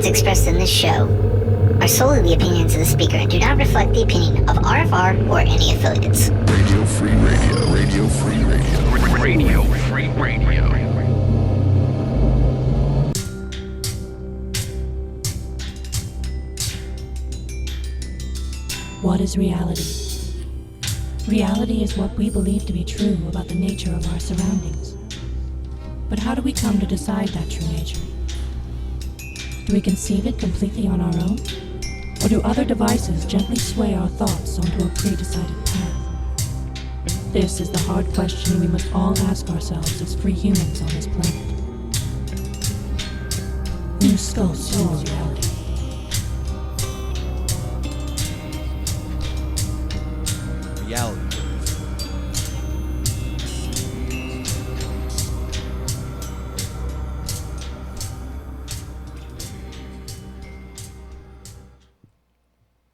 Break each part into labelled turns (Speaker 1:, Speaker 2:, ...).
Speaker 1: opinions expressed in this show are solely the opinions of the speaker and do not reflect the opinion of RFR or any affiliates.
Speaker 2: Radio Free Radio. Radio Free Radio. Radio Free Radio.
Speaker 3: What is reality? Reality is what we believe to be true about the nature of our surroundings. But how do we come to decide that true nature? Do we conceive it completely on our own? Or do other devices gently sway our thoughts onto a pre-decided path? This is the hard question we must all ask ourselves as free humans on this planet. Who sculpts your reality?
Speaker 4: Reality.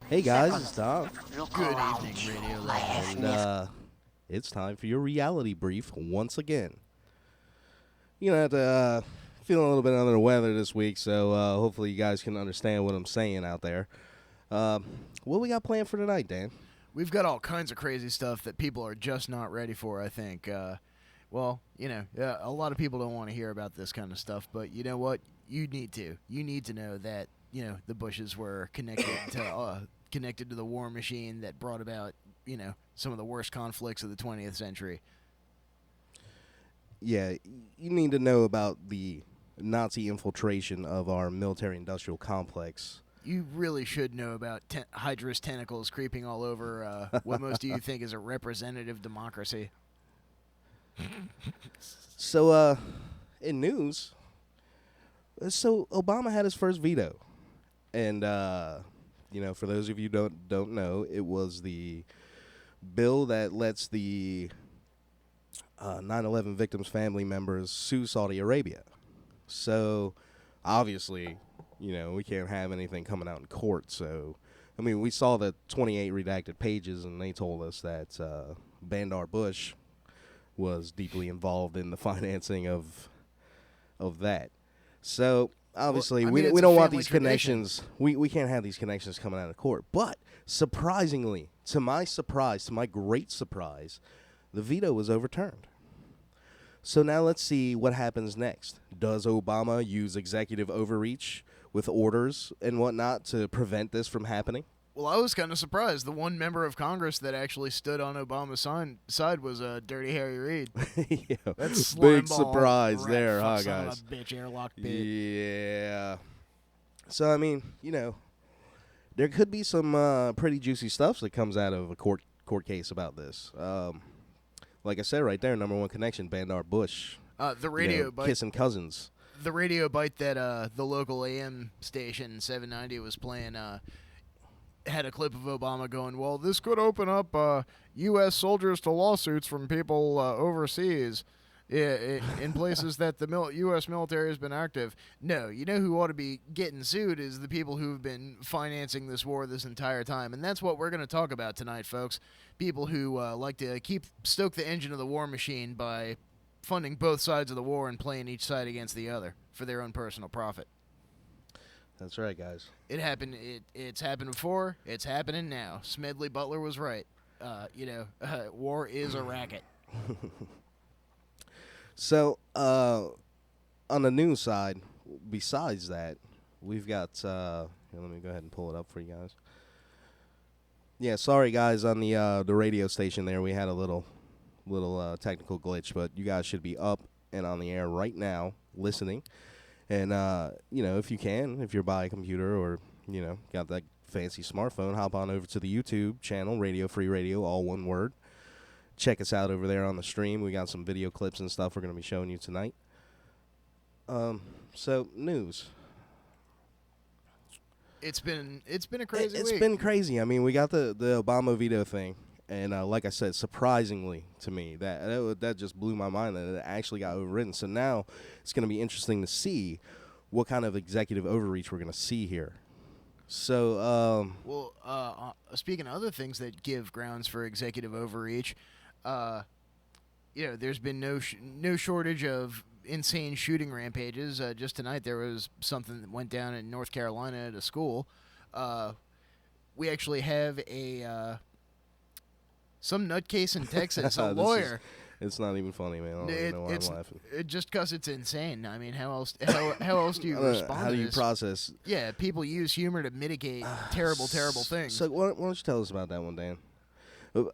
Speaker 4: Hey guys, it's Tom.
Speaker 5: Good evening, Radio Land.
Speaker 4: And it's time for your reality brief once again. You know, feeling a little bit under the weather this week, so hopefully you guys can understand what I'm saying out there. What we got planned for tonight, Dan?
Speaker 5: We've got all kinds of crazy stuff that people are just not ready for, I think. Well, you know, a lot of people don't want to hear about this kind of stuff, but you know what? You need to. You need to know that, you know, the Bushes were connected to the war machine that brought about, you know, some of the worst conflicts of the 20th century.
Speaker 4: Yeah, you need to know about the Nazi infiltration of our military-industrial complex.
Speaker 5: You really should know about Hydra's tentacles creeping all over what most of you think is a representative democracy.
Speaker 4: So, in news, so Obama had his first veto. And, you know, for those of you who don't know, it was the bill that lets the 9/11 victims' family members sue Saudi Arabia. So, obviously, you know, we can't have anything coming out in court. So, I mean, we saw the 28 redacted pages, and they told us that Bandar Bush was deeply involved in the financing of that. So, obviously,
Speaker 5: well, I mean,
Speaker 4: we don't want
Speaker 5: family
Speaker 4: these
Speaker 5: tradition.
Speaker 4: connections. We can't have these connections coming out of court. But, surprisingly, to my great surprise, the veto was overturned. So now let's see what happens next. Does Obama use executive overreach with orders and whatnot to prevent this from happening?
Speaker 5: Well, I was kind of surprised. The one member of Congress that actually stood on Obama's side was Dirty Harry Reid.
Speaker 4: Yeah,
Speaker 5: That's
Speaker 4: big
Speaker 5: slimeball
Speaker 4: surprise
Speaker 5: rat
Speaker 4: there,
Speaker 5: fuck
Speaker 4: huh,
Speaker 5: son of
Speaker 4: guys?
Speaker 5: a bitch, airlock bit.
Speaker 4: Yeah. So, I mean, you know, there could be some pretty juicy stuff that comes out of a court case about this. Like I said right there, number one connection, Bandar Bush.
Speaker 5: The radio bite.
Speaker 4: Kissing cousins.
Speaker 5: The radio bite that the local AM station 790 was playing had a clip of Obama going, "Well, this could open up U.S. soldiers to lawsuits from people overseas in places that the U.S. military has been active." No, you know who ought to be getting sued is the people who've been financing this war this entire time, and that's what we're going to talk about tonight, folks. People who like to stoke the engine of the war machine by funding both sides of the war and playing each side against the other for their own personal profit.
Speaker 4: That's right, guys.
Speaker 5: It happened. It's happened before. It's happening now. Smedley Butler was right. War is a racket.
Speaker 4: So, on the news side, besides that, we've got. Here, let me go ahead and pull it up for you guys. Yeah, sorry guys, on the radio station there, we had a little technical glitch, but you guys should be up and on the air right now, listening. And you know, if you're by a computer or you know got that fancy smartphone, hop on over to the YouTube channel, Radio Free Radio, all one word. Check us out over there on the stream. We got some video clips and stuff we're going to be showing you tonight. So news.
Speaker 5: It's been a crazy
Speaker 4: It's
Speaker 5: week.
Speaker 4: been crazy. I mean, we got the Obama veto thing, and like I said, surprisingly to me, that just blew my mind that it actually got overridden. So now it's going to be interesting to see what kind of executive overreach we're going to see here. So,
Speaker 5: speaking of other things that give grounds for executive overreach, there's been no shortage of insane shooting rampages. Just tonight there was something that went down in North Carolina at a school. We actually have some nutcase in Texas, a lawyer.
Speaker 4: It's not even funny, man. I don't even know why I'm laughing.
Speaker 5: Just because it's insane. I mean, how else do you respond
Speaker 4: How
Speaker 5: to
Speaker 4: do you
Speaker 5: this?
Speaker 4: process?
Speaker 5: Yeah, people use humor to mitigate terrible things.
Speaker 4: So why don't you tell us about that one, Dan?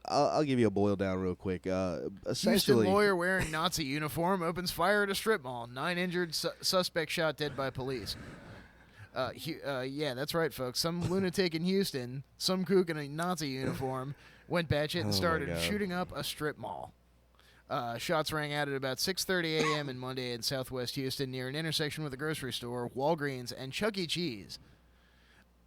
Speaker 4: I'll give you a boil down real quick. Essentially,
Speaker 5: Houston lawyer wearing Nazi uniform opens fire at a strip mall. 9 injured, suspect shot dead by police. Yeah, that's right, folks. Some lunatic in Houston, some kook in a Nazi uniform, went batshit and started shooting up a strip mall. Shots rang out at about 6:30 a.m. in Monday in southwest Houston near an intersection with a grocery store, Walgreens, and Chuck E. Cheese.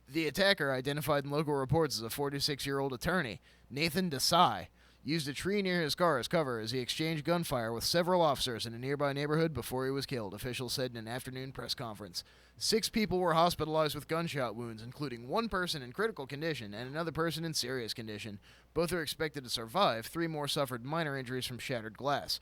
Speaker 5: The attacker, identified in local reports as a 46-year-old attorney, Nathan Desai, used a tree near his car as cover as he exchanged gunfire with several officers in a nearby neighborhood before he was killed, officials said in an afternoon press conference. 6 people were hospitalized with gunshot wounds, including 1 person in critical condition and another person in serious condition. Both are expected to survive. 3 more suffered minor injuries from shattered glass.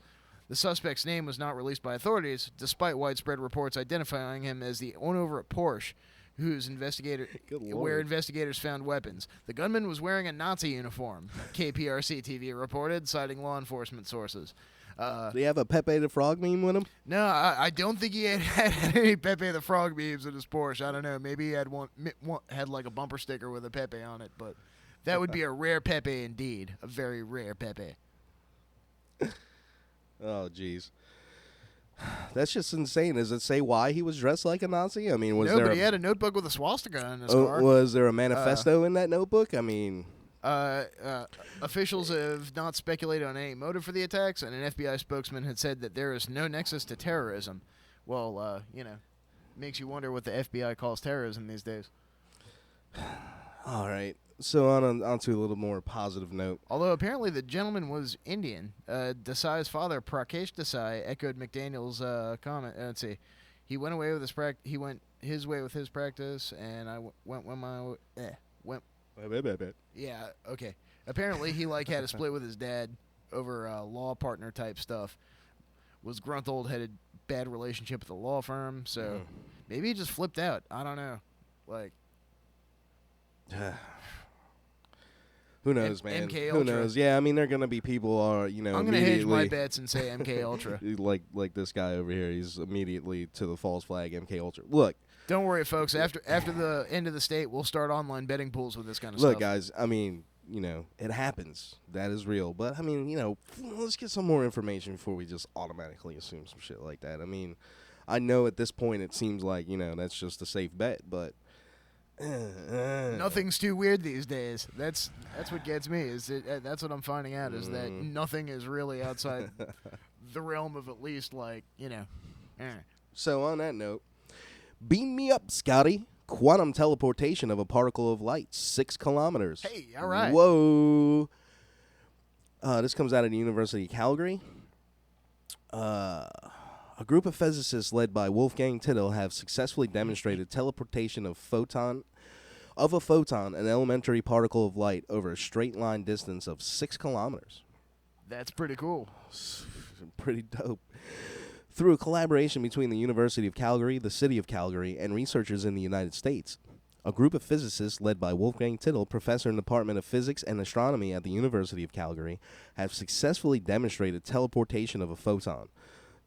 Speaker 5: The suspect's name was not released by authorities, despite widespread reports identifying him as the owner of a Porsche, where investigators found weapons. The gunman was wearing a Nazi uniform, KPRC-TV reported, citing law enforcement sources.
Speaker 4: Do you have a Pepe the Frog meme with him?
Speaker 5: No, I don't think he had any Pepe the Frog memes in his Porsche. I don't know. Maybe he had one had like a bumper sticker with a Pepe on it, but that would be a rare Pepe indeed. A very rare Pepe.
Speaker 4: Oh, jeez. That's just insane. Does it say why he was dressed like a Nazi? I mean,
Speaker 5: but he had a notebook with a swastika in his car.
Speaker 4: Was there a manifesto in that notebook? I mean...
Speaker 5: Officials have not speculated on any motive for the attacks, and an FBI spokesman had said that there is no nexus to terrorism. Well, makes you wonder what the FBI calls terrorism these days.
Speaker 4: All right. So on to a little more positive note.
Speaker 5: Although apparently the gentleman was Indian. Desai's father, Prakesh Desai, echoed McDaniel's comment. Let's see. He went away with he went his way with his practice, and I went my went. Yeah, okay. Apparently he had a split with his dad over law partner type stuff. Was gruntled, had a bad relationship with the law firm, so maybe he just flipped out. I don't know.
Speaker 4: Who knows, man?
Speaker 5: MK
Speaker 4: Who
Speaker 5: Ultra.
Speaker 4: knows? Yeah, I mean, there are going to be people
Speaker 5: I'm going to hedge my bets and say MK Ultra.
Speaker 4: like this guy over here. He's immediately to the false flag MK Ultra. Look.
Speaker 5: Don't worry, folks. After the end of the state, we'll start online betting pools with this kind of
Speaker 4: stuff.
Speaker 5: Look,
Speaker 4: guys, I mean, it happens. That is real. But, I mean, let's get some more information before we just automatically assume some shit like that. I mean, I know at this point it seems like, that's just a safe bet, but...
Speaker 5: Nothing's too weird these days. That's what gets me. That's what I'm finding out is that nothing is really outside the realm of at least
Speaker 4: So on that note, beam me up, Scotty. Quantum teleportation of a particle of light, 6 kilometers.
Speaker 5: Hey, all right.
Speaker 4: Whoa. This comes out of the University of Calgary. A group of physicists led by Wolfgang Tittel have successfully demonstrated teleportation of a photon, an elementary particle of light, over a straight line distance of 6 kilometers.
Speaker 5: That's pretty cool.
Speaker 4: Pretty dope. Through a collaboration between the University of Calgary, the City of Calgary, and researchers in the United States, a group of physicists led by Wolfgang Tittel, professor in the Department of Physics and Astronomy at the University of Calgary, have successfully demonstrated teleportation of a photon,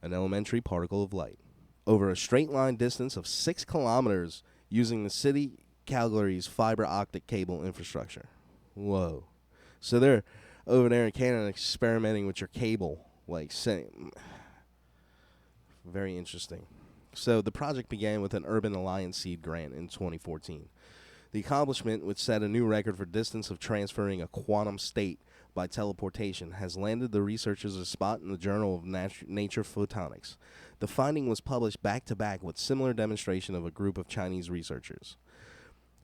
Speaker 4: an elementary particle of light, over a straight line distance of 6 kilometers using the City Calgary's fiber optic cable infrastructure. Whoa. So they're over there in Canada experimenting with your cable, saying... Very interesting. So the project began with an Urban Alliance seed grant in 2014. The accomplishment, which set a new record for distance of transferring a quantum state by teleportation, has landed the researchers a spot in the Journal of Nature Photonics. The finding was published back-to-back with similar demonstration of a group of Chinese researchers.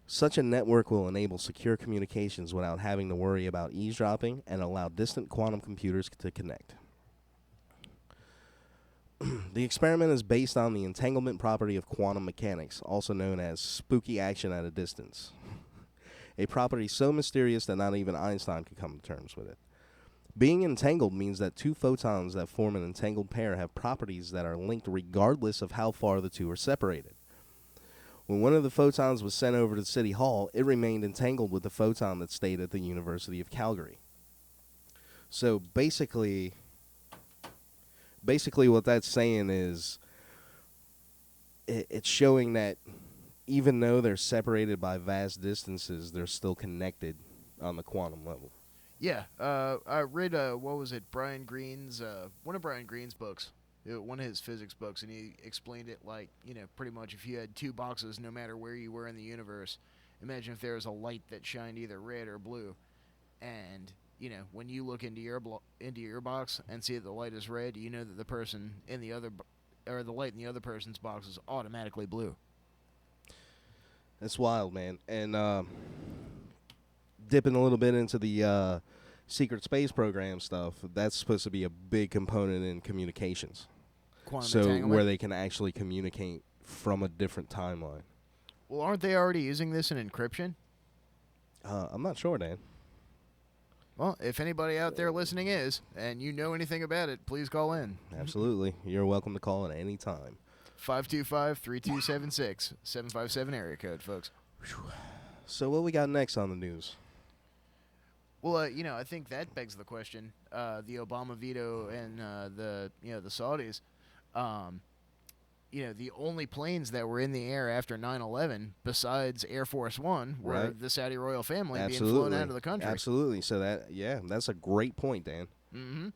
Speaker 4: Such a network will enable secure communications without having to worry about eavesdropping and allow distant quantum computers to connect. The experiment is based on the entanglement property of quantum mechanics, also known as spooky action at a distance. A property so mysterious that not even Einstein could come to terms with it. Being entangled means that two photons that form an entangled pair have properties that are linked regardless of how far the two are separated. When one of the photons was sent over to City Hall, it remained entangled with the photon that stayed at the University of Calgary. So basically what that's saying is it's showing that even though they're separated by vast distances, they're still connected on the quantum level.
Speaker 5: Yeah, I read what was it? Brian Greene's one of Brian Greene's books, one of his physics books, and he explained it like, pretty much if you had two boxes, no matter where you were in the universe. Imagine if there was a light that shined either red or blue, and when you look into your box and see that the light is red, you know that the person in the other or the light in the other person's box is automatically blue.
Speaker 4: That's wild, man. And dipping a little bit into the secret space program stuff, that's supposed to be a big component in communications.
Speaker 5: Quantum
Speaker 4: so
Speaker 5: entanglement?
Speaker 4: where they can actually communicate from a different timeline.
Speaker 5: Well, aren't they already using this in encryption?
Speaker 4: I'm not sure, Dan.
Speaker 5: Well, if anybody out there listening is, and you know anything about it, please call in.
Speaker 4: Absolutely. You're welcome to call at any time.
Speaker 5: 525-3276, 757 area code, folks.
Speaker 4: So what we got next on the news?
Speaker 5: Well, I think that begs the question. The Obama veto and the Saudis. The only planes that were in the air after 9/11, besides Air Force One, were
Speaker 4: Right.
Speaker 5: the Saudi royal family
Speaker 4: Absolutely.
Speaker 5: being flown out of the country.
Speaker 4: Absolutely. So that's a great point, Dan.
Speaker 5: Mm-hmm.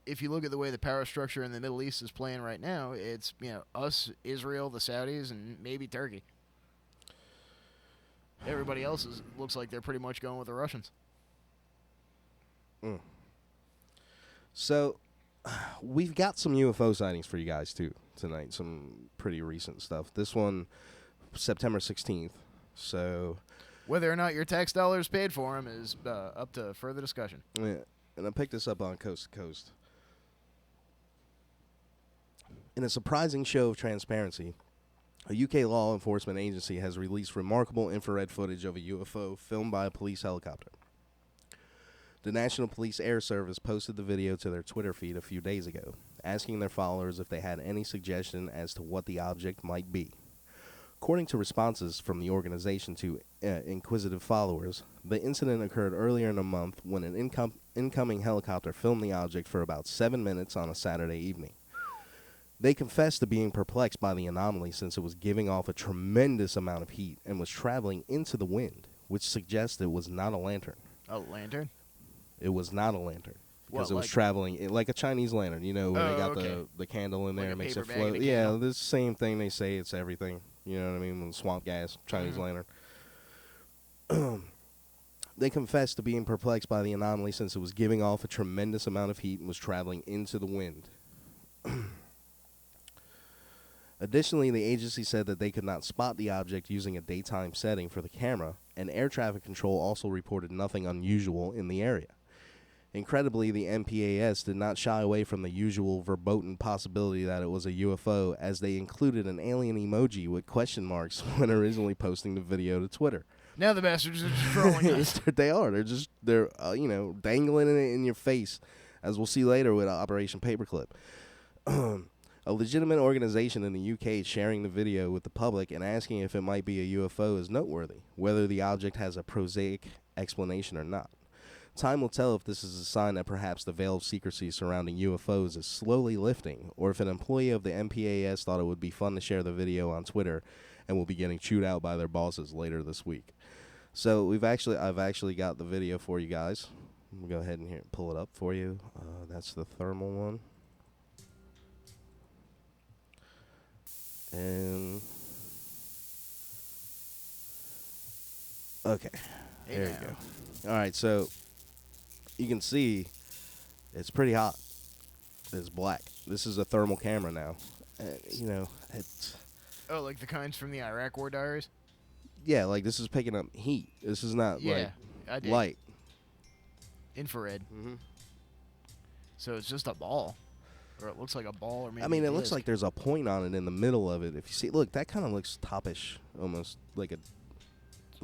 Speaker 5: If you look at the way the power structure in the Middle East is playing right now, it's us, Israel, the Saudis, and maybe Turkey. Everybody else looks like they're pretty much going with the Russians.
Speaker 4: So we've got some UFO sightings for you guys too tonight. Some pretty recent stuff. This one, September 16th. So
Speaker 5: whether or not your tax dollars paid for them is up to further discussion.
Speaker 4: Yeah, and I picked this up on Coast to Coast. In a surprising show of transparency, a UK law enforcement agency has released remarkable infrared footage of a UFO filmed by a police helicopter. The National Police Air Service posted the video to their Twitter feed a few days ago, asking their followers if they had any suggestion as to what the object might be. According to responses from the organization to inquisitive followers, the incident occurred earlier in the month when an incoming helicopter filmed the object for about 7 minutes on a Saturday evening. They confessed to being perplexed by the anomaly since it was giving off a tremendous amount of heat and was traveling into the wind, which suggests it was not a lantern.
Speaker 5: A lantern?
Speaker 4: It was not a lantern. Because
Speaker 5: What,
Speaker 4: it was
Speaker 5: like-
Speaker 4: traveling like a Chinese lantern, where they got
Speaker 5: okay.
Speaker 4: the candle in
Speaker 5: Like
Speaker 4: there,
Speaker 5: a
Speaker 4: makes it
Speaker 5: paper bag and
Speaker 4: float.
Speaker 5: a
Speaker 4: Yeah,
Speaker 5: candle.
Speaker 4: this same thing they say it's everything. You know what I mean? With swamp gas, Chinese
Speaker 5: Mhm.
Speaker 4: lantern. They confessed to being perplexed by the anomaly since it was giving off a tremendous amount of heat and was traveling into the wind. Additionally, the agency said that they could not spot the object using a daytime setting for the camera, and air traffic control also reported nothing unusual in the area. Incredibly, the MPAS did not shy away from the usual verboten possibility that it was a UFO, as they included an alien emoji with question marks when originally posting the video to Twitter.
Speaker 5: Now the bastards are just trolling us.
Speaker 4: They are. They're dangling it in your face, as we'll see later with Operation Paperclip. A legitimate organization in the UK sharing the video with the public and asking if it might be a UFO is noteworthy, whether the object has a prosaic explanation or not. Time will tell if this is a sign that perhaps the veil of secrecy surrounding UFOs is slowly lifting, or if an employee of the MPAS thought it would be fun to share the video on Twitter and will be getting chewed out by their bosses later this week. So I've actually got the video for you guys. We'll go ahead and pull it up for you. That's the thermal one. And okay, there you go. All right, so you can see it's pretty hot. It's black. This is a thermal camera now. It's
Speaker 5: Oh, like the kinds from the Iraq War Diaries?
Speaker 4: yeah, like this is picking up heat. This is not
Speaker 5: Yeah, I
Speaker 4: like
Speaker 5: did.
Speaker 4: light.
Speaker 5: Infrared.
Speaker 4: Mm-hmm.
Speaker 5: So it's just a ball. Or it looks like a ball, or maybe
Speaker 4: I mean,
Speaker 5: a
Speaker 4: it looks
Speaker 5: disc.
Speaker 4: like there's a point on it in the middle of it. If you see, look, that kind of looks toppish, almost like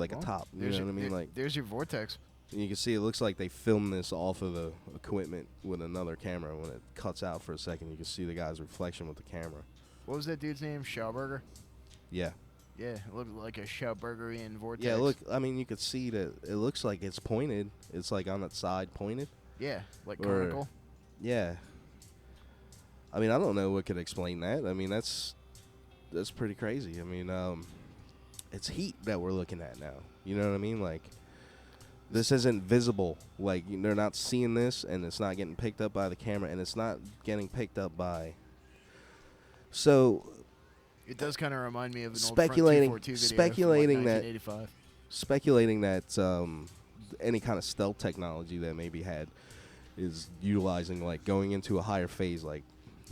Speaker 4: like a top. You know what I mean? Like
Speaker 5: there's your vortex.
Speaker 4: you can see it looks like they filmed this off of the equipment with another camera. When it cuts out for a second, you can see the guy's reflection with the camera.
Speaker 5: What was that dude's name? Schauberger?
Speaker 4: Yeah.
Speaker 5: Yeah, it looked like a Schaubergerian vortex.
Speaker 4: Yeah, look, I mean, you could see that it looks like it's pointed. It's like on its side pointed.
Speaker 5: Yeah, like conical.
Speaker 4: Yeah. I mean, I don't know what could explain that. I mean, that's pretty crazy. I mean, it's heat that we're looking at now. You know what I mean? Like, this isn't visible. Like, they're not seeing this, and it's not getting picked up by the camera, and it's not getting picked up by... So...
Speaker 5: It does kind of remind me of an
Speaker 4: speculating,
Speaker 5: old Front 242 video
Speaker 4: speculating
Speaker 5: from like
Speaker 4: that
Speaker 5: 1985.
Speaker 4: Speculating that any kind of stealth technology that may be had is utilizing, like, going into a higher phase, like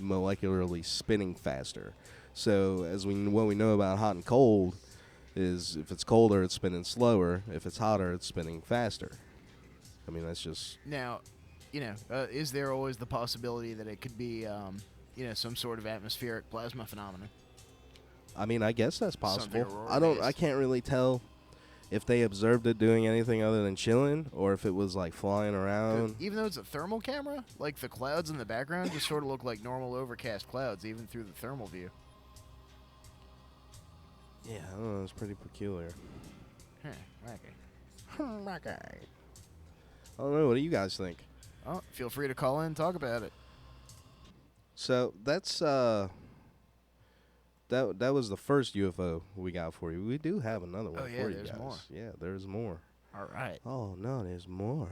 Speaker 4: molecularly spinning faster. So what we know about hot and cold is if it's colder, it's spinning slower. If it's hotter, it's spinning faster. I mean, that's just... Now,
Speaker 5: is there always the possibility that it could be, some sort of atmospheric plasma phenomenon?
Speaker 4: I mean, I guess that's possible.
Speaker 5: Aurora-based.
Speaker 4: I can't really tell if they observed it doing anything other than chilling, or if it was like flying around.
Speaker 5: Even though it's a thermal camera, like the clouds in the background just sort of look like normal overcast clouds, even through the thermal view.
Speaker 4: Yeah, I don't know. It's pretty peculiar.
Speaker 5: Okay.
Speaker 4: I don't know. What do you guys think?
Speaker 5: Oh, feel free to call in and talk about it.
Speaker 4: So that's that was the first UFO we got for you. We do have another one for you
Speaker 5: there's
Speaker 4: guys.
Speaker 5: more.
Speaker 4: Yeah, there's more.
Speaker 5: All right.
Speaker 4: Oh no, there's more.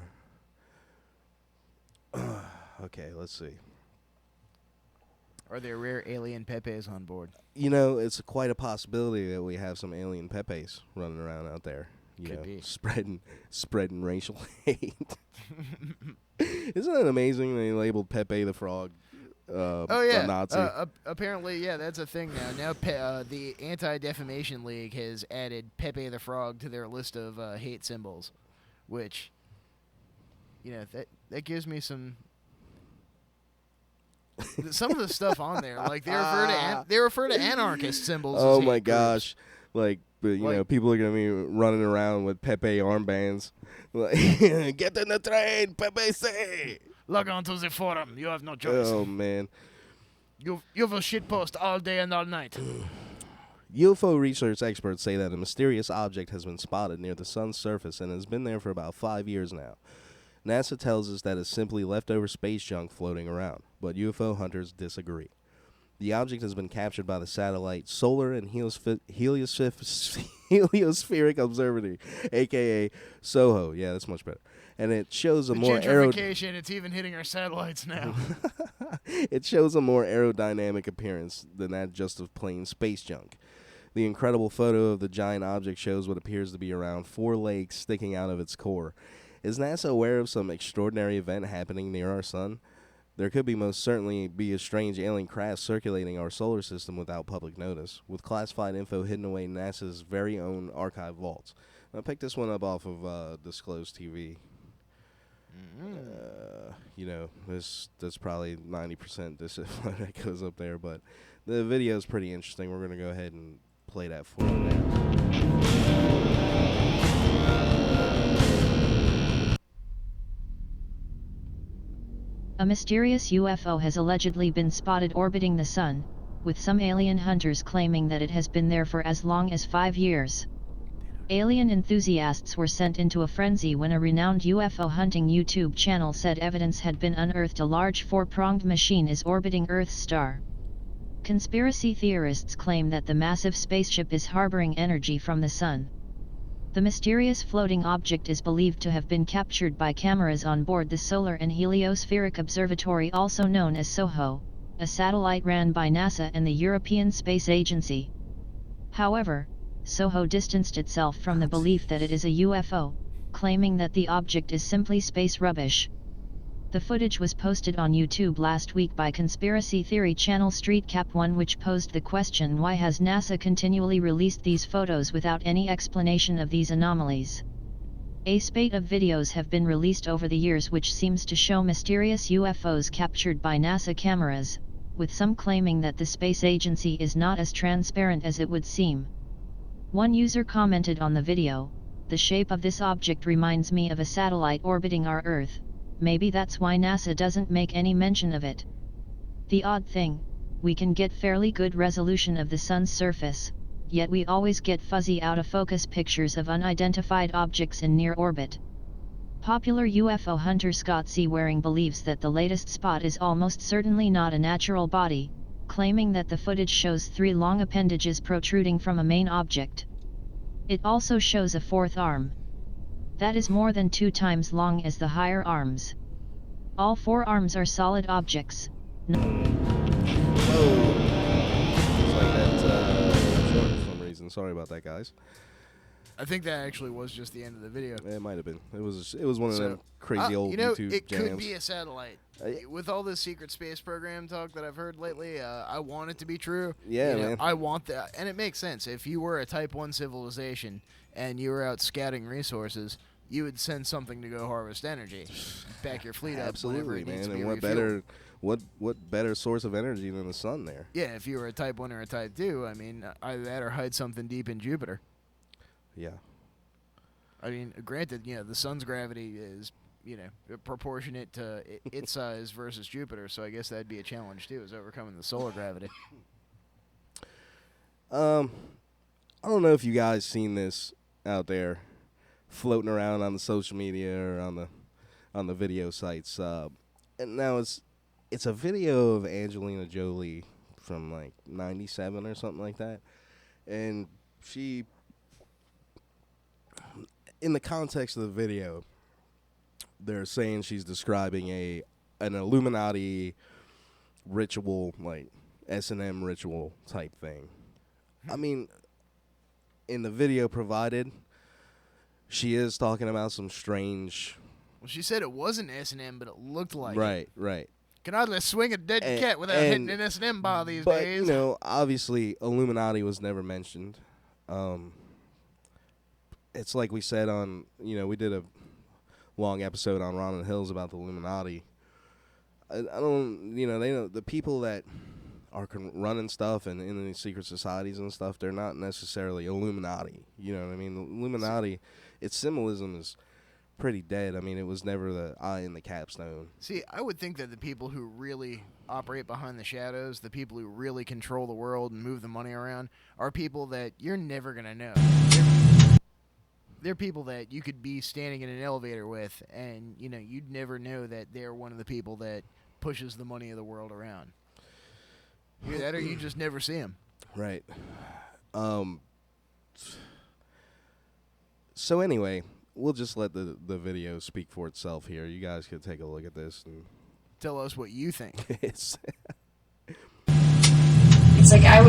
Speaker 4: Okay, let's see.
Speaker 5: Are there rare alien Pepes on board?
Speaker 4: It's quite a possibility that we have some alien Pepes running around out there.
Speaker 5: Could be.
Speaker 4: Spreading racial hate. Isn't it amazing they labeled Pepe the Frog a Nazi?
Speaker 5: Apparently, yeah, that's a thing now. Now, the Anti-Defamation League has added Pepe the Frog to their list of hate symbols, which, that gives me some of the stuff on there. Like they refer to anarchist symbols.
Speaker 4: Oh
Speaker 5: as
Speaker 4: my
Speaker 5: hate
Speaker 4: gosh!
Speaker 5: groups.
Speaker 4: Like, but people are gonna be running around with Pepe armbands. Like, get in the train, Pepe say.
Speaker 5: Log on to the forum. You have no choice.
Speaker 4: Oh man.
Speaker 5: You will shitpost all day and all night.
Speaker 4: UFO research experts say that a mysterious object has been spotted near the sun's surface and has been there for about 5 years now. NASA tells us that it's simply leftover space junk floating around, but UFO hunters disagree. The object has been captured by the satellite Solar and Heliospheric Observatory, a.k.a. SOHO. Yeah, that's much better. And it shows a more
Speaker 5: gentrification. It's even hitting our satellites now.
Speaker 4: It shows a more aerodynamic appearance than that just of plain space junk. The incredible photo of the giant object shows what appears to be around 4 legs sticking out of its core. Is NASA aware of some extraordinary event happening near our sun? There could most certainly be a strange alien craft circulating our solar system without public notice, with classified info hidden away in NASA's very own archive vaults. I picked this one up off of Disclosed TV. That's probably 90% disinfo that goes up there, but the video is pretty interesting. We're going to go ahead and play that for you now.
Speaker 6: A mysterious UFO has allegedly been spotted orbiting the sun, with some alien hunters claiming that it has been there for as long as 5 years. Alien enthusiasts were sent into a frenzy when a renowned UFO hunting YouTube channel said evidence had been unearthed. A large 4-pronged machine is orbiting Earth's star. Conspiracy theorists claim that the massive spaceship is harboring energy from the sun. The mysterious floating object is believed to have been captured by cameras on board the Solar and Heliospheric Observatory, also known as SOHO, a satellite ran by NASA and the European Space Agency. However, SOHO distanced itself from the belief that it is a UFO, claiming that the object is simply space rubbish. The footage was posted on YouTube last week by conspiracy theory channel StreetCap1, which posed the question: why has NASA continually released these photos without any explanation of these anomalies? A spate of videos have been released over the years which seems to show mysterious UFOs captured by NASA cameras, with some claiming that the space agency is not as transparent as it would seem. One user commented on the video, The shape of this object reminds me of a satellite orbiting our Earth. Maybe that's why NASA doesn't make any mention of it. The odd thing, we can get fairly good resolution of the sun's surface, yet we always get fuzzy out-of-focus pictures of unidentified objects in near orbit. Popular UFO hunter Scott C. Waring believes that the latest spot is almost certainly not a natural body, claiming that the footage shows 3 long appendages protruding from a main object. It also shows a 4th arm. That is more than 2 times long as the higher arms. All 4 arms are solid objects.
Speaker 4: Whoa. It's like that short for some reason. Sorry about that, guys.
Speaker 5: I think that actually was just the end of the video.
Speaker 4: It might have been. It was one of them crazy old YouTube
Speaker 5: it
Speaker 4: jams.
Speaker 5: could be a satellite. With all this secret space program talk that I've heard lately, I want it to be true.
Speaker 4: Yeah, man.
Speaker 5: I want that. And it makes sense. If you were a Type 1 civilization and you were out scouting resources, you would send something to go harvest energy. Back your fleet up.
Speaker 4: Absolutely,
Speaker 5: It needs
Speaker 4: man.
Speaker 5: to be
Speaker 4: And what better source of energy than the sun there?
Speaker 5: Yeah, if you were a Type 1 or a Type 2, I mean, either that or hide something deep in Jupiter.
Speaker 4: Yeah.
Speaker 5: I mean, granted, the sun's gravity is, proportionate to its size versus Jupiter, so I guess that'd be a challenge, too, is overcoming the solar gravity.
Speaker 4: I don't know if you guys seen this out there floating around on the social media or on the video sites. And now it's a video of Angelina Jolie from like 97 or something like that. And she, in the context of the video, they're saying she's describing an Illuminati ritual, like S&M ritual type thing. I mean, in the video provided, she is talking about some strange...
Speaker 5: Well, she said it wasn't S&M, but it looked like
Speaker 4: right,
Speaker 5: it.
Speaker 4: Right.
Speaker 5: Can hardly swing a dead cat without hitting an S&M bar these days.
Speaker 4: But, obviously, Illuminati was never mentioned. It's like we said on, we did a long episode on Ron and Hills about the Illuminati. I don't, they know the people that are running stuff and in these secret societies and stuff, they're not necessarily Illuminati. You know what I mean? The Illuminati, its symbolism is pretty dead. I mean, it was never the eye in the capstone.
Speaker 5: See, I would think that the people who really operate behind the shadows, the people who really control the world and move the money around, are people that you're never going to know. They're people that you could be standing in an elevator with, and, you'd never know that they're one of the people that pushes the money of the world around. Either that or you just never see them.
Speaker 4: Right. So anyway, we'll just let the video speak for itself here. You guys could take a look at this and
Speaker 5: tell us what you think.
Speaker 7: It's like I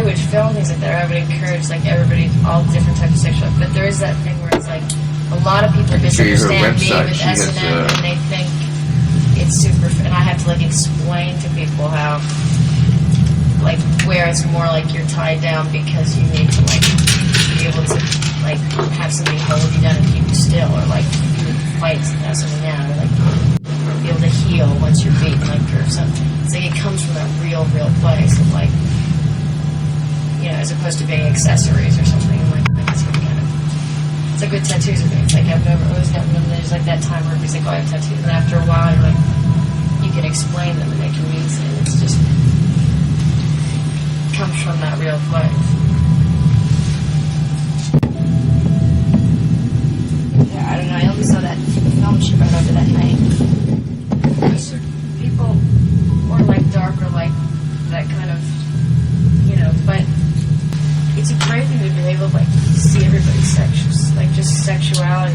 Speaker 7: would film things like that. I would encourage like everybody, all different types of sexual. But there is that thing where it's like a lot of people misunderstand me with S&M, and they think it's super. And I have to like explain to people how, like, where it's more like you're tied down because you need to like be able to like have somebody hold you down and keep you still, or like you would fight something down, or like be able to heal once you're beaten, like, or something. It's like it comes from that real place of like, as opposed to being accessories or something. Like it's really kind of, it's like with tattoos or things. Like I've always gotten them. There's like that time where everybody's like, oh, I have tattoos, and after a while, you're like, you can explain them and they can mean something. It's just comes from that real place. Yeah, I don't know. I only saw that film she brought over that night. People or like dark or like that kind of, but it's a great thing to be able to like see everybody's like just sexuality,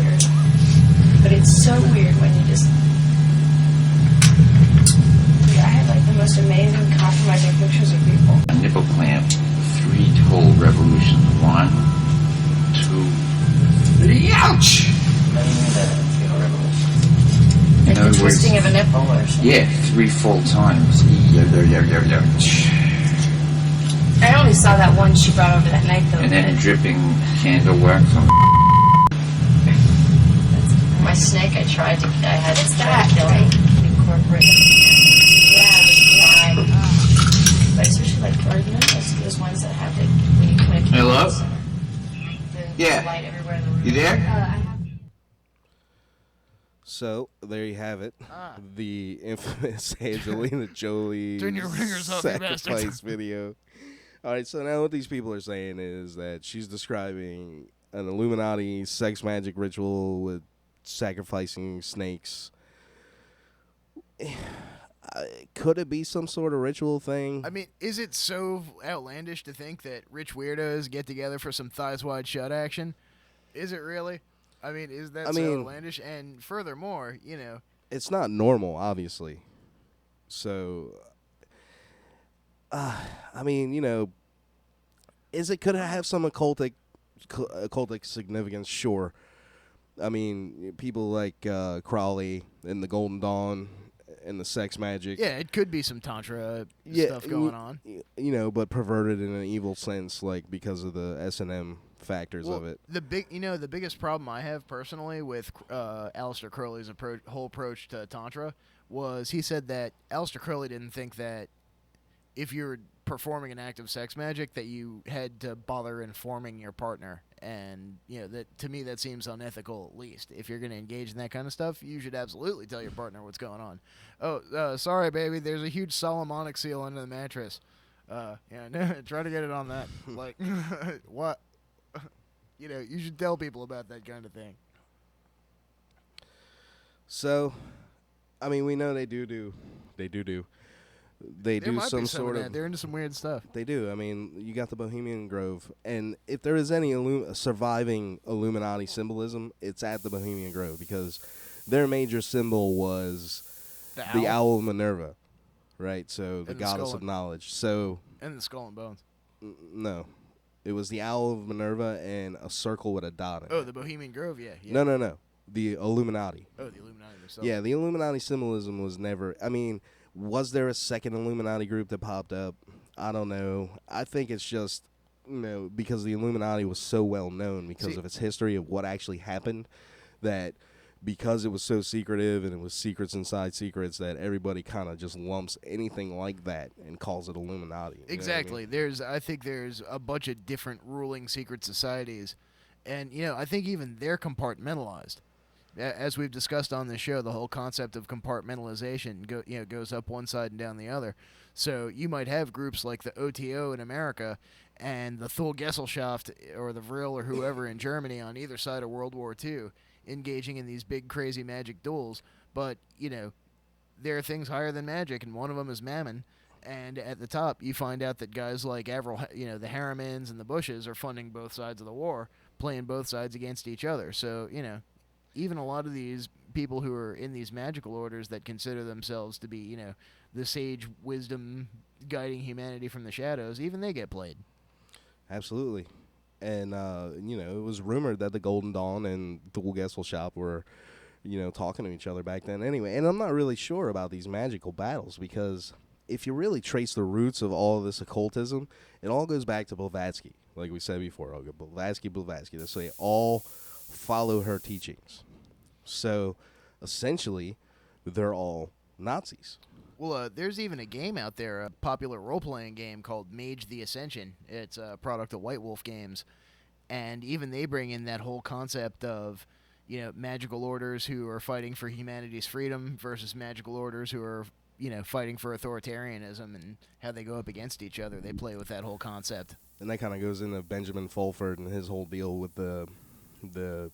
Speaker 7: but it's so weird when you just. I had like the most amazing compromising pictures of people.
Speaker 8: A nipple clamp, 3 total revolutions. 1, 2, 3, ouch!
Speaker 7: Like the twisting of a nipple or something?
Speaker 8: Yeah, 3 full times.
Speaker 7: I only saw that one she brought over that night, though.
Speaker 8: And then dripping candle wax on.
Speaker 7: My snake, I had to try to kill it. Incorporate it. Yeah, it was why. But especially like gardeners, those ones that have it when you put a candle.
Speaker 8: Hello?
Speaker 7: The light everywhere in the room.
Speaker 8: You there?
Speaker 4: So there you have it, the infamous Angelina Jolie
Speaker 5: Turn your ringers off, you
Speaker 4: sacrifice
Speaker 5: bastards.
Speaker 4: video. All right, so now what these people are saying is that she's describing an Illuminati sex magic ritual with sacrificing snakes. Could it be some sort of ritual thing?
Speaker 5: I mean, is it so outlandish to think that rich weirdos get together for some thighs wide shut action? Is it really? I mean, is that so outlandish? And furthermore, you know,
Speaker 4: it's not normal, obviously. So, I mean, you know, could it have some occultic significance? Sure. I mean, people like Crowley and the Golden Dawn and the sex magic.
Speaker 5: Yeah, it could be some tantra stuff going on.
Speaker 4: You know, but perverted in an evil sense, like because of the S&M factors of it.
Speaker 5: The biggest problem I have personally with Aleister Crowley's whole approach to tantra was he said that Aleister Crowley didn't think that if you're performing an act of sex magic that you had to bother informing your partner, and you know that to me that seems unethical. At least if you're going to engage in that kind of stuff, you should absolutely tell your partner what's going on. Oh, sorry, baby, there's a huge Solomonic seal under the mattress. Yeah, try to get it on that. Like, what? You know, you should tell people about that kind of thing.
Speaker 4: So, I mean, we know they do some sort of.
Speaker 5: They're into some weird stuff.
Speaker 4: They do. I mean, you got the Bohemian Grove, and if there is any surviving Illuminati symbolism, it's at the Bohemian Grove because their major symbol was the owl of Minerva, right? So the goddess of knowledge. So
Speaker 5: and the skull and bones.
Speaker 4: No. It was the owl of Minerva and a circle with a dot in it.
Speaker 5: Oh, the Bohemian Grove, yeah.
Speaker 4: No. The Illuminati.
Speaker 5: Oh, the Illuminati themselves.
Speaker 4: Yeah, the Illuminati symbolism was never... I mean, was there a second Illuminati group that popped up? I don't know. I think it's just, you know, because the Illuminati was so well known because of its history of what actually happened, that because it was so secretive and it was secrets inside secrets, that everybody kind of just lumps anything like that and calls it Illuminati.
Speaker 5: Exactly. I mean? I think there's a bunch of different ruling secret societies, and you know, I think even they're compartmentalized. As we've discussed on this show, the whole concept of compartmentalization goes up one side and down the other. So you might have groups like the OTO in America and the Thule Gesellschaft or the Vril or whoever in Germany on either side of World War II engaging in these big crazy magic duels, but you know, there are things higher than magic, and one of them is Mammon. And at the top, you find out that guys like Avril, you know, the Harrimans and the Bushes are funding both sides of the war, playing both sides against each other. So you know, even a lot of these people who are in these magical orders that consider themselves to be, you know, the sage wisdom guiding humanity from the shadows, even they get played.
Speaker 4: Absolutely. And, you know, it was rumored that the Golden Dawn and Thule Gesellschaft were, you know, talking to each other back then anyway. And I'm not really sure about these magical battles because if you really trace the roots of all of this occultism, it all goes back to Blavatsky. Like we said before, Blavatsky. So they all follow her teachings. So, essentially, they're all Nazis.
Speaker 5: Well, there's even a game out there, a popular role-playing game called Mage the Ascension. It's a product of White Wolf Games. And even they bring in that whole concept of, you know, magical orders who are fighting for humanity's freedom versus magical orders who are, you know, fighting for authoritarianism, and how they go up against each other. They play with that whole concept.
Speaker 4: And that kind of goes into Benjamin Fulford and his whole deal with the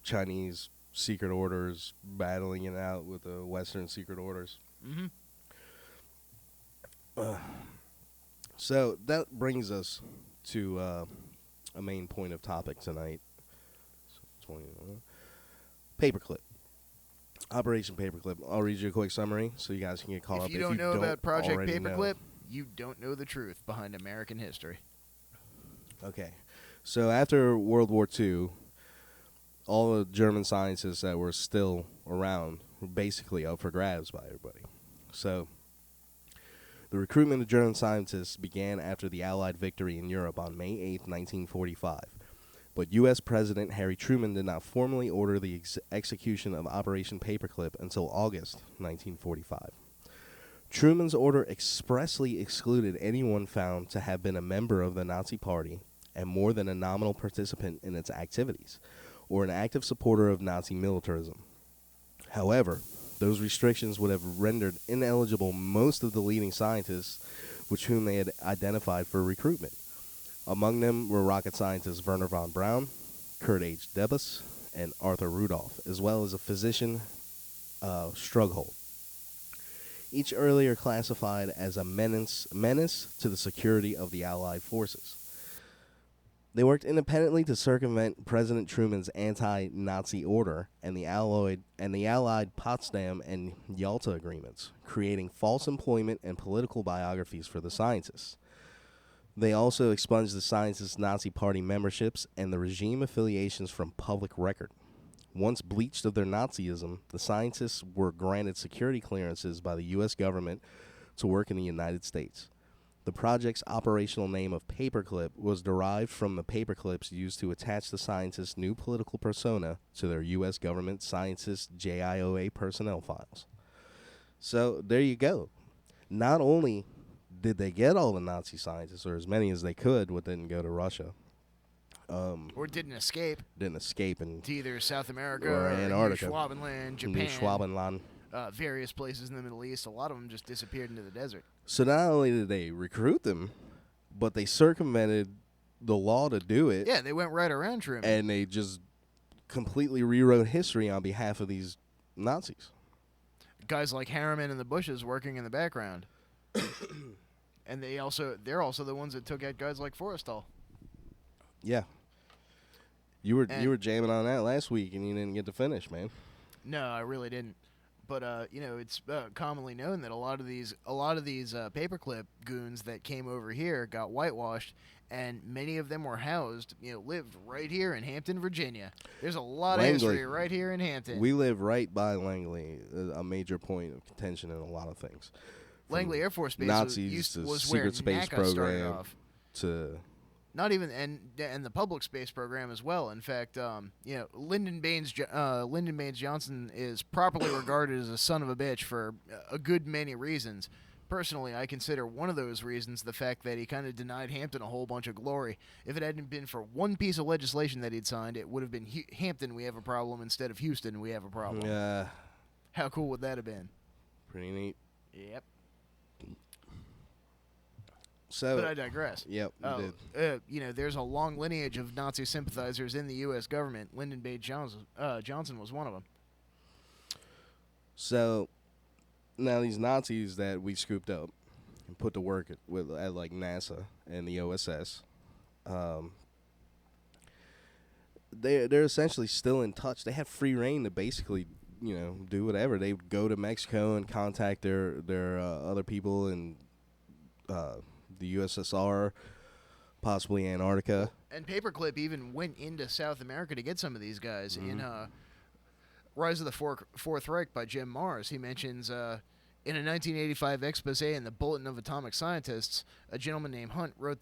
Speaker 4: Chinese secret orders battling it out with the Western secret orders.
Speaker 5: Mm-hmm.
Speaker 4: So that brings us to a main point of topic tonight. Paperclip. Operation Paperclip. I'll read you a quick summary so you guys can get caught up.
Speaker 5: If you don't know about Project Paperclip, you don't know the truth behind American history.
Speaker 4: Okay. So after World War II, all the German scientists that were still around were basically up for grabs by everybody. So the recruitment of German scientists began after the Allied victory in Europe on May 8, 1945. But U.S. President Harry Truman did not formally order the execution of Operation Paperclip until August 1945. Truman's order expressly excluded anyone found to have been a member of the Nazi Party and more than a nominal participant in its activities, or an active supporter of Nazi militarism. However, those restrictions would have rendered ineligible most of the leading scientists with whom they had identified for recruitment. Among them were rocket scientists Werner von Braun, Kurt H. Debus, and Arthur Rudolph, as well as a physician, Strughold. Each earlier classified as a menace to the security of the Allied forces. They worked independently to circumvent President Truman's anti-Nazi order and the Allied Potsdam and Yalta agreements, creating false employment and political biographies for the scientists. They also expunged the scientists' Nazi Party memberships and the regime affiliations from public record. Once bleached of their Nazism, the scientists were granted security clearances by the U.S. government to work in the United States. The project's operational name of Paperclip was derived from the paperclips used to attach the scientists' new political persona to their U.S. government scientist JIOA personnel files. So there you go. Not only did they get all the Nazi scientists, or as many as they could, what didn't go to Russia,
Speaker 5: or didn't escape
Speaker 4: and
Speaker 5: to either South America
Speaker 4: or Antarctica,
Speaker 5: New Schwabenland, Japan,
Speaker 4: New Schwabenland.
Speaker 5: Various places in the Middle East. A lot of them just disappeared into the desert.
Speaker 4: So not only did they recruit them, but they circumvented the law to do it.
Speaker 5: Yeah, they went right around Truman.
Speaker 4: And they just completely rewrote history on behalf of these Nazis.
Speaker 5: Guys like Harriman and the Bushes working in the background. And they're also the ones that took out guys like Forrestal.
Speaker 4: Yeah. You were jamming on that last week and you didn't get to finish, man.
Speaker 5: No, I really didn't. But it's commonly known that a lot of these paperclip goons that came over here got whitewashed, and many of them were housed, lived right here in Hampton, Virginia. There's a lot of history right here in Hampton.
Speaker 4: We live right by Langley, a major point of contention in a lot of things.
Speaker 5: Langley Air Force Base
Speaker 4: Nazis
Speaker 5: was
Speaker 4: secret
Speaker 5: where
Speaker 4: space
Speaker 5: NACA
Speaker 4: program
Speaker 5: started off.
Speaker 4: To
Speaker 5: not even and the public space program as well. In fact, Lyndon Baines Johnson is properly regarded as a son of a bitch for a good many reasons. Personally, I consider one of those reasons the fact that he kind of denied Hampton a whole bunch of glory. If it hadn't been for one piece of legislation that he'd signed, it would have been Hampton, we have a problem, instead of Houston, we have a problem.
Speaker 4: Yeah.
Speaker 5: How cool would that have been?
Speaker 4: Pretty neat.
Speaker 5: Yep.
Speaker 4: So,
Speaker 5: but I digress.
Speaker 4: Yep, you did.
Speaker 5: There's a long lineage of Nazi sympathizers in the U.S. government. Lyndon Baines Johnson was one of them.
Speaker 4: So, now these Nazis that we scooped up and put to work at like NASA and the OSS, they're essentially still in touch. They have free reign to basically, do whatever. They would go to Mexico and contact their other people in the USSR, possibly Antarctica.
Speaker 5: And Paperclip even went into South America to get some of these guys. In Rise of the Fourth Reich by Jim Mars, he mentions in a 1985 expose in the Bulletin of Atomic Scientists, a woman named Hunt wrote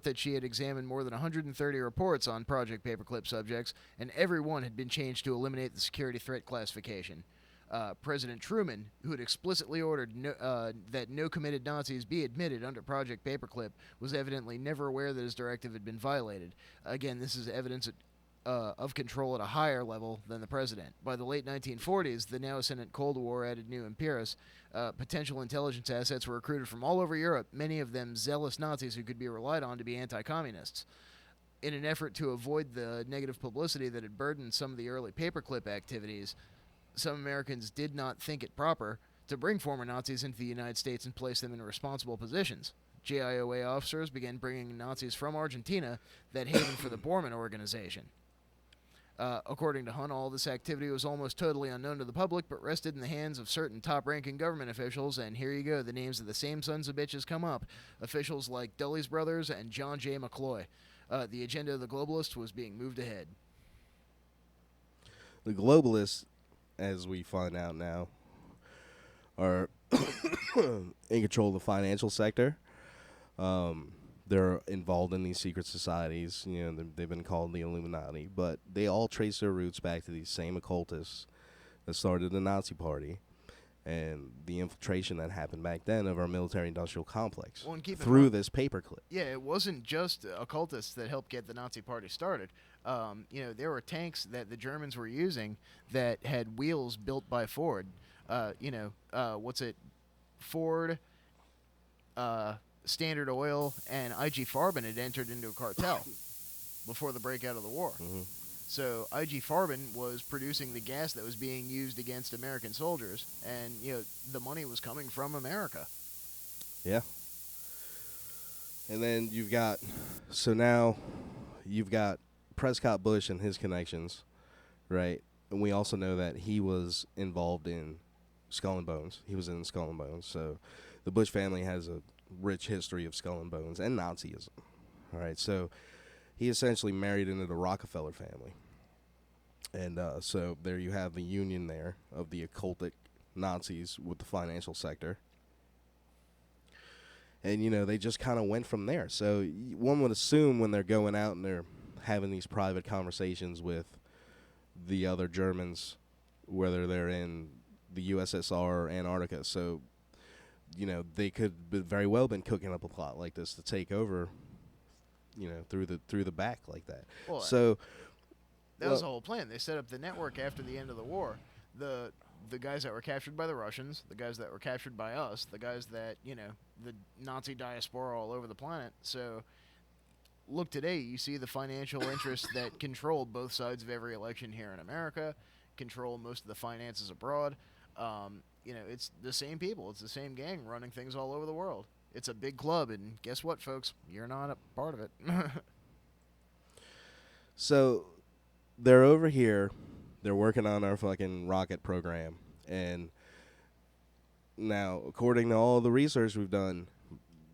Speaker 5: that she had examined more than 130 reports on Project Paperclip subjects, and every one had been changed to eliminate the security threat classification. President Truman, who had explicitly ordered that no committed Nazis be admitted under Project Paperclip, was evidently never aware that his directive had been violated. Again, this is evidence of control at a higher level than the president. By the late 1940s, the now ascendant Cold War added new impetus. Potential intelligence assets were recruited from all over Europe, many of them zealous Nazis who could be relied on to be anti-communists. In an effort to avoid the negative publicity that had burdened some of the early Paperclip activities, some Americans did not think it proper to bring former Nazis into the United States and place them in responsible positions. JIOA officers began bringing Nazis from Argentina that haven for the Bormann organization. According to Hunt, all this activity was almost totally unknown to the public, but rested in the hands of certain top-ranking government officials, and here you go, the names of the same sons of bitches come up. Officials like Dulles Brothers and John J. McCloy. The agenda of the globalists was being moved ahead.
Speaker 4: The globalists, as we find out now, are in control of the financial sector. They're involved in these secret societies. They've been called the Illuminati, but they all trace their roots back to these same occultists that started the Nazi Party and the infiltration that happened back then of our military-industrial complex through this paperclip.
Speaker 5: Yeah, it wasn't just occultists that helped get the Nazi Party started. There were tanks that the Germans were using that had wheels built by Ford. Ford, Standard Oil, and IG Farben had entered into a cartel before the breakout of the war.
Speaker 4: Mm-hmm.
Speaker 5: So IG Farben was producing the gas that was being used against American soldiers, and the money was coming from America.
Speaker 4: Yeah. And then now you've got Prescott Bush and his connections, right? And we also know that he was involved in Skull and Bones. He was in Skull and Bones. So the Bush family has a rich history of Skull and Bones and Nazism. All right, so he essentially married into the Rockefeller family. And so there you have the union there of the occultic Nazis with the financial sector. And, they just kind of went from there. So one would assume when they're going out and they're having these private conversations with the other Germans, whether they're in the USSR or Antarctica. So, they could very well been cooking up a plot like this to take over, through the back like that.
Speaker 5: Well,
Speaker 4: so
Speaker 5: that was the whole plan. They set up the network after the end of the war. The guys that were captured by the Russians, the guys that were captured by us, the guys that, the Nazi diaspora all over the planet. So, look today, you see the financial interests that control both sides of every election here in America, control most of the finances abroad. It's the same people. It's the same gang running things all over the world. It's a big club, and guess what, folks? You're not a part of it.
Speaker 4: So, they're over here. They're working on our fucking rocket program. And now, according to all the research we've done,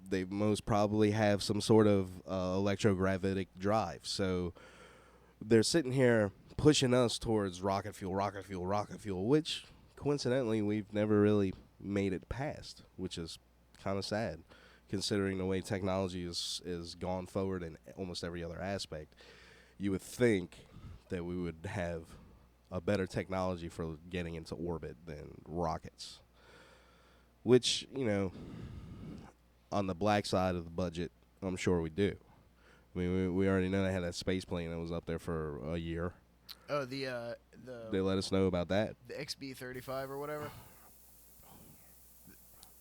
Speaker 4: they most probably have some sort of electrogravitic drive. So they're sitting here pushing us towards rocket fuel, which coincidentally we've never really made it past, which is kind of sad considering the way technology is gone forward in almost every other aspect. You would think that we would have a better technology for getting into orbit than rockets, which, on the black side of the budget, I'm sure we do. I mean, we already know they had that space plane that was up there for a year.
Speaker 5: Oh,
Speaker 4: they let us know about that.
Speaker 5: The XB-35 or whatever?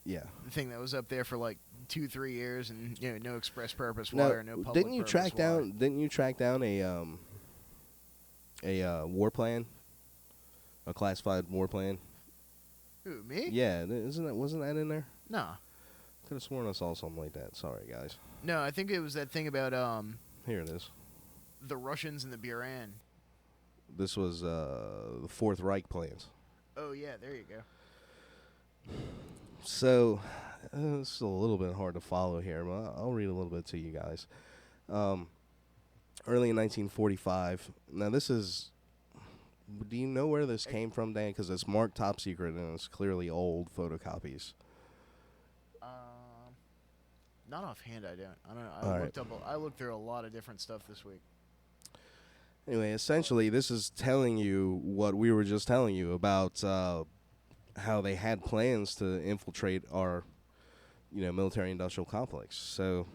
Speaker 4: Yeah.
Speaker 5: The thing that was up there for like 2-3 years and, no express purpose wire, no public
Speaker 4: didn't you
Speaker 5: purpose
Speaker 4: track
Speaker 5: wire.
Speaker 4: down? Didn't you track down a war plan? A classified war plan?
Speaker 5: Who, me?
Speaker 4: Yeah, wasn't that in there?
Speaker 5: No.
Speaker 4: Could have sworn I saw something like that. Sorry, guys.
Speaker 5: No, I think it was that thing about
Speaker 4: Here it is.
Speaker 5: the Russians and the Buran.
Speaker 4: This was the Fourth Reich plans.
Speaker 5: Oh yeah, there you go.
Speaker 4: So, it's a little bit hard to follow here, but I'll read a little bit to you guys. Early in 1945. Now, this is... Do you know where this came from, Dan? Because it's marked top secret, and it's clearly old photocopies.
Speaker 5: Not offhand, I don't know. I looked through a lot of different stuff this week.
Speaker 4: Anyway, essentially, this is telling you what we were just telling you about how they had plans to infiltrate our, military-industrial complex. So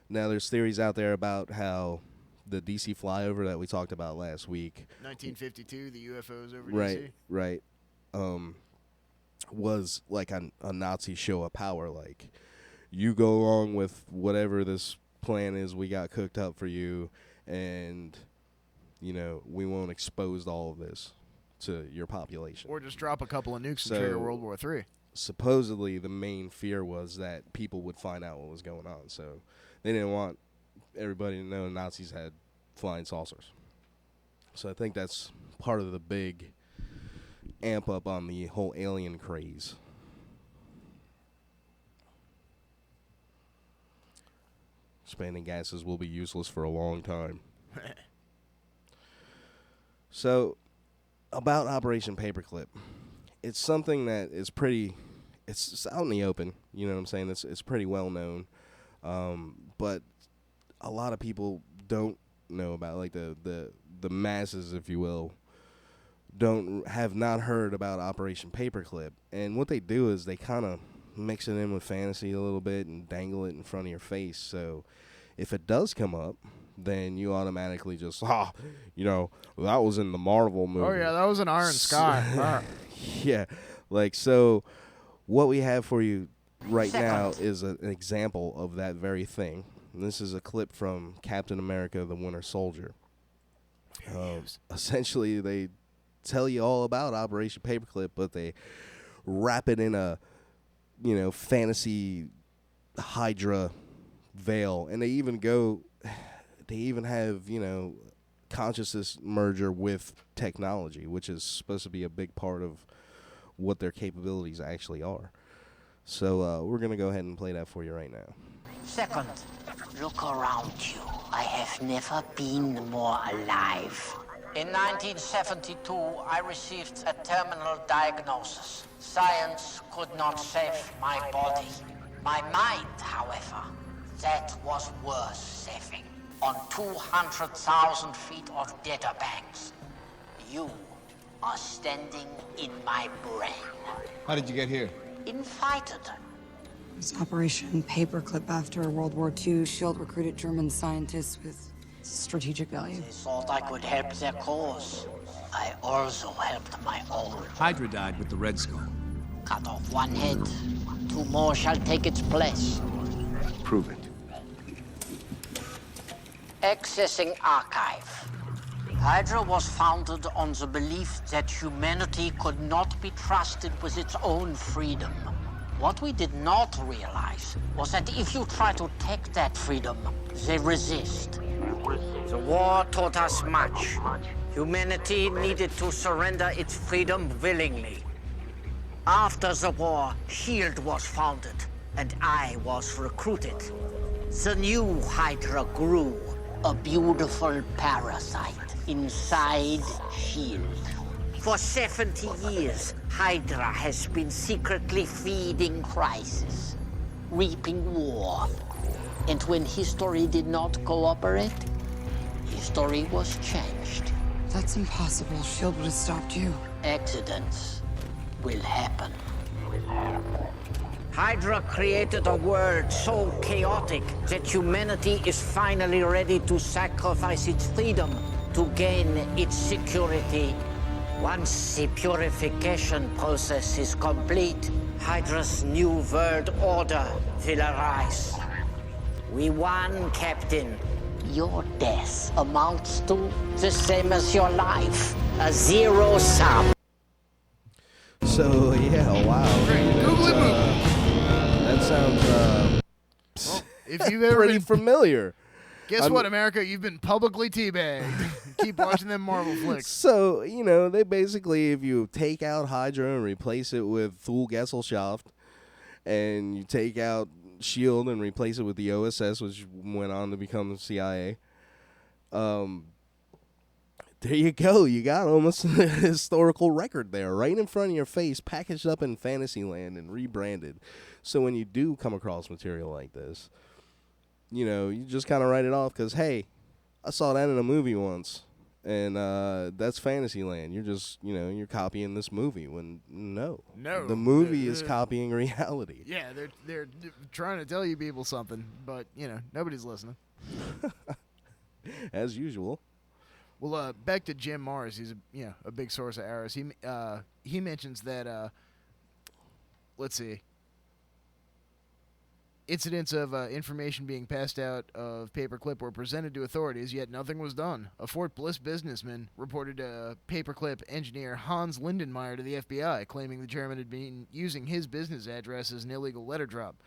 Speaker 4: now there's theories out there about how the DC flyover that we talked about last week,
Speaker 5: 1952, the UFOs over
Speaker 4: right,
Speaker 5: DC.
Speaker 4: Right, was like a Nazi show of power. Like, you go along with whatever this plan is we got cooked up for you, and we won't expose all of this to your population.
Speaker 5: Or just drop a couple of nukes and trigger World War III.
Speaker 4: Supposedly, the main fear was that people would find out what was going on. So they didn't want everybody to know Nazis had flying saucers. So I think that's part of the big amp up on the whole alien craze. Expanding gases will be useless for a long time. So, about Operation Paperclip, it's something that is it's out in the open, you know what I'm saying? It's pretty well known, but a lot of people don't know about, like the masses, if you will, have not heard about Operation Paperclip. And what they do is they kind of mix it in with fantasy a little bit and dangle it in front of your face. So if it does come up, then you automatically just, that was in the Marvel movie.
Speaker 5: Oh, yeah, that was an Iron Sky.
Speaker 4: Yeah. Like, so what we have for you right now is an example of that very thing. And this is a clip from Captain America, the Winter Soldier. Essentially, they tell you all about Operation Paperclip, but they wrap it in a, fantasy Hydra veil. And they even have, consciousness merger with technology, which is supposed to be a big part of what their capabilities actually are. So we're going to go ahead and play that for you right now.
Speaker 9: Second, look around you. I have never been more alive. In 1972, I received a terminal diagnosis. Science could not save my body. My mind, however, that was worth saving. On 200,000 feet of data banks, you are standing in my brain.
Speaker 10: How did you get here?
Speaker 9: Invited.
Speaker 11: It was Operation Paperclip after World War II. SHIELD recruited German scientists with strategic value.
Speaker 9: They thought I could help their cause. I also helped my own.
Speaker 10: Hydra died with the Red Skull.
Speaker 9: Cut off one head, 2 more shall take its place.
Speaker 10: Prove it.
Speaker 9: Accessing archive. Hydra was founded on the belief that humanity could not be trusted with its own freedom. What we did not realize was that if you try to take that freedom, they resist. The war taught us much. Humanity needed to surrender its freedom willingly. After the war, SHIELD was founded, and I was recruited. The new Hydra grew, a beautiful parasite inside SHIELD. For 70 years, Hydra has been secretly feeding crisis, reaping war. And when history did not cooperate, history was changed.
Speaker 11: That's impossible. SHIELD would have stopped you.
Speaker 9: Accidents will happen. Hydra created a world so chaotic that humanity is finally ready to sacrifice its freedom to gain its security. Once the purification process is complete, Hydra's new world order will arise. We won, Captain. Your death amounts to the same as your life, a zero sum.
Speaker 4: So, yeah, wow. That sounds
Speaker 5: If you've ever
Speaker 4: pretty
Speaker 5: been
Speaker 4: familiar.
Speaker 5: Guess what, America? You've been publicly teabagged. Keep watching them Marvel flicks.
Speaker 4: So, they basically, if you take out Hydra and replace it with Thule Gesellschaft, and you take out SHIELD and replace it with the OSS, which went on to become the CIA, there you go. You got almost a historical record there, right in front of your face, packaged up in Fantasyland and rebranded. So when you do come across material like this, you just kind of write it off because, hey, I saw that in a movie once, and that's Fantasyland. You're just, you're copying this movie when no, the movie is copying reality.
Speaker 5: Yeah, they're trying to tell you people something, but nobody's listening.
Speaker 4: As usual.
Speaker 5: Well, back to Jim Mars. He's a big source of errors. He mentions that let's see. Incidents of information being passed out of Paperclip were presented to authorities, yet nothing was done. A Fort Bliss businessman reported Paperclip engineer Hans Lindenmeyer to the FBI, claiming the German had been using his business address as an illegal letter drop.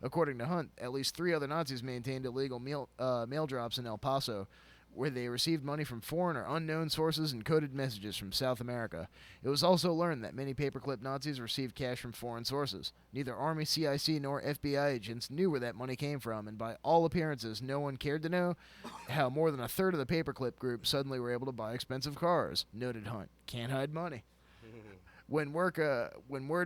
Speaker 5: According to Hunt, at least 3 other Nazis maintained illegal mail drops in El Paso, where they received money from foreign or unknown sources and coded messages from South America. It was also learned that many Paperclip Nazis received cash from foreign sources. Neither Army, CIC, nor FBI agents knew where that money came from, and by all appearances, no one cared to know how more than a third of the Paperclip group suddenly were able to buy expensive cars. Noted Hunt. Can't hide money. When word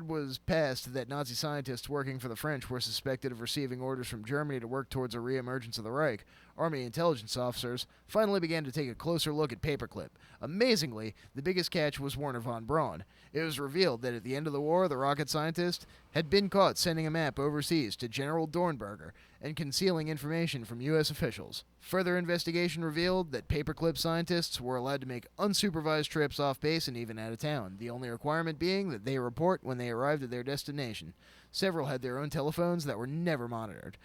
Speaker 5: was passed that Nazi scientists working for the French were suspected of receiving orders from Germany to work towards a re-emergence of the Reich, Army intelligence officers finally began to take a closer look at Paperclip. Amazingly, the biggest catch was Werner von Braun. It was revealed that at the end of the war, the rocket scientist had been caught sending a map overseas to General Dornberger and concealing information from U.S. officials. Further investigation revealed that Paperclip scientists were allowed to make unsupervised trips off base and even out of town, the only requirement being that they report when they arrived at their destination. Several had their own telephones that were never monitored.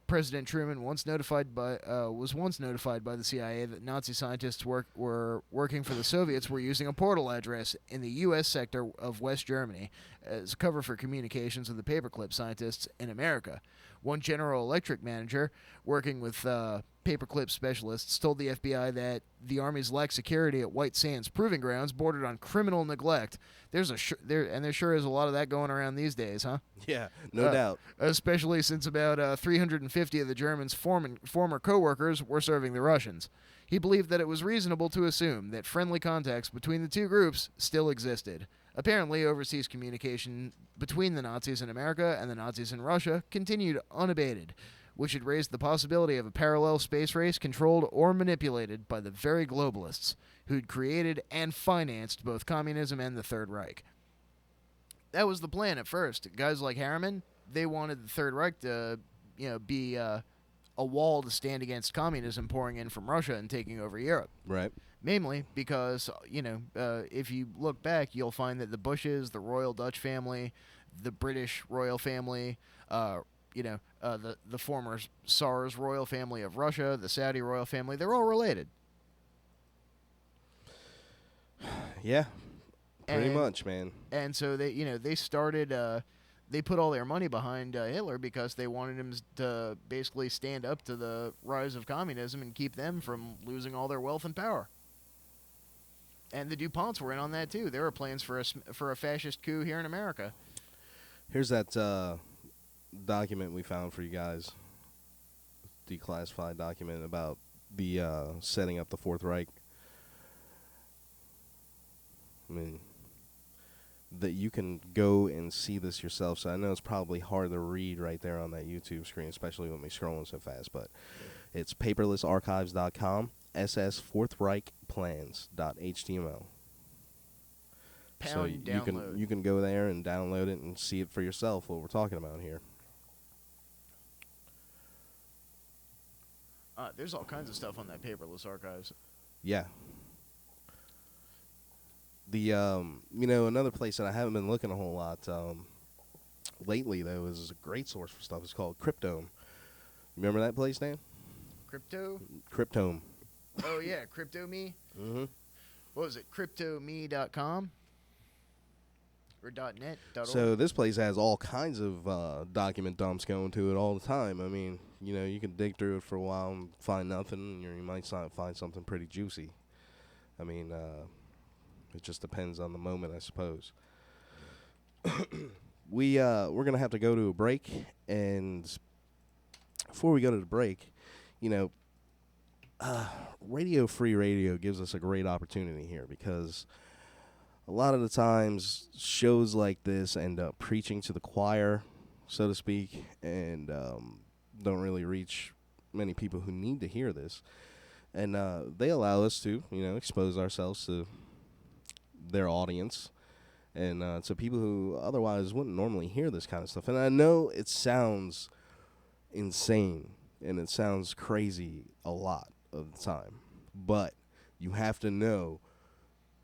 Speaker 5: President Truman was once notified by the CIA that Nazi scientists were working for the Soviets were using a portal address in the U.S. sector of West Germany as a cover for communications with the Paperclip scientists in America. One General Electric manager working with Paperclip specialists told the FBI that the Army's lax security at White Sands Proving Grounds bordered on criminal neglect. There sure is a lot of that going around these days, huh?
Speaker 4: Yeah, no doubt.
Speaker 5: Especially since about 350 of the Germans' former co-workers were serving the Russians. He believed that it was reasonable to assume that friendly contacts between the two groups still existed. Apparently, overseas communication between the Nazis in America and the Nazis in Russia continued unabated, which had raised the possibility of a parallel space race controlled or manipulated by the very globalists who'd created and financed both communism and the Third Reich. That was the plan at first. Guys like Harriman, they wanted the Third Reich to, be a wall to stand against communism pouring in from Russia and taking over Europe.
Speaker 4: Right.
Speaker 5: Mainly because, if you look back, you'll find that the Bushes, the Royal Dutch family, the British royal family, the former Tsars royal family of Russia, the Saudi royal family, they're all related.
Speaker 4: Yeah, pretty much, man.
Speaker 5: And so they started, they put all their money behind Hitler because they wanted him to basically stand up to the rise of communism and keep them from losing all their wealth and power. And the DuPonts were in on that too. There were plans for a fascist coup here in America.
Speaker 4: Here's that document we found for you guys, declassified document about the setting up the Fourth Reich. I mean, that you can go and see this yourself. So I know it's probably hard to read right there on that YouTube screen, especially with me scrolling so fast. But it's paperlessarchives.com, ssfourthreichplans.html. So you can go there and download it and see it for yourself. What we're talking about here.
Speaker 5: There's all kinds of stuff on that paperless archives.
Speaker 4: Yeah. The another place that I haven't been looking a whole lot lately though is a great source for stuff. It's called Cryptome. Remember that place, Dan?
Speaker 5: Cryptome. Oh yeah, CryptoMe.
Speaker 4: Mm-hmm.
Speaker 5: What was it? CryptoMe.com or .net.
Speaker 4: So this place has all kinds of document dumps going to it all the time. I mean, you can dig through it for a while and find nothing, and you might find something pretty juicy. I mean, it just depends on the moment, I suppose. We're gonna have to go to a break, and before we go to the break, Radio Free Radio gives us a great opportunity here because a lot of the times shows like this end up preaching to the choir, so to speak, and don't really reach many people who need to hear this. And they allow us to, expose ourselves to their audience and to people who otherwise wouldn't normally hear this kind of stuff. And I know it sounds insane and it sounds crazy a lot of the time, but you have to know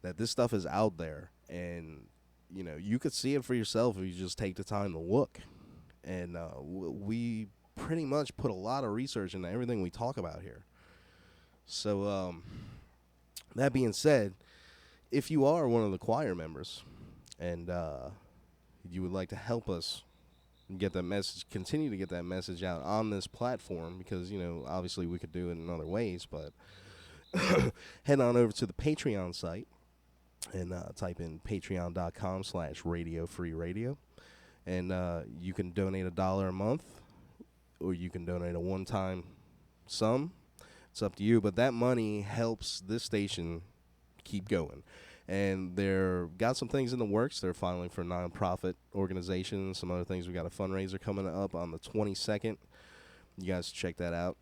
Speaker 4: that this stuff is out there, and you could see it for yourself if you just take the time to look. And we pretty much put a lot of research into everything we talk about here. So that being said, if you are one of the choir members and you would like to help us get that message, continue to get that message out on this platform, because obviously we could do it in other ways, but head on over to the Patreon site and type in patreon.com/Radio Free Radio, and you can donate $1 a month, or you can donate a one-time sum. It's up to you, but that money helps this station keep going. And they're got some things in the works. They're filing for nonprofit organizations, some other things. We got a fundraiser coming up on the 22nd. You guys check that out.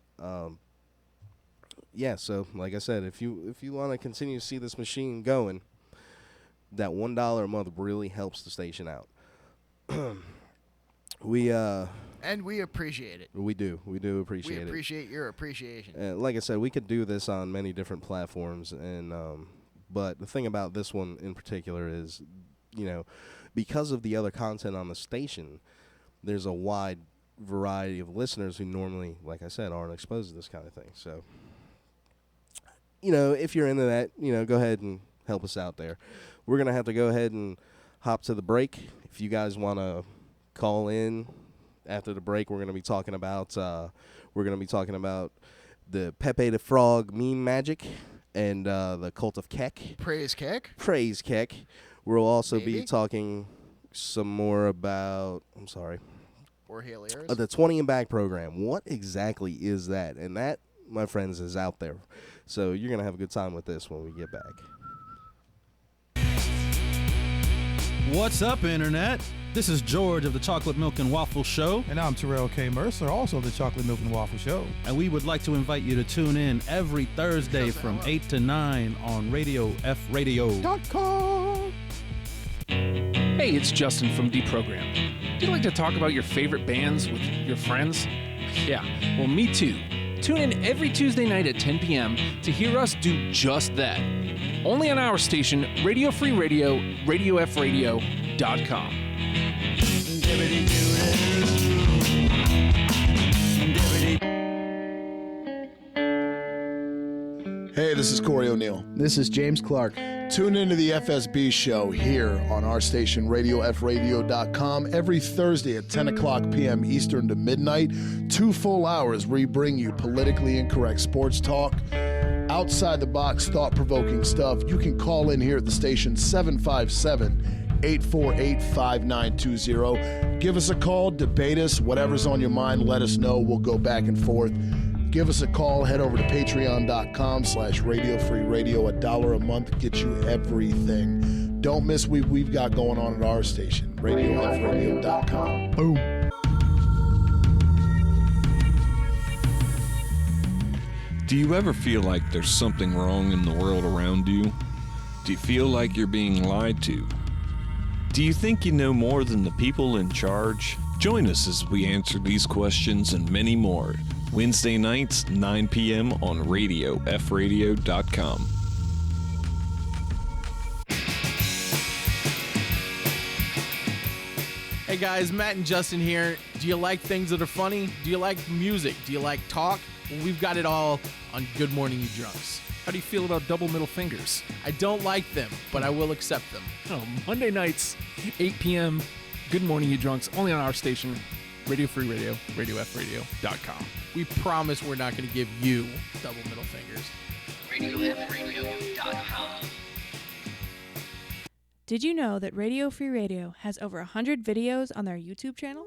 Speaker 4: yeah, so like I said, if you want to continue to see this machine going, that $1 a month really helps the station out.
Speaker 5: And we appreciate it.
Speaker 4: We do appreciate it.
Speaker 5: We appreciate your appreciation.
Speaker 4: Like I said, we could do this on many different platforms, and but the thing about this one in particular is, because of the other content on the station, there's a wide variety of listeners who normally, like I said, aren't exposed to this kind of thing. So, if you're into that, go ahead and help us out there. We're going to have to go ahead and hop to the break. If you guys want to call in after the break, we're going to be talking about the Pepe the Frog meme magic and the cult of Keck.
Speaker 5: Praise Keck.
Speaker 4: We'll also be talking some more about, the 20 and Back program. What exactly is that? And that, my friends, is out there. So you're going to have a good time with this when we get back.
Speaker 12: What's up, Internet? This is George of the Chocolate Milk and Waffle Show.
Speaker 13: And I'm Terrell K. Mercer, also of the Chocolate Milk and Waffle Show.
Speaker 12: And we would like to invite you to tune in every Thursday from 8 to 9 on RadioFradio.com.
Speaker 14: Hey, it's Justin from Deprogram. Do you like to talk about your favorite bands with your friends? Yeah, well, me too. Tune in every Tuesday night at 10 p.m. to hear us do just that. Only on our station, Radio Free Radio, RadioFradio.com.
Speaker 15: Hey, this is Corey O'Neill.
Speaker 16: This is James Clark.
Speaker 15: Tune into the FSB show here on our station, RadioFradio.com, every Thursday at 10 o'clock p.m. Eastern to midnight. 2 full hours where we bring you politically incorrect sports talk, outside-the-box, thought-provoking stuff. You can call in here at the station, 757-848-5920. Give us a call, debate us, whatever's on your mind, let us know. We'll go back and forth. Give us a call. Head over to patreon.com/Radio Free Radio. $1 a month gets you everything. Don't miss what we've got going on at our station, RadioFradio.com. Boom.
Speaker 2: Do you ever feel like there's something wrong in the world around you? Do you feel like you're being lied to? Do you think you know more than the people in charge? Join us as we answer these questions and many more. Wednesday nights, 9 p.m. on RadioFradio.com.
Speaker 17: Hey guys, Matt and Justin here. Do you like things that are funny? Do you like music? Do you like talk? Well, we've got it all on Good Morning You Drunks.
Speaker 14: How do you feel about double middle fingers?
Speaker 17: I don't like them, but I will accept them.
Speaker 14: Oh, Monday nights, 8 p.m. Good Morning You Drunks, only on our station, Radio Free Radio, RadioFradio.com.
Speaker 17: We promise we're not going to give you double middle fingers.
Speaker 6: RadioFradio.com.
Speaker 3: Did you know that Radio Free Radio has over 100 videos on their YouTube channel?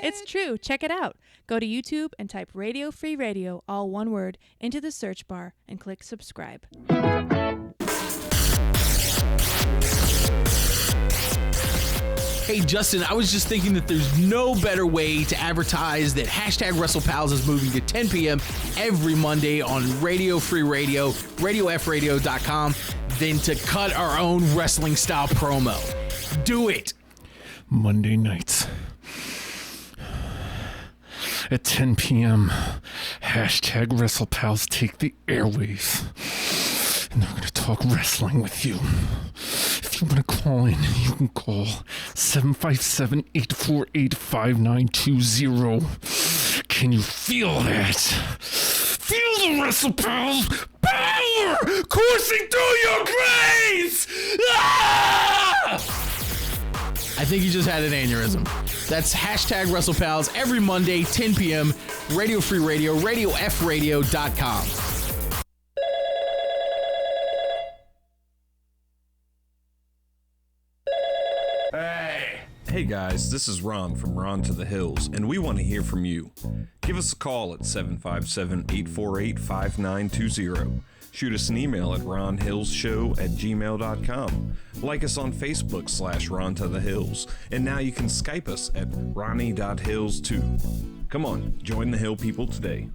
Speaker 3: It's true. Check it out. Go to YouTube and type Radio Free Radio, all one word, into the search bar and click subscribe.
Speaker 17: Hey Justin, I was just thinking that there's no better way to advertise that hashtag WrestlePals is moving to 10 p.m. every Monday on Radio Free Radio, RadioFradio.com, than to cut our own wrestling style promo. Do it.
Speaker 14: Monday nights at 10 p.m. Hashtag WrestlePals take the airwaves. And they're going to talk wrestling with you. If you want to call in, you can call 757-848-5920. Can you feel that? Feel the WrestlePals power coursing through your veins! Ah!
Speaker 17: I think you just had an aneurysm. That's hashtag WrestlePals every Monday, 10 p.m. Radio Free Radio, RadioFradio.com.
Speaker 2: Hey guys, this is Ron from Ron to the Hills, and we want to hear from you. Give us a call at 757-848-5920. Shoot us an email at ronhillsshow@gmail.com. Like us on Facebook /Ron to the Hills. And now you can Skype us at ronnie.hills too. Come on, join the Hill people today.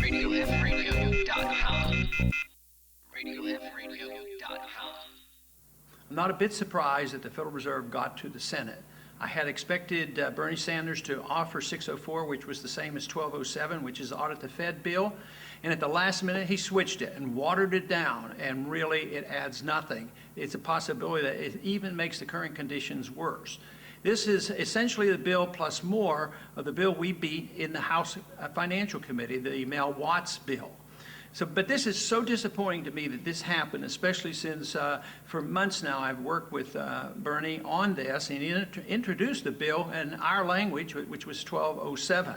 Speaker 16: RadioFradio.com. RadioFradio.com.
Speaker 18: I'm not a bit surprised that the Federal Reserve got to the Senate. I had expected Bernie Sanders to offer 604, which was the same as 1207, which is the Audit the Fed bill. And at the last minute, he switched it and watered it down, and really it adds nothing. It's a possibility that it even makes the current conditions worse. This is essentially the bill plus more of the bill we beat in the House Financial Committee, the Mel Watts bill. But this is so disappointing to me that this happened, especially since for months now I've worked with Bernie on this, and he introduced the bill in our language, which was 1207.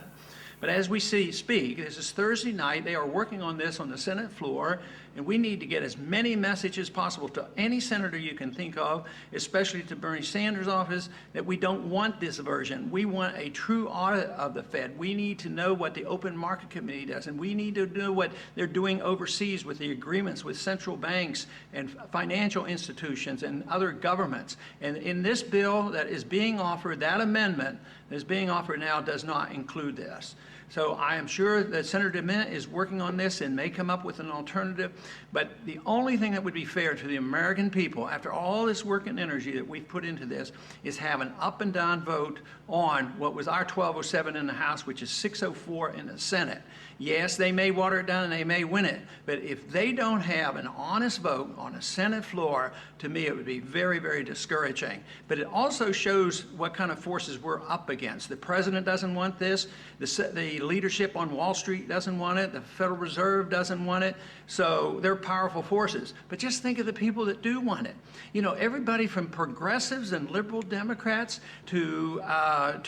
Speaker 18: But as we speak, this is Thursday night, they are working on this on the Senate floor, and we need to get as many messages possible to any senator you can think of, especially to Bernie Sanders' office, that we don't want this version. We want a true audit of the Fed. We need to know what the Open Market Committee does, and we need to know what they're doing overseas with the agreements with central banks and financial institutions and other governments. And in this bill that is being offered, that amendment that is being offered now does not include this. So I am sure that Senator DeMint is working on this and may come up with an alternative. But the only thing that would be fair to the American people, after all this work and energy that we've put into this, is have an up and down vote on what was our 1207 in the House, which is 604 in the Senate. Yes, they may water it down and they may win it, but if they don't have an honest vote on a Senate floor, to me it would be very, very discouraging. But it also shows what kind of forces we're up against. The president doesn't want this. The leadership on Wall Street doesn't want it. The Federal Reserve doesn't want it. So they're powerful forces. But just think of the people that do want it. You know, everybody from progressives and liberal Democrats to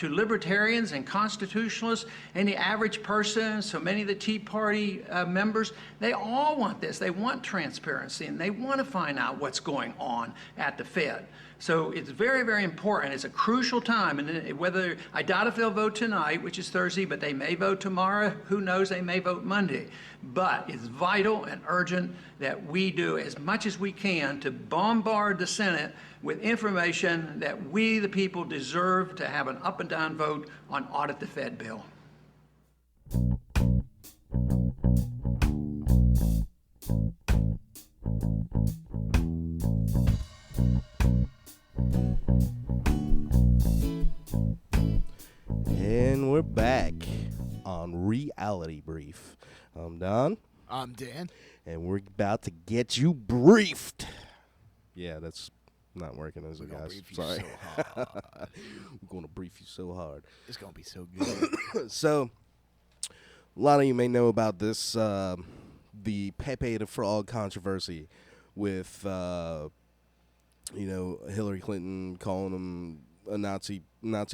Speaker 18: libertarians and constitutionalists and the average person, so many of the Tea Party members, they all want this. They want transparency, and they want to find out what's going on at the Fed. So it's very, very important. It's a crucial time, and whether I doubt if they'll vote tonight, which is Thursday, but they may vote tomorrow. Who knows? They may vote Monday. But it's vital and urgent that we do as much as we can to bombard the Senate with information that we, the people, deserve to have an up and down vote on Audit the Fed bill.
Speaker 4: And we're back on Reality Brief. I'm Don.
Speaker 5: I'm Dan.
Speaker 4: And we're about to get you briefed. Yeah, that's not working, is it, guys? Sorry. We're going to brief you so hard.
Speaker 5: It's going to be so good.
Speaker 4: So, a lot of you may know about this, the Pepe the Frog controversy with, Hillary Clinton calling him a Nazi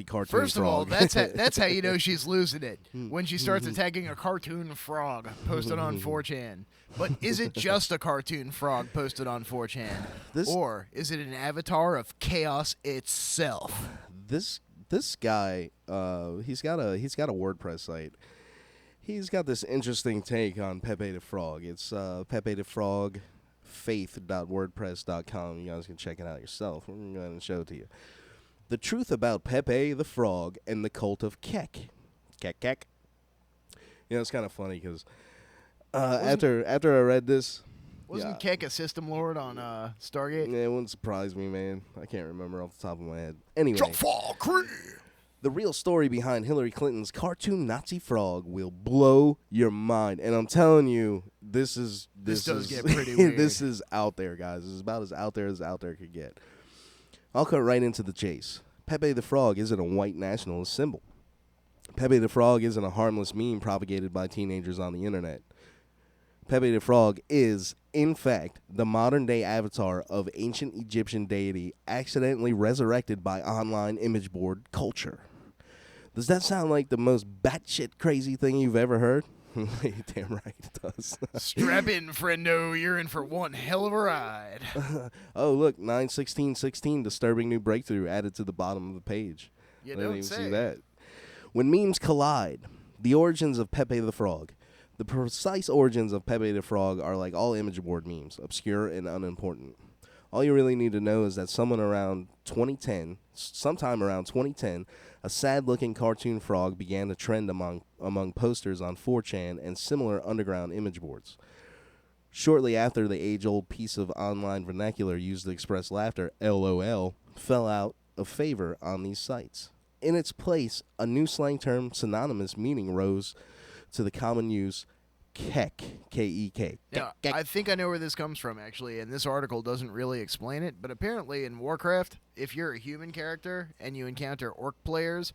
Speaker 4: cartoon
Speaker 5: First of all,
Speaker 4: frog.
Speaker 5: that's how you know she's losing it, when she starts attacking a cartoon frog posted on 4chan. But is it just a cartoon frog posted on 4chan, or is it an avatar of chaos itself?
Speaker 4: This guy, he's got a WordPress site. He's got this interesting take on Pepe the Frog. It's Pepe the Frog faith.wordpress.com. You guys can check it out yourself. We're going to go ahead and show it to you. The truth about Pepe the Frog and the cult of Kek. Kek. You know, it's kind of funny because after I read this...
Speaker 5: Wasn't Kek a system lord on Stargate?
Speaker 4: Yeah, it wouldn't surprise me, man. I can't remember off the top of my head. Anyway, the real story behind Hillary Clinton's cartoon Nazi frog will blow your mind. And I'm telling you, this does
Speaker 5: get pretty weird.
Speaker 4: This is out there, guys. This is about as out there could get. I'll cut right into the chase. Pepe the Frog isn't a white nationalist symbol. Pepe the Frog isn't a harmless meme propagated by teenagers on the internet. Pepe the Frog is, in fact, the modern-day avatar of ancient Egyptian deity accidentally resurrected by online image board culture. Does that sound like the most batshit crazy thing you've ever heard? Damn right it does.
Speaker 5: Strap in, friendo. You're in for one hell of a ride.
Speaker 4: Oh, look, 9/16/16, disturbing new breakthrough added to the bottom of the page.
Speaker 5: You
Speaker 4: I didn't
Speaker 5: don't
Speaker 4: even
Speaker 5: say.
Speaker 4: see that. When memes collide, the origins of Pepe the Frog. The precise origins of Pepe the Frog are like all image board memes, obscure and unimportant. All you really need to know is that sometime around 2010, a sad-looking cartoon frog began to trend among posters on 4chan and similar underground image boards. Shortly after, the age-old piece of online vernacular used to express laughter, LOL, fell out of favor on these sites. In its place, a new slang term, synonymous meaning, rose to the common use, Kek, K-E-K.
Speaker 5: Now, I think I know where this comes from, actually, and this article doesn't really explain it, but apparently in Warcraft, if you're a human character and you encounter orc players,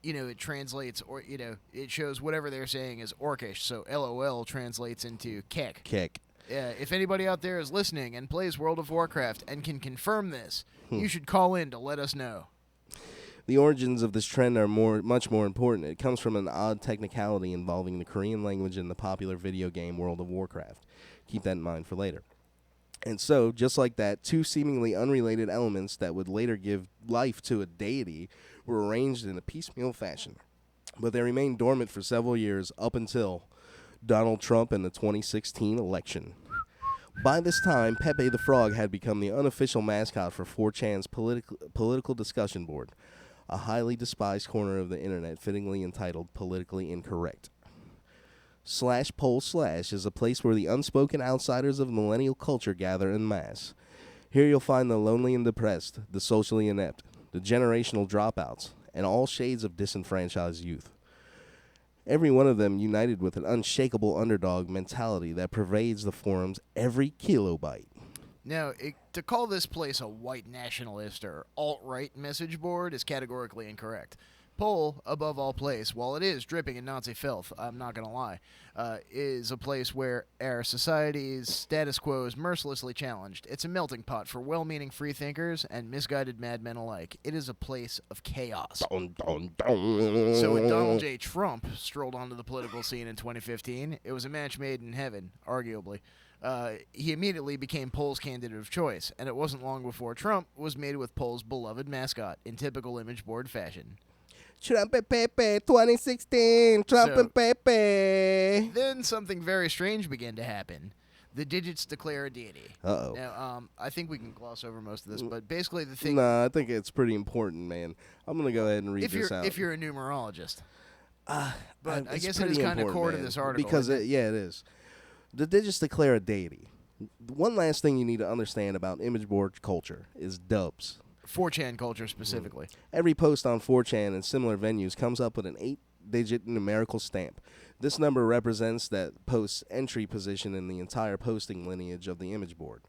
Speaker 5: it translates, or, it shows whatever they're saying is orcish, so LOL translates into Kek.
Speaker 4: Kek.
Speaker 5: If anybody out there is listening and plays World of Warcraft and can confirm this, you should call in to let us know.
Speaker 4: The origins of this trend are much more important. It comes from an odd technicality involving the Korean language in the popular video game World of Warcraft. Keep that in mind for later. And so, just like that, two seemingly unrelated elements that would later give life to a deity were arranged in a piecemeal fashion. But they remained dormant for several years up until Donald Trump and the 2016 election. By this time, Pepe the Frog had become the unofficial mascot for 4chan's political discussion board, a highly despised corner of the internet fittingly entitled Politically Incorrect. /poll/ is a place where the unspoken outsiders of millennial culture gather en masse. Here you'll find the lonely and depressed, the socially inept, the generational dropouts, and all shades of disenfranchised youth. Every one of them united with an unshakable underdog mentality that pervades the forum's every kilobyte.
Speaker 5: Now, to call this place a white nationalist or alt-right message board is categorically incorrect. Poll, above all place, while it is dripping in Nazi filth, I'm not going to lie, is a place where our society's status quo is mercilessly challenged. It's a melting pot for well-meaning freethinkers and misguided madmen alike. It is a place of chaos.
Speaker 4: Dun, dun, dun.
Speaker 5: So when Donald J. Trump strolled onto the political scene in 2015, it was a match made in heaven, arguably. He immediately became Poll's candidate of choice, and it wasn't long before Trump was mated with Poll's beloved mascot in typical image board fashion.
Speaker 4: Trump and Pepe 2016, Trump and Pepe.
Speaker 5: Then something very strange began to happen. The digits declare a deity.
Speaker 4: Uh-oh.
Speaker 5: Now, I think we can gloss over most of this, but basically the thing...
Speaker 4: Nah, I think it's pretty important, man. I'm going to go ahead and read this out.
Speaker 5: If you're a numerologist. But I
Speaker 4: It's
Speaker 5: guess it is
Speaker 4: pretty
Speaker 5: kind of
Speaker 4: important,
Speaker 5: core to
Speaker 4: man,
Speaker 5: this article.
Speaker 4: Because, it is. The digits declare a deity. One last thing you need to understand about image board culture is dubs.
Speaker 5: 4chan culture specifically.
Speaker 4: Every post on 4chan and similar venues comes up with an 8-digit numerical stamp. This number represents that post's entry position in the entire posting lineage of the image board.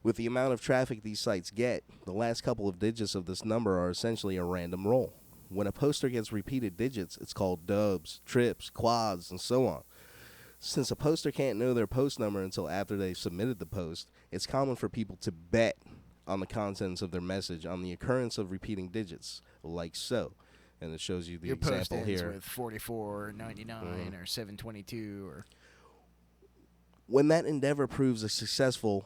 Speaker 4: With the amount of traffic these sites get, the last couple of digits of this number are essentially a random roll. When a poster gets repeated digits, it's called dubs, trips, quads, and so on. Since a poster can't know their post number until after they've submitted the post, it's common for people to bet on the contents of their message on the occurrence of repeating digits, like so. And it shows you the example here.
Speaker 5: Your post ends with 44 or 99 or 722 or...
Speaker 4: When that endeavor proves successful,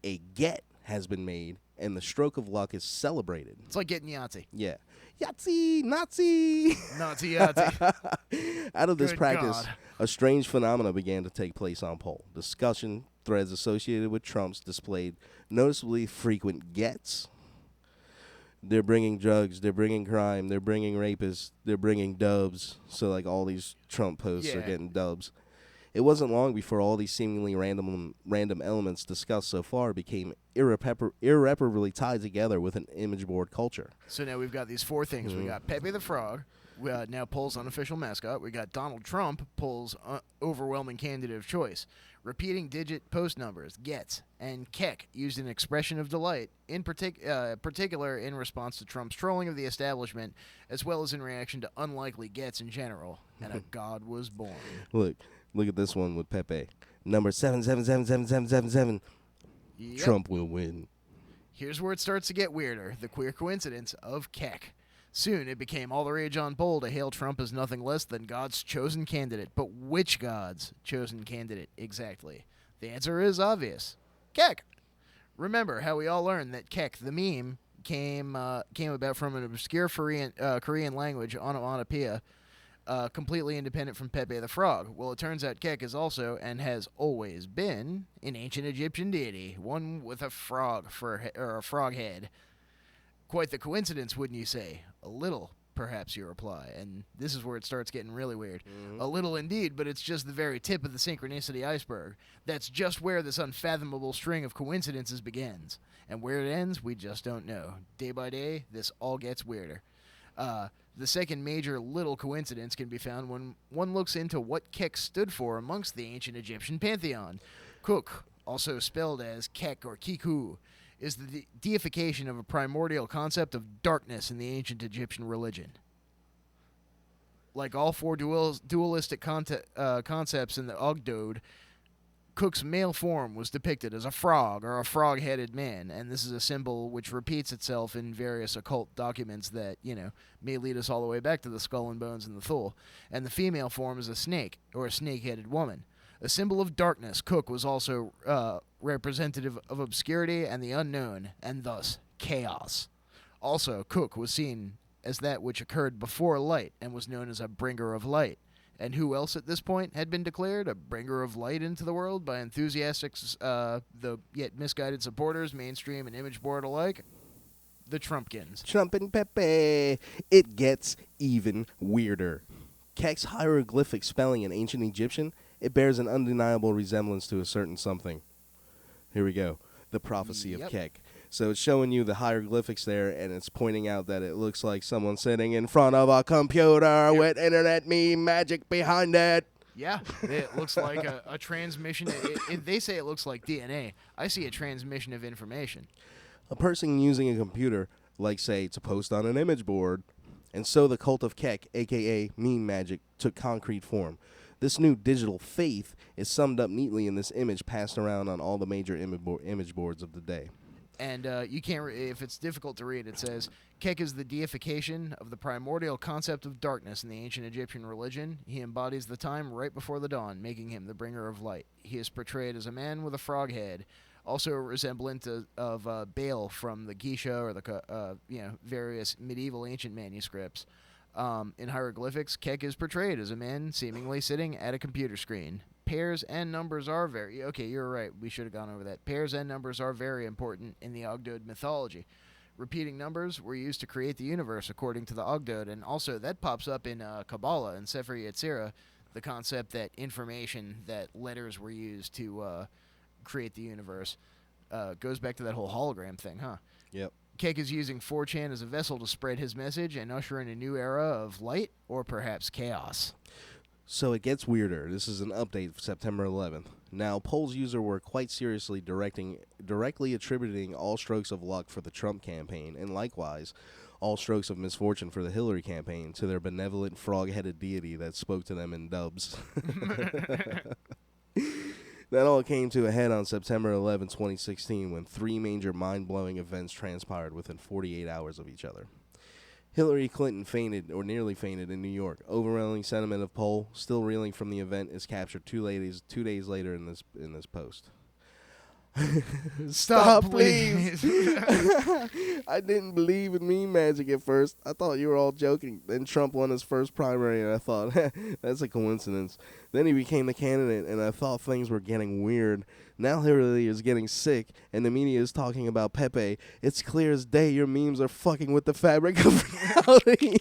Speaker 4: a get has been made, and the stroke of luck is celebrated.
Speaker 5: It's like getting Yahtzee.
Speaker 4: Yeah. Yahtzee! Nazi!
Speaker 5: Nazi Yahtzee.
Speaker 4: Out of this
Speaker 5: Good
Speaker 4: practice,
Speaker 5: God.
Speaker 4: a strange phenomena began to take place on Poll. Discussion threads associated with Trump's displayed noticeably frequent gets. They're bringing drugs, they're bringing crime, they're bringing rapists, they're bringing dubs. So, like, all these Trump posts are getting dubs. It wasn't long before all these seemingly random elements discussed so far became irreparably tied together with an image board culture.
Speaker 5: So now we've got these four things. We got Pepe the Frog, now Poll's unofficial mascot. We got Donald Trump, Poll's overwhelming candidate of choice. Repeating digit post numbers, gets, and kek, used in expression of delight, in particular in response to Trump's trolling of the establishment, as well as in reaction to unlikely gets in general. And a god was born.
Speaker 4: Look at this one with Pepe. Number 777777.
Speaker 5: Yep.
Speaker 4: Trump will win.
Speaker 5: Here's where it starts to get weirder. The queer coincidence of kek. Soon it became all the rage on poll to hail Trump as nothing less than God's chosen candidate. But which God's chosen candidate exactly? The answer is obvious. Kek. Remember how we all learned that Kek, the meme, came about from an obscure Korean language, onomatopoeia, completely independent from Pepe the Frog. Well, it turns out Kek is also, and has always been, an ancient Egyptian deity, one with a frog or a frog head. Quite the coincidence, wouldn't you say? A little, perhaps, you reply. And this is where it starts getting really weird. A little indeed, but it's just the very tip of the synchronicity iceberg. That's just where this unfathomable string of coincidences begins. And where it ends, we just don't know. Day by day, this all gets weirder. The second major little coincidence can be found when one looks into what Kek stood for amongst the ancient Egyptian pantheon. Kuk, also spelled as Kek or Kiku, is the deification of a primordial concept of darkness in the ancient Egyptian religion. Like all four dualistic concepts in the Ogdode, Cook's male form was depicted as a frog or a frog-headed man, and this is a symbol which repeats itself in various occult documents that, may lead us all the way back to the skull and bones and the Thule. And the female form is a snake, or a snake-headed woman. A symbol of darkness, Cook was also representative of obscurity and the unknown, and thus chaos. Also, Cook was seen as that which occurred before light and was known as a bringer of light. And who else at this point had been declared a bringer of light into the world by enthusiastic, the yet misguided supporters, mainstream and image board alike? The Trumpkins.
Speaker 4: Trump and Pepe. It gets even weirder. Kek's hieroglyphic spelling in ancient Egyptian, it bears an undeniable resemblance to a certain something. Here we go. The prophecy of Kek. So it's showing you the hieroglyphics there, and it's pointing out that it looks like someone sitting in front of a computer with internet meme magic behind it.
Speaker 5: Yeah, it looks like a transmission. They say it looks like DNA. I see a transmission of information.
Speaker 4: A person using a computer, like, say, to post on an image board, and so the cult of Kek, a.k.a. meme magic, took concrete form. This new digital faith is summed up neatly in this image passed around on all the major image boards of the day.
Speaker 5: And you can't, if it's difficult to read, it says, Kek is the deification of the primordial concept of darkness in the ancient Egyptian religion. He embodies the time right before the dawn, making him the bringer of light. He is portrayed as a man with a frog head, also a resemblant of Baal from the Geisha or the various medieval ancient manuscripts. In hieroglyphics, Kek is portrayed as a man seemingly sitting at a computer screen. Pairs and numbers are okay, you're right. We should have gone over that. Pairs and numbers are very important in the Ogdode mythology. Repeating numbers were used to create the universe, according to the Ogdode, and also that pops up in Kabbalah and Sefer Yetzirah, the concept that information, that letters were used to create the universe. Goes back to that whole hologram thing, huh?
Speaker 4: Yep.
Speaker 5: Kek is using 4chan as a vessel to spread his message and usher in a new era of light or perhaps chaos.
Speaker 4: So it gets weirder. This is an update for September 11th. Now, Polls user were quite seriously directly attributing all strokes of luck for the Trump campaign, and likewise, all strokes of misfortune for the Hillary campaign, to their benevolent frog-headed deity that spoke to them in dubs. That all came to a head on September 11, 2016, when three major mind-blowing events transpired within 48 hours of each other. Hillary Clinton fainted, or nearly fainted, in New York. Overwhelming sentiment of poll, still reeling from the event, is captured 2 days later in this post. Stop, please. I didn't believe in meme magic at first. I thought you were all joking. Then Trump won his first primary, and I thought, that's a coincidence. Then he became the candidate, and I thought things were getting weird. Now Hillary is getting sick, and the media is talking about Pepe. It's clear as day your memes are fucking with the fabric of reality.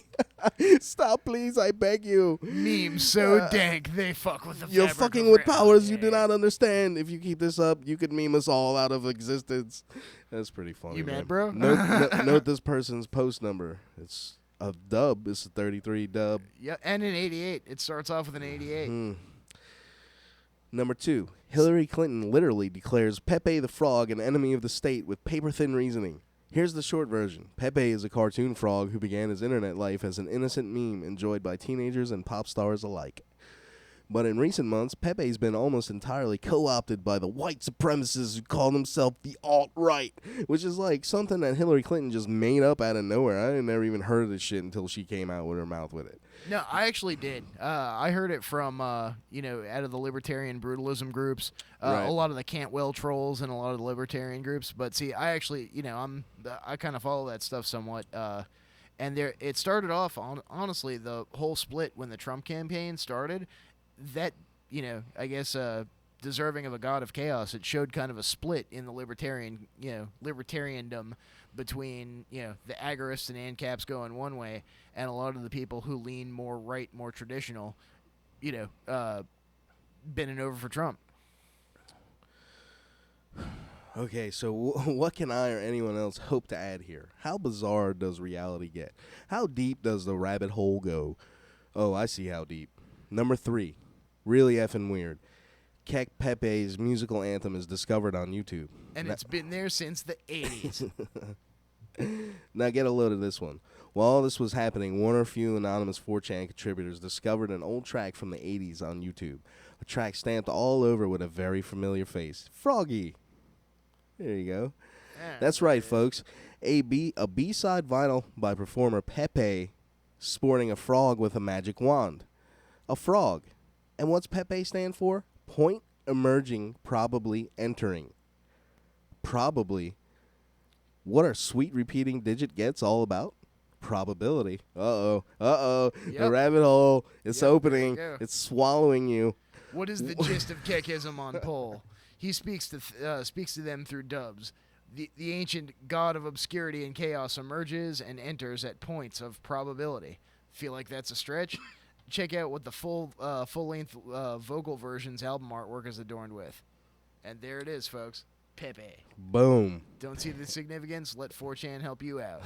Speaker 4: Stop, please, I beg you.
Speaker 5: Memes so dank, they fuck with the
Speaker 4: You're
Speaker 5: fabric
Speaker 4: fucking
Speaker 5: of
Speaker 4: with
Speaker 5: reality.
Speaker 4: powers you do not understand. If you keep this up, you could meme us all out of existence. That's pretty funny.
Speaker 5: You
Speaker 4: man.
Speaker 5: mad, bro?
Speaker 4: Note this person's post number. It's a dub. It's a 33 dub.
Speaker 5: Yeah, and an 88. It starts off with an 88.
Speaker 4: Number 2, Hillary Clinton literally declares Pepe the Frog an enemy of the state with paper-thin reasoning. Here's the short version. Pepe is a cartoon frog who began his internet life as an innocent meme enjoyed by teenagers and pop stars alike. But in recent months, Pepe's been almost entirely co-opted by the white supremacists who call themselves the alt-right, which is like something that Hillary Clinton just made up out of nowhere. I never even heard of this shit until she came out with her mouth with it.
Speaker 5: No, I actually did. I heard it from, out of the libertarian brutalism groups,
Speaker 4: Right.
Speaker 5: a lot of the Cantwell trolls and a lot of the libertarian groups. But see, I actually, I kind of follow that stuff somewhat. And it started off, honestly, the whole split when the Trump campaign started, that, I guess, deserving of a god of chaos, it showed kind of a split in the libertariandom between, the agorists and ANCAPs going one way, and a lot of the people who lean more right, more traditional, bending over for Trump.
Speaker 4: Okay, so what can I or anyone else hope to add here? How bizarre does reality get? How deep does the rabbit hole go? Oh, I see how deep. Number 3, really effing weird. Kek Pepe's musical anthem is discovered on YouTube.
Speaker 5: And it's been there since the 80s.
Speaker 4: Now get a load of this one. While all this was happening, one or few anonymous 4chan contributors discovered an old track from the 80s on YouTube. A track stamped all over with a very familiar face. Froggy. There you go. That's right, folks. A B-side vinyl by performer Pepe sporting a frog with a magic wand. A frog. And what's Pepe stand for? Point emerging, probably entering. Probably. What are sweet repeating digit gets all about? Probability. Uh-oh.
Speaker 5: Yep.
Speaker 4: The rabbit hole. It's opening.
Speaker 5: There you go.
Speaker 4: It's swallowing you.
Speaker 5: What is the gist of Kekism on poll? He speaks to them through dubs. The ancient god of obscurity and chaos emerges and enters at points of probability. Feel like that's a stretch? Check out what the full-length vocal version's album artwork is adorned with. And there it is, folks. Pepe.
Speaker 4: Boom.
Speaker 5: Don't see the significance? Let 4chan help you out.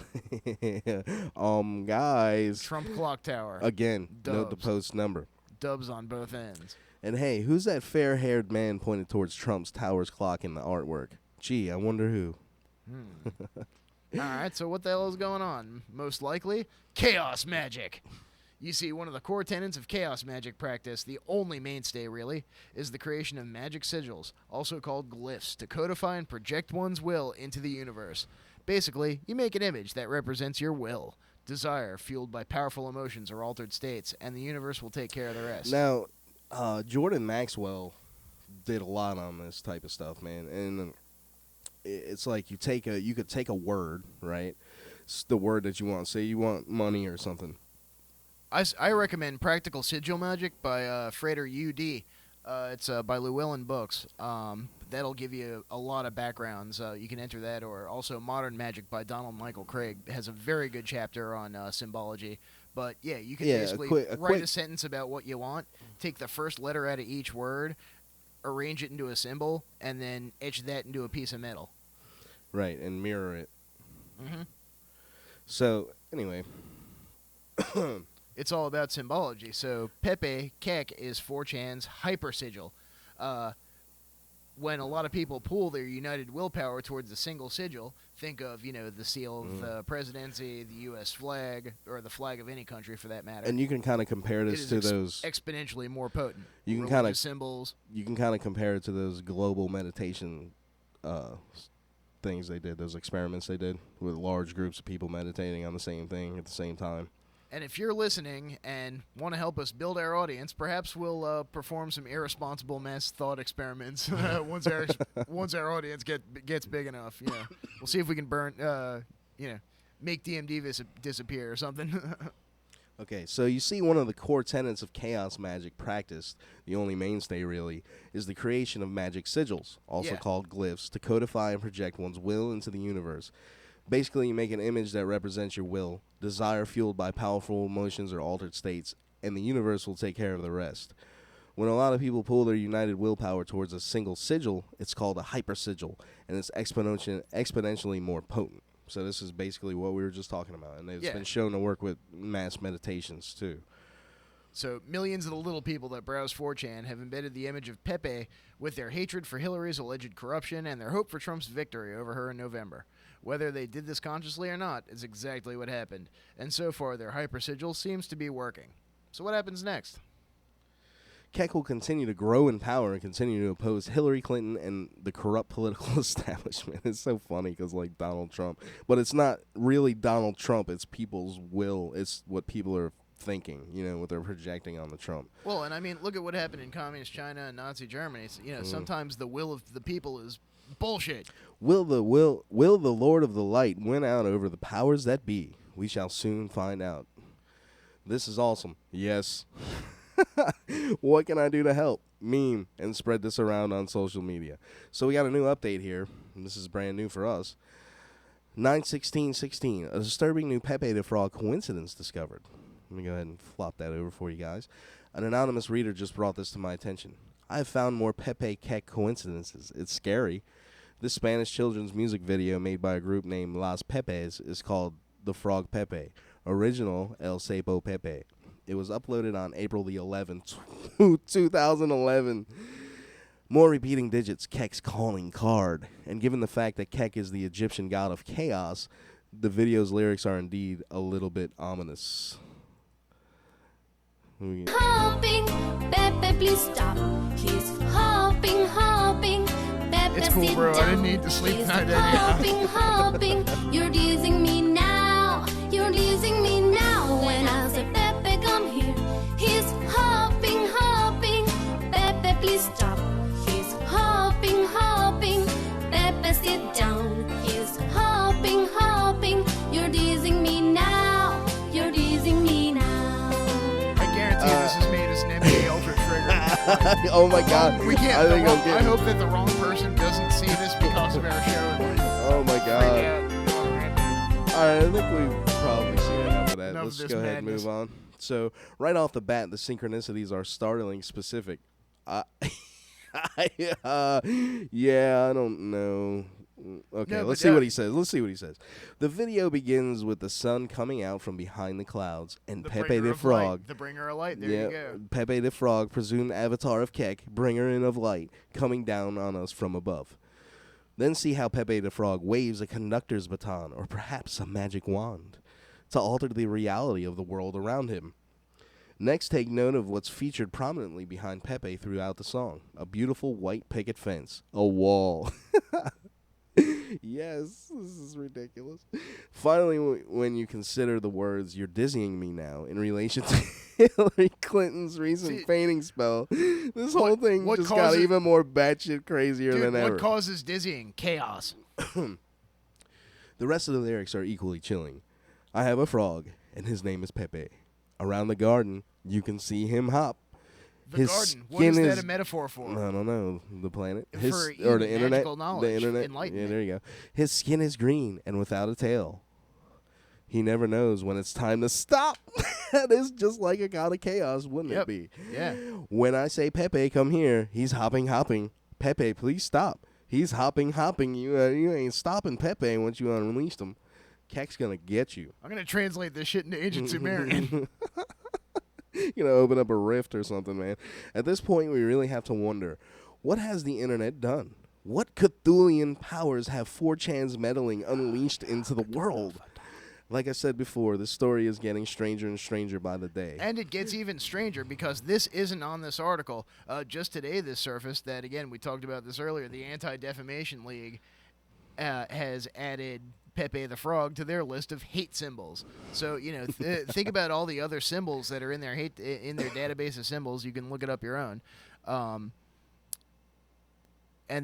Speaker 4: Guys.
Speaker 5: Trump Clock Tower.
Speaker 4: Again, note the
Speaker 5: Dubs.
Speaker 4: post number.
Speaker 5: Dubs on both ends.
Speaker 4: And hey, who's that fair-haired man pointed towards Trump's tower's clock in the artwork? Gee, I wonder who.
Speaker 5: All right, so what the hell is going on? Most likely, chaos magic. You see, one of the core tenets of chaos magic practice, the only mainstay really, is the creation of magic sigils, also called glyphs, to codify and project one's will into the universe. Basically, you make an image that represents your will, desire fueled by powerful emotions or altered states, and the universe will take care of the rest.
Speaker 4: Now, Jordan Maxwell did a lot on this type of stuff, man. And it's like you could take a word, right? It's the word that you want. Say you want money or something.
Speaker 5: I recommend Practical Sigil Magic by Frater U.D. It's by Llewellyn Books. That'll give you a lot of backgrounds. You can enter that, or also Modern Magic by Donald Michael Craig has a very good chapter on symbology. But yeah, you can basically write a sentence about what you want, take the first letter out of each word, arrange it into a symbol, and then etch that into a piece of metal.
Speaker 4: Right, and mirror it.
Speaker 5: Mm-hmm.
Speaker 4: So, anyway.
Speaker 5: It's all about symbology. So Pepe Kek is 4chan's hyper sigil. When a lot of people pool their united willpower towards a single sigil, think of, the seal of the presidency, the U.S. flag, or the flag of any country for that matter.
Speaker 4: And you can kind of compare this to those
Speaker 5: exponentially more potent.
Speaker 4: You can
Speaker 5: kind of symbols.
Speaker 4: You can kind of compare it to those global meditation things they did, those experiments they did with large groups of people meditating on the same thing at the same time.
Speaker 5: And if you're listening and want to help us build our audience, perhaps we'll perform some irresponsible mass thought experiments once our audience gets big enough. We'll see if we can make DMD disappear or something.
Speaker 4: Okay, so you see one of the core tenets of chaos magic practice, the only mainstay really, is the creation of magic sigils, also called glyphs, to codify and project one's will into the universe. Basically, you make an image that represents your will, desire fueled by powerful emotions or altered states, and the universe will take care of the rest. When a lot of people pull their united willpower towards a single sigil, it's called a hyper sigil, and it's exponentially more potent. So this is basically what we were just talking about, and it's been shown to work with mass meditations too.
Speaker 5: So millions of the little people that browse 4chan have embedded the image of Pepe with their hatred for Hillary's alleged corruption and their hope for Trump's victory over her in November. Whether they did this consciously or not is exactly what happened, and so far their hyper sigil seems to be working. So what happens next?
Speaker 4: Keck will continue to grow in power and continue to oppose Hillary Clinton and the corrupt political establishment. It's so funny because, like, Donald Trump. But it's not really Donald Trump. It's people's will. It's what people are thinking, what they're projecting on the Trump.
Speaker 5: Well, and I mean, look at what happened in Communist China and Nazi Germany. Sometimes the will of the people is bullshit.
Speaker 4: Will the Lord of the Light win out over the powers that be? We shall soon find out. This is awesome. Yes. What can I do to help? Meme and spread this around on social media. So we got a new update here, and this is brand new for us. 9/16/16, a disturbing new Pepe the Frog coincidence discovered. Let me go ahead and flop that over for you guys. An anonymous reader just brought this to my attention. I have found more Pepe Keck coincidences. It's scary. This Spanish children's music video made by a group named Las Pepes is called The Frog Pepe, original El Sapo Pepe. It was uploaded on April the 11th, 2011. More repeating digits, Keck's calling card. And given the fact that Keck is the Egyptian god of chaos, the video's lyrics are indeed a little bit ominous.
Speaker 19: Hopping, Pepe, please stop. He's hopping, hopping. Pepe,
Speaker 5: it's cool, bro. I didn't need to sleep tonight.
Speaker 19: Hopping, you're teasing me now. You're teasing me now. When I say Pepe, come here. He's hopping, hopping. Pepe, please stop. He's hopping, hopping. Pepe, sit down. He's hopping, hopping. You're teasing me now. You're teasing me now.
Speaker 5: I guarantee this is made as an NBA Ultra trigger.
Speaker 4: Oh my God!
Speaker 5: We can't. I hope that the wrong person doesn't see this because of our show.
Speaker 4: Oh my God! All right, I think we've probably seen enough of that. Let's go ahead and move on. So, right off the bat, the synchronicities are startling specific. Yeah, I don't know. Okay, let's see what he says. The video begins with the sun coming out from behind the clouds, and Pepe the Frog,
Speaker 5: the bringer of light. There you go.
Speaker 4: Pepe the Frog, presumed avatar of Keck, bringer in of light, coming down on us from above. Then see how Pepe the Frog waves a conductor's baton, or perhaps a magic wand, to alter the reality of the world around him. Next, take note of what's featured prominently behind Pepe throughout the song. A beautiful white picket fence. A wall. Yes, this is ridiculous. Finally, when you consider the words, "You're dizzying me now," in relation to Hillary Clinton's recent fainting spell, this whole thing just got even more batshit crazier than ever.
Speaker 5: What causes dizzying? Chaos.
Speaker 4: The rest of the lyrics are equally chilling. I have a frog, and his name is Pepe. Around the garden, you can see him hop.
Speaker 5: The garden. What is that a metaphor for?
Speaker 4: I don't know. The planet.
Speaker 5: Or
Speaker 4: the internet.
Speaker 5: Knowledge,
Speaker 4: the internet.
Speaker 5: enlightenment.
Speaker 4: Yeah, there you go. His skin is green and without a tail. He never knows when it's time to stop. That is just like a god of chaos, wouldn't it be?
Speaker 5: Yeah.
Speaker 4: When I say Pepe, come here, he's hopping. Pepe, please stop. He's hopping. You ain't stopping Pepe once you unleashed him. Keck's gonna get you.
Speaker 5: I'm gonna translate this shit into Ancient Sumerian.
Speaker 4: Open up a rift or something, man. At this point, we really have to wonder, what has the internet done? What Cthulian powers have 4chan's meddling unleashed into the world? Like I said before, this story is getting stranger and stranger by the day.
Speaker 5: And it gets even stranger because this isn't on this article. Just today, this surfaced that, again, we talked about this earlier, the Anti-Defamation League has added Pepe the Frog to their list of hate symbols. So, think about all the other symbols that are in their database of symbols. You can look it up your own. And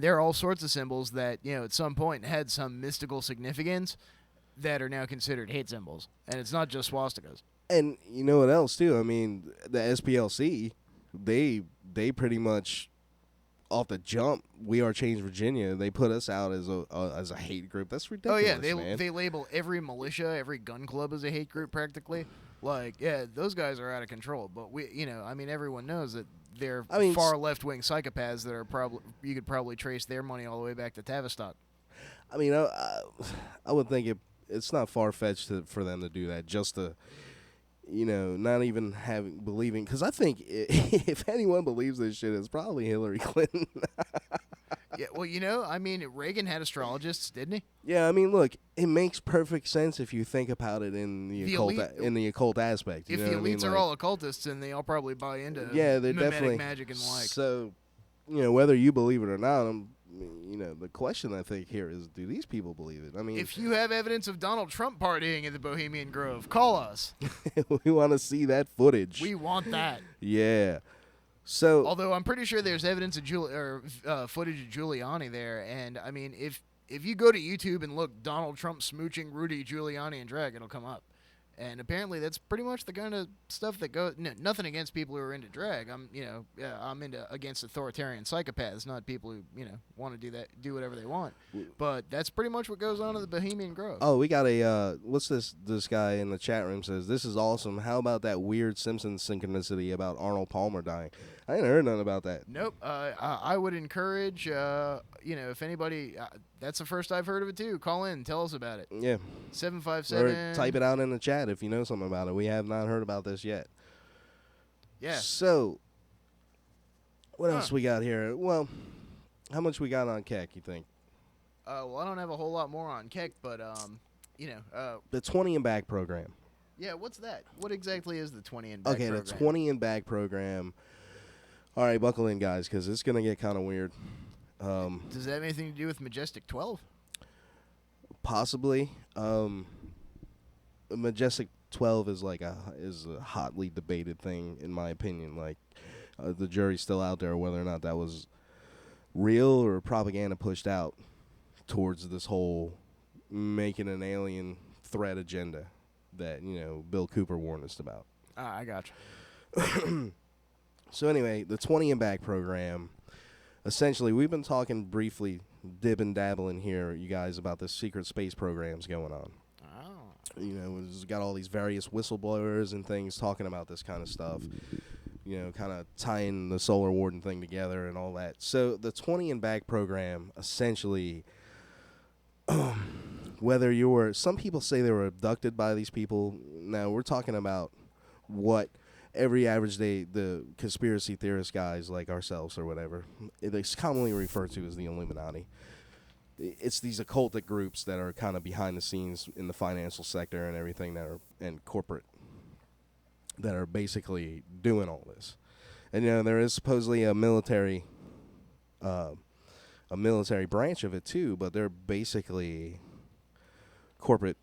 Speaker 5: there are all sorts of symbols that, at some point had some mystical significance that are now considered hate symbols. And it's not just swastikas.
Speaker 4: And you know what else, too? I mean, the SPLC, they pretty much, off the jump, We Are Change Virginia, they put us out as a hate group. That's ridiculous, man.
Speaker 5: They label every militia, every gun club as a hate group practically. Like, yeah, those guys are out of control. But everyone knows that they're far left-wing psychopaths that are you could probably trace their money all the way back to Tavistock.
Speaker 4: I mean, I would think it's not far-fetched for them to do that, just to, not even believing. Because I think if anyone believes this shit, it's probably Hillary Clinton.
Speaker 5: Yeah, well, I mean, Reagan had astrologists, didn't he?
Speaker 4: Yeah, I mean, look, it makes perfect sense if you think about it in the occult
Speaker 5: elite-
Speaker 4: in the occult aspect. You
Speaker 5: If
Speaker 4: know
Speaker 5: the
Speaker 4: what I mean?
Speaker 5: elites are
Speaker 4: Like,
Speaker 5: all occultists, then they all probably buy into
Speaker 4: yeah, they're
Speaker 5: mimetic
Speaker 4: definitely
Speaker 5: magic and the like.
Speaker 4: So, whether you believe it or not, the question I think here is, do these people believe it? I mean,
Speaker 5: If you have evidence of Donald Trump partying in the Bohemian Grove, call us.
Speaker 4: we want to see that footage.
Speaker 5: We want that.
Speaker 4: Yeah. So,
Speaker 5: Although I'm pretty sure there's evidence of footage of Giuliani there, and I mean, if you go to YouTube and look Donald Trump smooching Rudy Giuliani in drag, it'll come up. And apparently, that's pretty much the kind of stuff that goes. Nothing against people who are into drag. I'm against authoritarian psychopaths, not people who want to do whatever they want. But that's pretty much what goes on in the Bohemian Grove.
Speaker 4: oh, we got a what's this? This guy in the chat room says this is awesome. How about that weird Simpsons synchronicity about Arnold Palmer dying? I ain't heard nothing about that.
Speaker 5: Nope. I would encourage, if anybody, that's the first I've heard of it too. Call in, tell us about it.
Speaker 4: Yeah.
Speaker 5: 757.
Speaker 4: Or type it out in the chat if you know something about it. We have not heard about this yet.
Speaker 5: Yeah.
Speaker 4: So, what else we got here? Well, how much we got on Keck, you think?
Speaker 5: Well, I don't have a whole lot more on Keck, but,
Speaker 4: The 20 and back program.
Speaker 5: Yeah, what's that? What exactly is the 20 and back program?
Speaker 4: The 20 and back program. All right, buckle in, guys, because it's going to get kind of weird.
Speaker 5: Does that have anything to do with Majestic 12?
Speaker 4: Possibly. Majestic 12 is a hotly debated thing, in my opinion. Like, the jury's still out there whether or not that was real or propaganda pushed out towards this whole making an alien threat agenda that, Bill Cooper warned us about.
Speaker 5: I got you.
Speaker 4: So anyway, the 20 and back program, essentially, we've been talking briefly, dib and dabbling here, you guys, about the secret space programs going on.
Speaker 5: Oh.
Speaker 4: We've got all these various whistleblowers and things talking about this kind of stuff, kind of tying the Solar Warden thing together and all that. So the 20 and back program, essentially, some people say they were abducted by these people. Now, we're talking about what every average day, the conspiracy theorist guys like ourselves or whatever, it's commonly referred to as the Illuminati. It's these occultic groups that are kind of behind the scenes in the financial sector and everything and corporate that are basically doing all this. And there is supposedly a military branch of it too, but they're basically corporate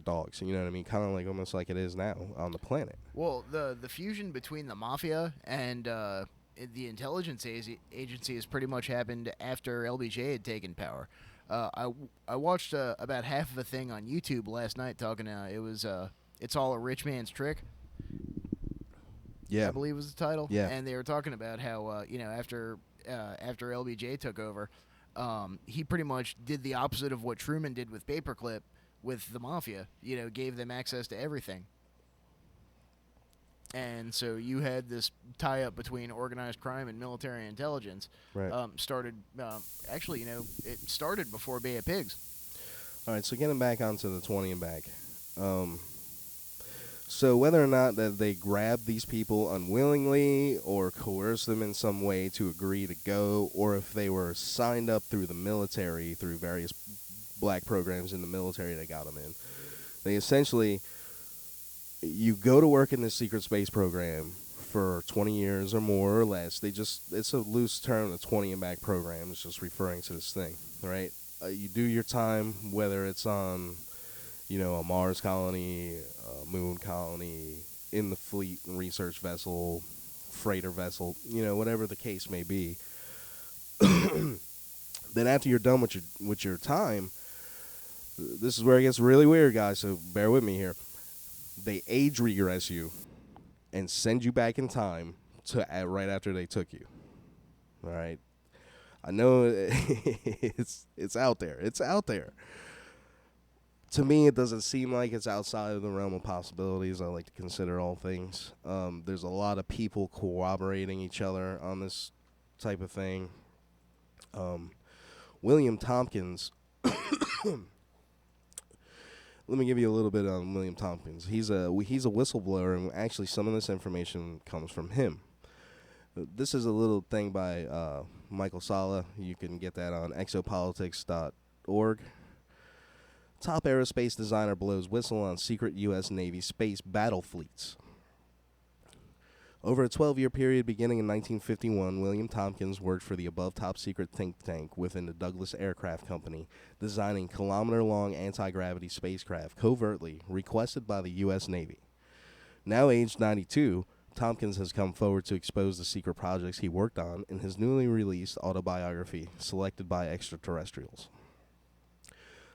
Speaker 4: dogs, you know what I mean? Kind of like almost like it is now on the planet.
Speaker 5: Well, the fusion between the mafia and the intelligence agency has pretty much happened after LBJ had taken power. I watched about half of a thing on YouTube last night talking. It was "It's All a Rich Man's Trick."
Speaker 4: Yeah,
Speaker 5: I believe was the title.
Speaker 4: Yeah,
Speaker 5: and they were talking about how after LBJ took over, he pretty much did the opposite of what Truman did with Paperclip. With the mafia, gave them access to everything. And so you had this tie-up between organized crime and military intelligence.
Speaker 4: Right.
Speaker 5: It started before Bay of Pigs.
Speaker 4: All right, so getting back onto the 20 and back. So whether or not that they grabbed these people unwillingly or coerced them in some way to agree to go, or if they were signed up through the military, through various black programs in the military that got them in. They essentially, you go to work in this secret space program for 20 years or more or less. It's a loose term, the 20 and back program. It's just referring to this thing, right? You do your time, whether it's on, a Mars colony, a moon colony, in the fleet and research vessel, freighter vessel, whatever the case may be. Then after you're done with your time, this is where it gets really weird, guys, so bear with me here. They age regress you and send you back in time to right after they took you. All right? I know it's out there. It's out there. To me, it doesn't seem like it's outside of the realm of possibilities. I like to consider all things. There's a lot of people corroborating each other on this type of thing. William Tompkins... Let me give you a little bit on William Tompkins. He's a whistleblower, and actually some of this information comes from him. This is a little thing by Michael Sala. You can get that on exopolitics.org. Top aerospace designer blows whistle on secret U.S. Navy space battle fleets. Over a 12-year period beginning in 1951, William Tompkins worked for the above top-secret think tank within the Douglas Aircraft Company, designing kilometer-long anti-gravity spacecraft covertly requested by the U.S. Navy. Now aged 92, Tompkins has come forward to expose the secret projects he worked on in his newly released autobiography, Selected by Extraterrestrials.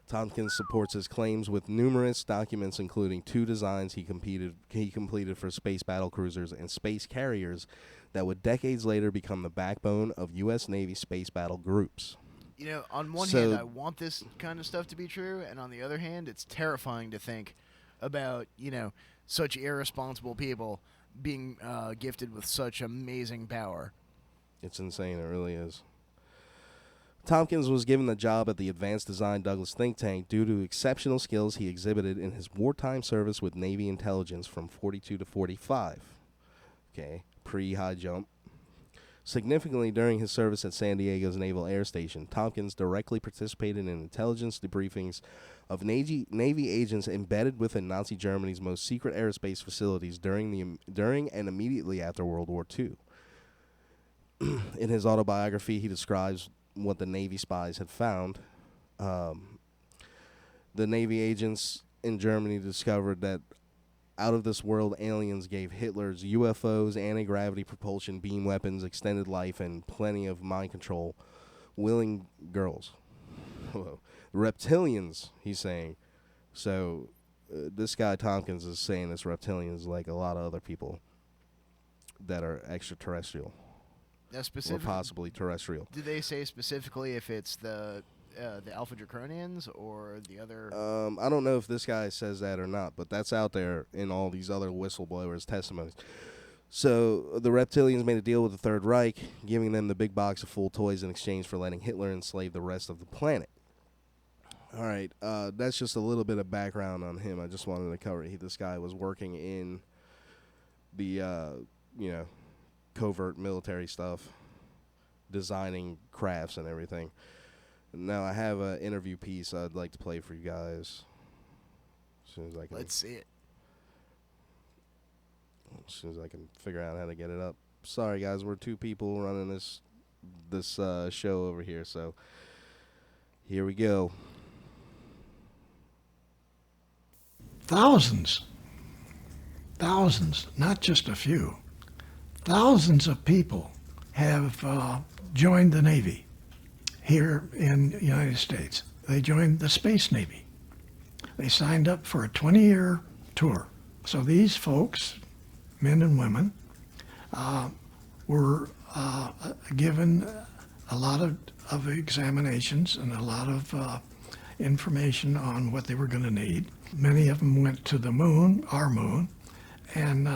Speaker 4: Tompkins supports his claims with numerous documents, including 2 designs he completed for space battlecruisers and space carriers that would decades later become the backbone of U.S. Navy space battle groups.
Speaker 5: You know, on one hand, I want this kind of stuff to be true, and on the other hand, it's terrifying to think about, you know, such irresponsible people being gifted with such amazing power.
Speaker 4: It's insane, it really is. Tompkins was given the job at the Advanced Design Douglas think tank due to exceptional skills he exhibited in his wartime service with Navy intelligence from 42 to 45. Okay, pre-high jump. Significantly, during his service at San Diego's Naval Air Station, Tompkins directly participated in intelligence debriefings of Navy agents embedded within Nazi Germany's most secret aerospace facilities during and immediately after World War II. In his autobiography, he describes what the Navy spies had found. The Navy agents in Germany discovered that out-of-this-world aliens gave Hitler's UFOs, anti-gravity propulsion, beam weapons, extended life, and plenty of mind control, willing girls. Reptilians, he's saying. So this guy Tompkins is saying this reptilians like a lot of other people that are extraterrestrial. Or possibly terrestrial.
Speaker 5: Did they say specifically if it's the Alpha Draconians or the other?
Speaker 4: I don't know if this guy says that or not, but that's out there in all these other whistleblowers' testimonies. So the reptilians made a deal with the Third Reich, giving them the big box of full toys in exchange for letting Hitler enslave the rest of the planet. All right, that's just a little bit of background on him. I just wanted to cover it. This guy was working in the, covert military stuff, designing crafts and everything. Now I have an interview piece I'd like to play for you guys. As soon as I can.
Speaker 5: Let's see it.
Speaker 4: As soon as I can figure out how to get it up. Sorry guys, we're 2 people running this show over here, so here we go.
Speaker 20: Thousands, not just a few. Thousands of people have joined the Navy here in the United States. They joined the Space Navy. They signed up for a 20-year tour. So these folks, men and women, were given a lot of examinations and a lot of information on what they were going to need. Many of them went to the moon, our moon, and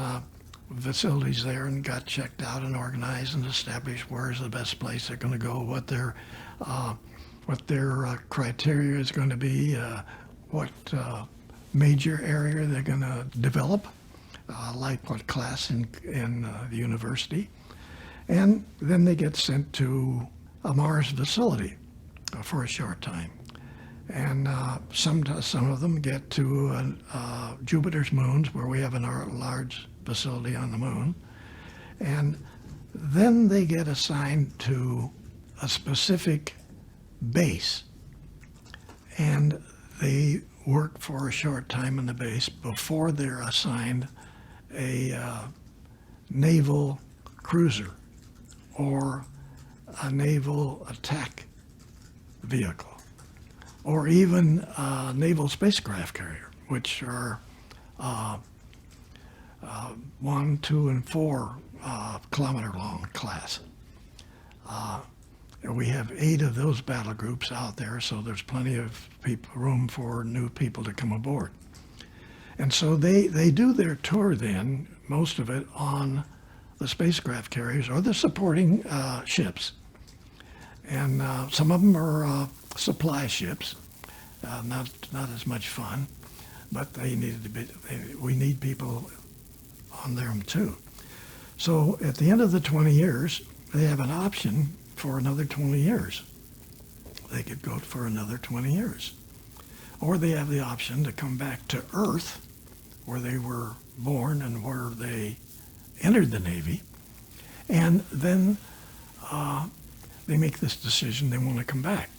Speaker 20: facilities there and got checked out and organized and established where's the best place they're going to go, what their criteria is going to be, what major area they're going to develop, like what class in the university. And then they get sent to a Mars facility for a short time. And some of them get to Jupiter's moons, where we have a large facility on the moon. And then they get assigned to a specific base. And they work for a short time in the base before they're assigned a naval cruiser or a naval attack vehicle, or even a naval spacecraft carrier, which are 1, 2, and 4 kilometer long class. We have 8 of those battle groups out there, so there's plenty of room for new people to come aboard. And so they do their tour then, most of it on the spacecraft carriers or the supporting ships. And some of them are supply ships, not as much fun, but they needed to be. We need people on them too. So at the end of the 20 years, they have an option for another 20 years. They could go for another 20 years. Or they have the option to come back to Earth, where they were born and where they entered the Navy, and then they make this decision they want to come back.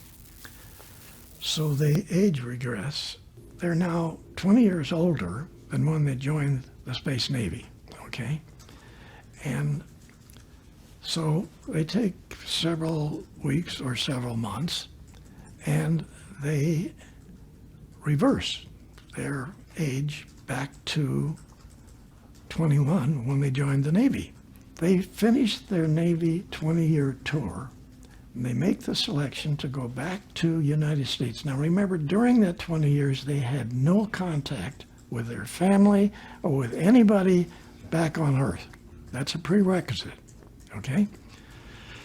Speaker 20: So they age regress. They're now 20 years older than when they joined the Space Navy, okay? And so they take several weeks or several months, and they reverse their age back to 21 when they joined the Navy. They finished their Navy 20-year tour, and they make the selection to go back to United States. Now remember, during that 20 years, they had no contact with their family or with anybody back on Earth. That's a prerequisite, okay?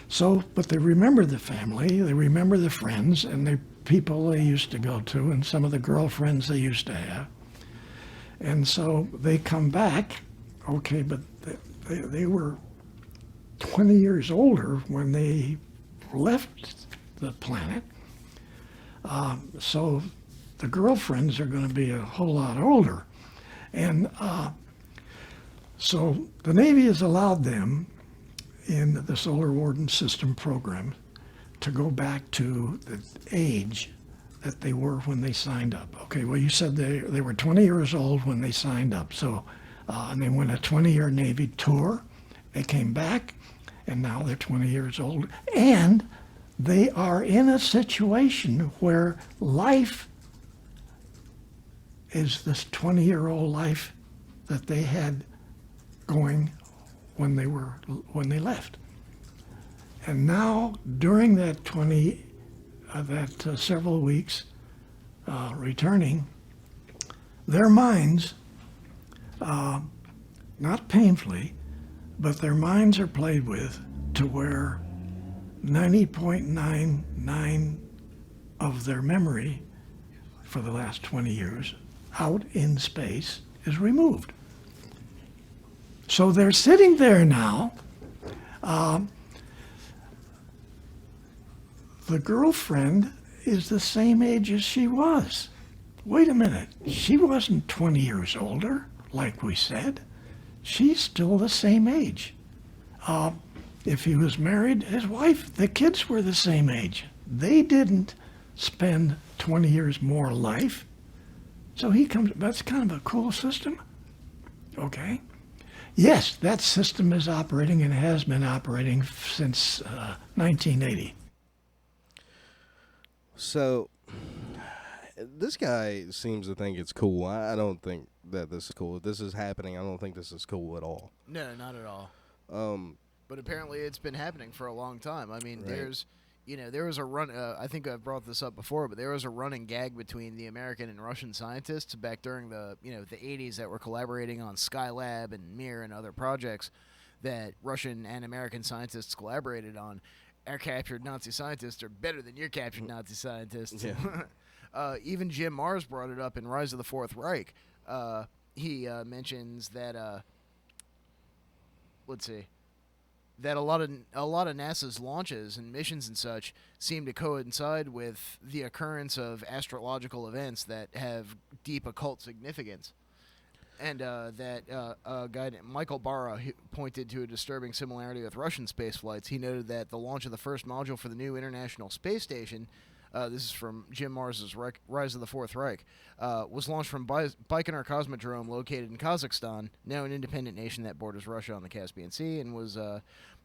Speaker 20: So, but they remember the family, they remember the friends, and the people they used to go to, and some of the girlfriends they used to have. And so they come back, okay, but they were 20 years older when they left the planet. So the girlfriends are going to be a whole lot older. And so the Navy has allowed them in the Solar Warden System program to go back to the age that they were when they signed up. Okay, well, you said they were 20 years old when they signed up. So, and they went a 20-year Navy tour. They came back, and now they're 20 years old. And they are in a situation where life is this 20-year-old life that they had going when they left. And now, during that several weeks returning, their minds, not painfully, but their minds are played with to where 90.99 of their memory for the last 20 years out in space is removed. So they're sitting there now. The girlfriend is the same age as she was. Wait a minute, she wasn't 20 years older, like we said. She's still the same age. If he was married, his wife, the kids were the same age. They didn't spend 20 years more life. So he comes, that's kind of a cool system. Okay. Yes, that system is operating and has been operating since 1980.
Speaker 4: So, this guy seems to think it's cool. I don't think that this is cool. If this is happening, I don't think this is cool at all.
Speaker 5: No, not at all. But apparently it's been happening for a long time. I mean,
Speaker 4: Right.
Speaker 5: there was a run, I think I've brought this up before, but there was a running gag between the American and Russian scientists back during the 80s that were collaborating on Skylab and Mir and other projects that Russian and American scientists collaborated on. Our captured Nazi scientists are better than your captured Nazi scientists.
Speaker 4: Yeah.
Speaker 5: Even Jim Mars brought it up in Rise of the Fourth Reich. He mentions that, that a lot of NASA's launches and missions and such seem to coincide with the occurrence of astrological events that have deep occult significance. And that a guy named Michael Barra pointed to a disturbing similarity with Russian space flights. He noted that the launch of the first module for the new International Space Station, this is from Jim Mars's Rise of the Fourth Reich, was launched from Baikonur Cosmodrome located in Kazakhstan, now an independent nation that borders Russia on the Caspian Sea, and was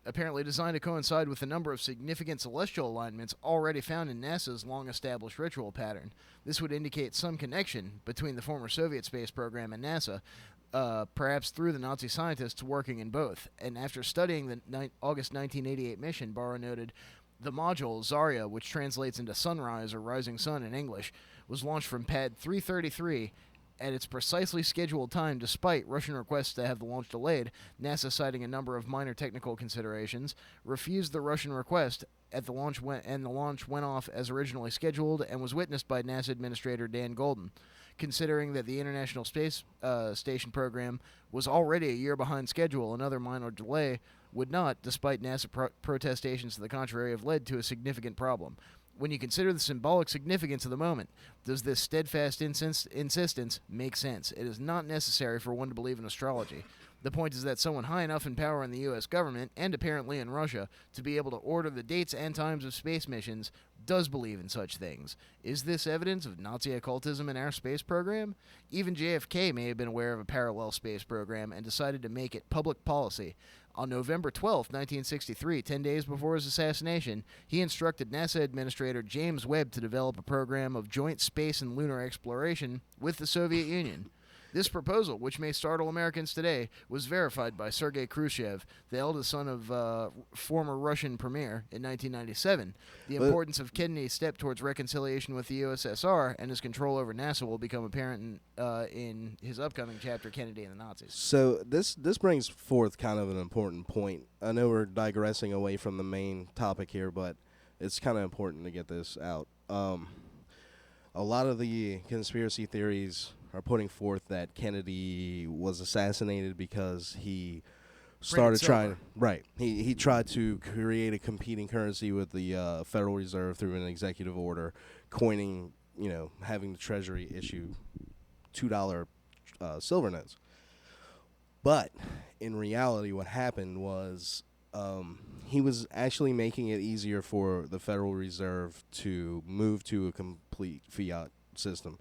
Speaker 5: apparently designed to coincide with a number of significant celestial alignments already found in NASA's long-established ritual pattern. This would indicate some connection between the former Soviet space program and NASA, perhaps through the Nazi scientists working in both. And after studying the August 1988 mission, Barra noted, the module, Zarya, which translates into sunrise or rising sun in English, was launched from pad 333 at its precisely scheduled time, despite Russian requests to have the launch delayed. NASA, citing a number of minor technical considerations, refused the Russian request at the launch and the launch went off as originally scheduled and was witnessed by NASA Administrator Dan Golden. Considering that the International Space Station program was already a year behind schedule, another minor delay would not, despite NASA protestations to the contrary, have led to a significant problem. When you consider the symbolic significance of the moment, does this steadfast insistence make sense? It is not necessary for one to believe in astrology. The point is that someone high enough in power in the U.S. government, and apparently in Russia, to be able to order the dates and times of space missions, does believe in such things. Is this evidence of Nazi occultism in our space program? Even JFK may have been aware of a parallel space program and decided to make it public policy. On November 12, 1963, 10 days before his assassination, he instructed NASA Administrator James Webb to develop a program of joint space and lunar exploration with the Soviet Union. This proposal, which may startle Americans today, was verified by Sergei Khrushchev, the eldest son of former Russian premier, in 1997. The importance of Kennedy's step towards reconciliation with the USSR and his control over NASA will become apparent in his upcoming chapter, Kennedy and the Nazis.
Speaker 4: So this brings forth kind of an important point. I know we're digressing away from the main topic here, but it's kind of important to get this out. A lot of the conspiracy theories are putting forth that Kennedy was assassinated because he started trying. Right. He tried to create a competing currency with the Federal Reserve through an executive order, coining, having the Treasury issue $2 silver notes. But in reality, what happened was he was actually making it easier for the Federal Reserve to move to a complete fiat system.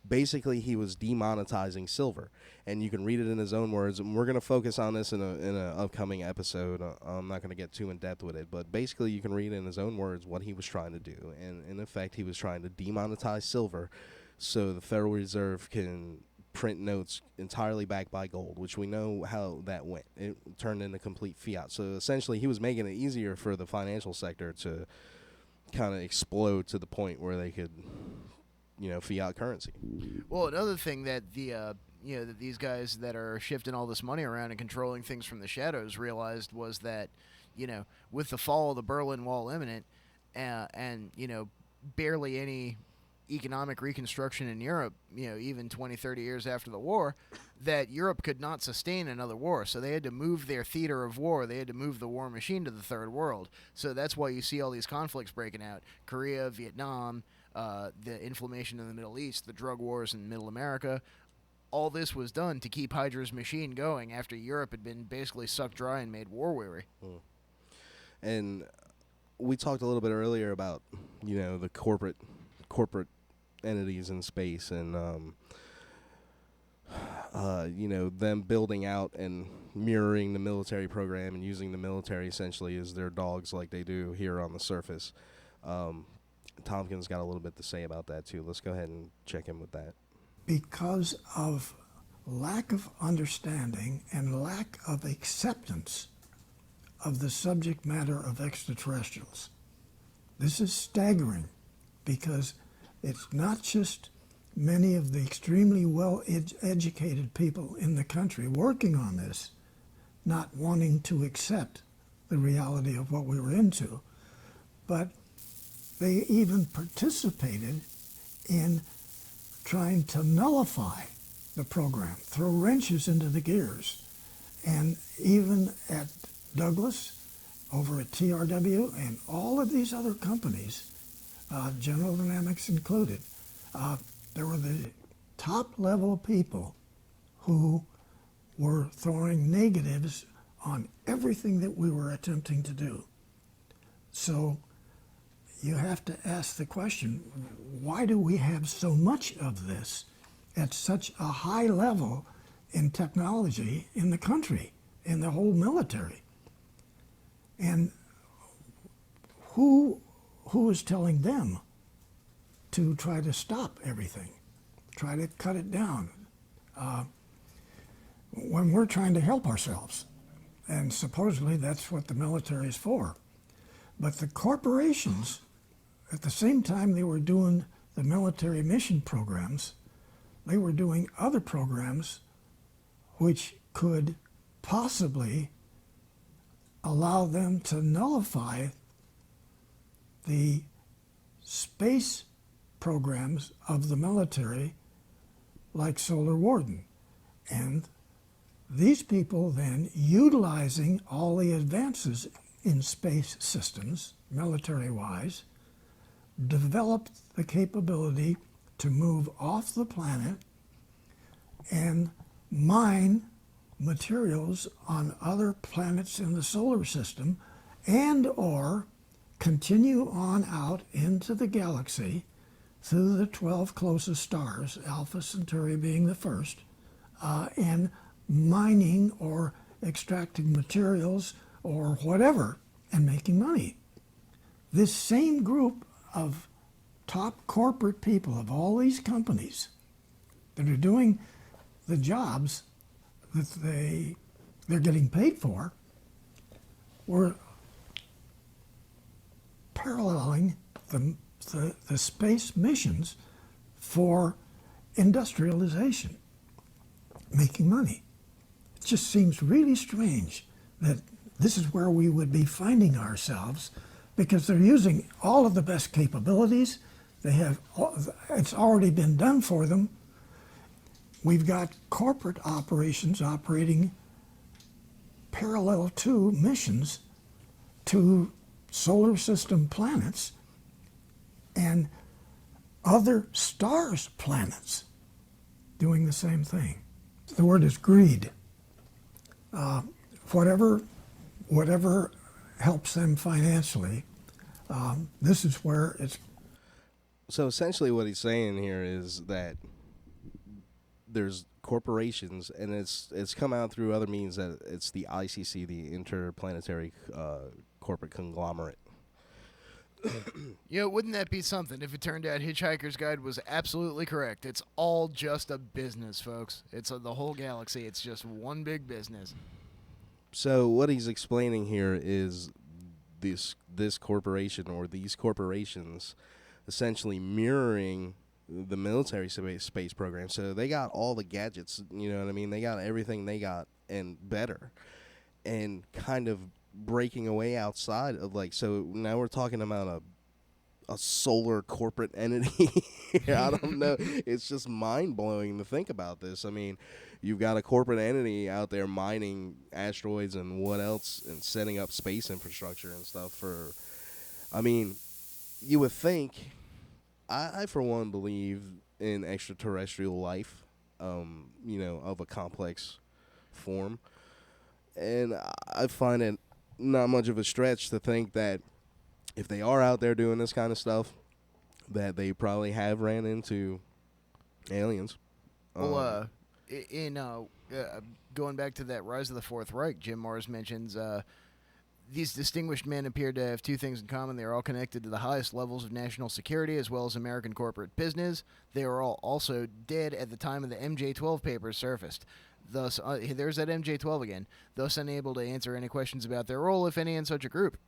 Speaker 4: Basically, he was demonetizing silver, and you can read it in his own words. And we're going to focus on this in an upcoming episode. I'm not going to get too in depth with it, but basically, you can read in his own words what he was trying to do. And in effect, he was trying to demonetize silver, so the Federal Reserve can print notes entirely backed by gold, which we know how that went. It turned into complete fiat. So essentially, he was making it easier for the financial sector to kind of explode to the point where they could, fiat currency.
Speaker 5: Well, another thing that that these guys that are shifting all this money around and controlling things from the shadows realized was that, with the fall of the Berlin Wall imminent, and barely any economic reconstruction in Europe, even 20, 30 years after the war, that Europe could not sustain another war. So they had to move their theater of war. They had to move the war machine to the third world. So that's why you see all these conflicts breaking out. Korea, Vietnam, the inflammation in the Middle East, the drug wars in Middle America. All this was done to keep Hydra's machine going after Europe had been basically sucked dry and made war-weary.
Speaker 4: And we talked a little bit earlier about, the corporate entities in space and, them building out and mirroring the military program and using the military essentially as their dogs like they do here on the surface. Tompkins got a little bit to say about that, too. Let's go ahead and check in with that.
Speaker 20: Because of lack of understanding and lack of acceptance of the subject matter of extraterrestrials. This is staggering because it's not just many of the extremely well-educated people in the country working on this not wanting to accept the reality of what we were into, but they even participated in trying to nullify the program, throw wrenches into the gears. And even at Douglas, over at TRW, and all of these other companies, General Dynamics included, there were the top-level people who were throwing negatives on everything that we were attempting to do. So you have to ask the question, why do we have so much of this at such a high level in technology in the country, in the whole military? And who is telling them to try to stop everything, try to cut it down, when we're trying to help ourselves? And supposedly that's what the military is for. But the corporations, at the same time they were doing the military mission programs, they were doing other programs which could possibly allow them to nullify the space programs of the military, like Solar Warden and These people then, utilizing all the advances in space systems, military-wise, developed the capability to move off the planet and mine materials on other planets in the solar system and or continue on out into the galaxy through the 12 closest stars, Alpha Centauri being the first, and mining or extracting materials or whatever and making money. This same group of top corporate people of all these companies that are doing the jobs that they're getting paid for were paralleling the space missions for industrialization, making money. It just seems really strange that this is where we would be finding ourselves, because they're using all of the best capabilities. They have, it's already been done for them. We've got corporate operations operating parallel to missions to solar system planets and other stars' planets doing the same thing. The word is greed. Whatever helps them financially, this is where it's...
Speaker 4: So essentially what he's saying here is that there's corporations, and it's come out through other means, that it's the ICC, the Interplanetary Corporate Conglomerate.
Speaker 5: Wouldn't that be something if it turned out Hitchhiker's Guide was absolutely correct? It's all just a business, folks. It's the whole galaxy. It's just one big business.
Speaker 4: So what he's explaining here is this corporation, or these corporations, essentially mirroring the military space program. So they got all the gadgets, you know what I mean? They got everything they got and better, and kind of breaking away outside of, like, so now we're talking about a solar corporate entity. I don't know. It's just mind-blowing to think about this. I mean, you've got a corporate entity out there mining asteroids and what else, and setting up space infrastructure and stuff for, I mean, you would think, I for one believe in extraterrestrial life, of a complex form. And I find it not much of a stretch to think that if they are out there doing this kind of stuff, that they probably have ran into aliens.
Speaker 5: Well, going back to that Rise of the Fourth Reich, Jim Mars mentions these distinguished men appear to have two things in common. They are all connected to the highest levels of national security as well as American corporate business. They are all also dead at the time of the MJ-12 papers surfaced. Thus, there's that MJ-12 again, thus unable to answer any questions about their role, if any, in such a group.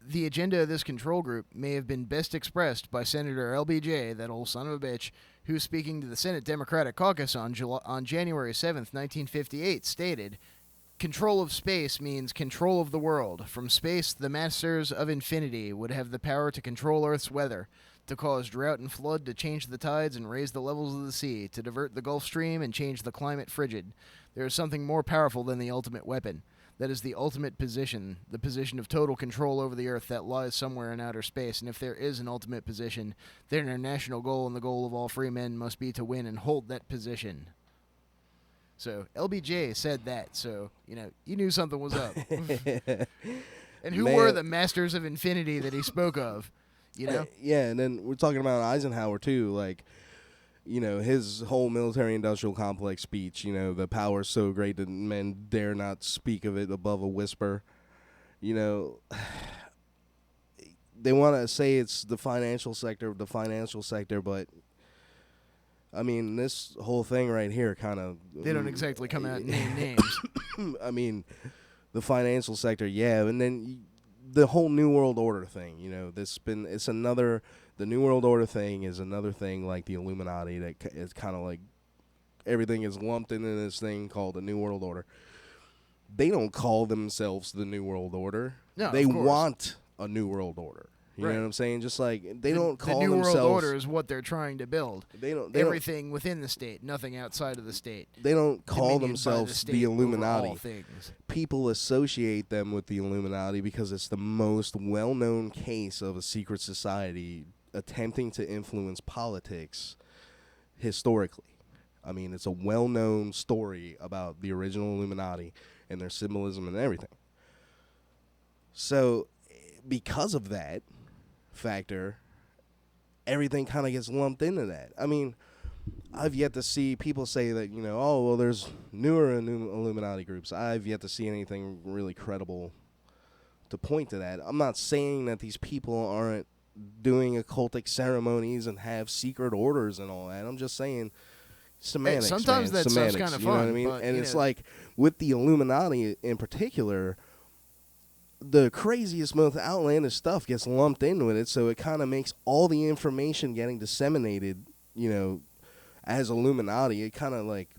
Speaker 5: The agenda of this control group may have been best expressed by Senator LBJ, that old son of a bitch, who, speaking to the Senate Democratic Caucus on January 7th, 1958, stated, "Control of space means control of the world. From space, the masters of infinity would have the power to control Earth's weather, to cause drought and flood, to change the tides and raise the levels of the sea, to divert the Gulf Stream and change the climate frigid. There is something more powerful than the ultimate weapon. That is the ultimate position, the position of total control over the Earth that lies somewhere in outer space. And if there is an ultimate position, then our national goal and the goal of all free men must be to win and hold that position." So LBJ said that, so, you knew something was up. And who were the masters of infinity that he spoke of?
Speaker 4: Yeah, and then we're talking about Eisenhower, too. Like, his whole military-industrial complex speech, the power is so great that men dare not speak of it above a whisper. They want to say it's the financial sector, but, I mean, this whole thing right here kind of...
Speaker 5: They don't exactly come out and name names.
Speaker 4: I mean, the financial sector, yeah, and then the whole New World Order thing, the New World Order thing is another thing like the Illuminati that is kind of like everything is lumped into this thing called the New World Order. They don't call themselves the New World Order.
Speaker 5: No,
Speaker 4: they
Speaker 5: of course.
Speaker 4: want a New World Order. You know what I'm saying? Just like they don't call
Speaker 5: the New
Speaker 4: themselves.
Speaker 5: World Order is what they're trying to build.
Speaker 4: They don't.
Speaker 5: Everything within the state, nothing outside of the state.
Speaker 4: They don't call
Speaker 5: Dominion by
Speaker 4: themselves
Speaker 5: the
Speaker 4: the
Speaker 5: state over
Speaker 4: Illuminati.
Speaker 5: all things.
Speaker 4: People associate them with the Illuminati because it's the most well-known case of a secret society attempting to influence politics historically. I mean, it's a well-known story about the original Illuminati and their symbolism and everything. So, because of that factor, everything kind of gets lumped into that. I mean, I've yet to see people say that, oh, well, there's newer Illuminati groups. I've yet to see anything really credible to point to that. I'm not saying that these people aren't doing occultic ceremonies and have secret orders and all that. I'm just saying semantics.
Speaker 5: Sometimes
Speaker 4: man.
Speaker 5: that
Speaker 4: semantics,
Speaker 5: stuff's kind of
Speaker 4: you know
Speaker 5: fun.
Speaker 4: what I mean?
Speaker 5: But,
Speaker 4: and it's like with the Illuminati in particular, the craziest, most outlandish stuff gets lumped in with it, so it kind of makes all the information getting disseminated, as Illuminati, it kind of like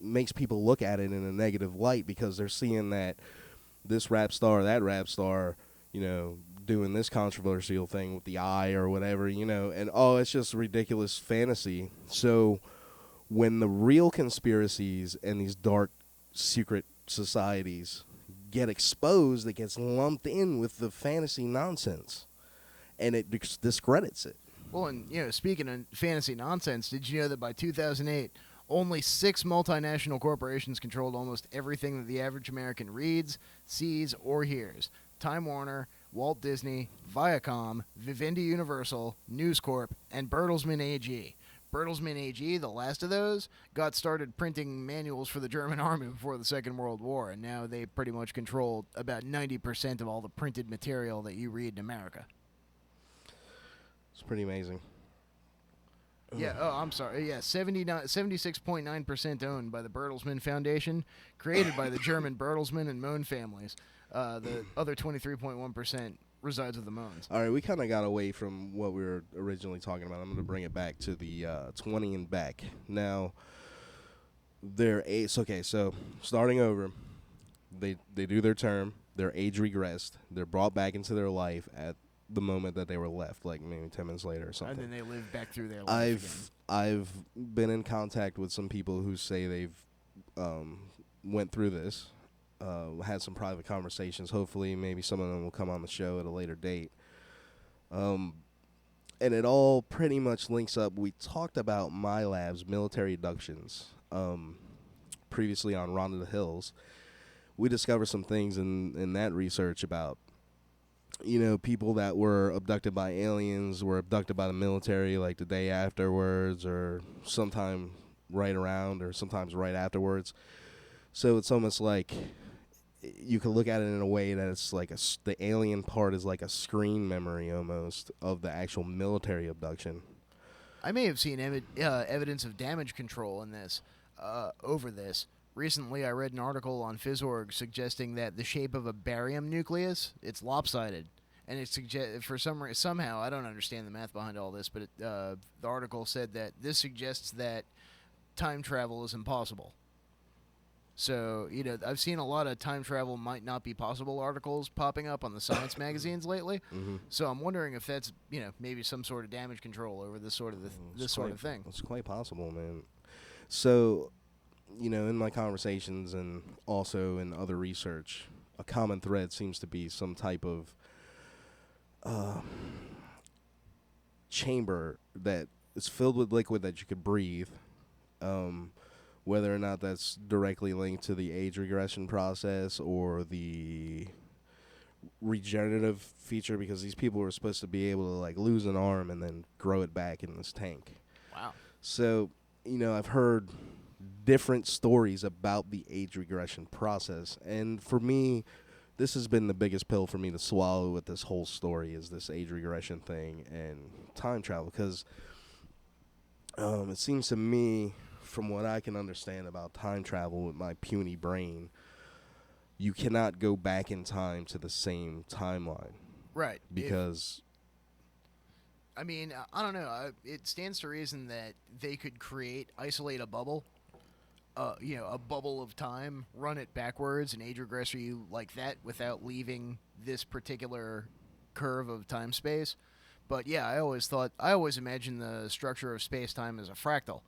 Speaker 4: makes people look at it in a negative light because they're seeing that this rap star, that rap star, doing this controversial thing with the eye or whatever, and it's just ridiculous fantasy. So when the real conspiracies and these dark secret societies get exposed, it gets lumped in with the fantasy nonsense, and it discredits it.
Speaker 5: Well, and speaking of fantasy nonsense, did you know that by 2008, only 6 multinational corporations controlled almost everything that the average American reads, sees, or hears? Time Warner, Walt Disney, Viacom, Vivendi Universal, News Corp, and Bertelsmann AG. Bertelsmann AG, the last of those, got started printing manuals for the German army before the Second World War, and now they pretty much control about 90% of all the printed material that you read in America.
Speaker 4: It's pretty amazing.
Speaker 5: Yeah, I'm sorry. Yeah, 76.9% owned by the Bertelsmann Foundation, created by the German Bertelsmann and Mohn families. The other 23.1% resides with the Mohns.
Speaker 4: All right, we kind of got away from what we were originally talking about. I'm going to bring it back to the 20 and back. Now, so starting over, they do their term, their age regressed, they're brought back into their life at the moment that they were left, like maybe 10 minutes later or something.
Speaker 5: And then they live back through their life
Speaker 4: I've been in contact with some people who say they've went through this, had some private conversations. Hopefully, maybe some of them will come on the show at a later date. And it all pretty much links up. We talked about My Lab's military abductions previously on Ronda the Hills. We discovered some things in that research about people that were abducted by aliens were abducted by the military like the day afterwards or sometime right around or sometimes right afterwards. So it's almost like you could look at it in a way that it's like the alien part is like a screen memory almost of the actual military abduction.
Speaker 5: I may have seen evidence of damage control in this, over this. Recently, I read an article on Phys.org suggesting that the shape of a barium nucleus, it's lopsided. And it somehow, I don't understand the math behind all this, but the article said that this suggests that time travel is impossible. So, I've seen a lot of time travel might not be possible articles popping up on the science magazines lately. Mm-hmm. So I'm wondering if that's, maybe some sort of damage control over this sort of thing.
Speaker 4: It's quite possible, man. So, in my conversations and also in other research, a common thread seems to be some type of chamber that is filled with liquid that you could breathe. Whether or not that's directly linked to the age regression process or the regenerative feature, because these people were supposed to be able to like lose an arm and then grow it back in this tank.
Speaker 5: Wow.
Speaker 4: So, I've heard different stories about the age regression process, and for me, this has been the biggest pill for me to swallow with this whole story is this age regression thing and time travel, because it seems to me, from what I can understand about time travel with my puny brain, you cannot go back in time to the same timeline.
Speaker 5: Right.
Speaker 4: Because
Speaker 5: I don't know. It stands to reason that they could isolate a bubble, a bubble of time, run it backwards, and age regress you like that without leaving this particular curve of time-space. But yeah, I always imagined the structure of space-time as a fractal.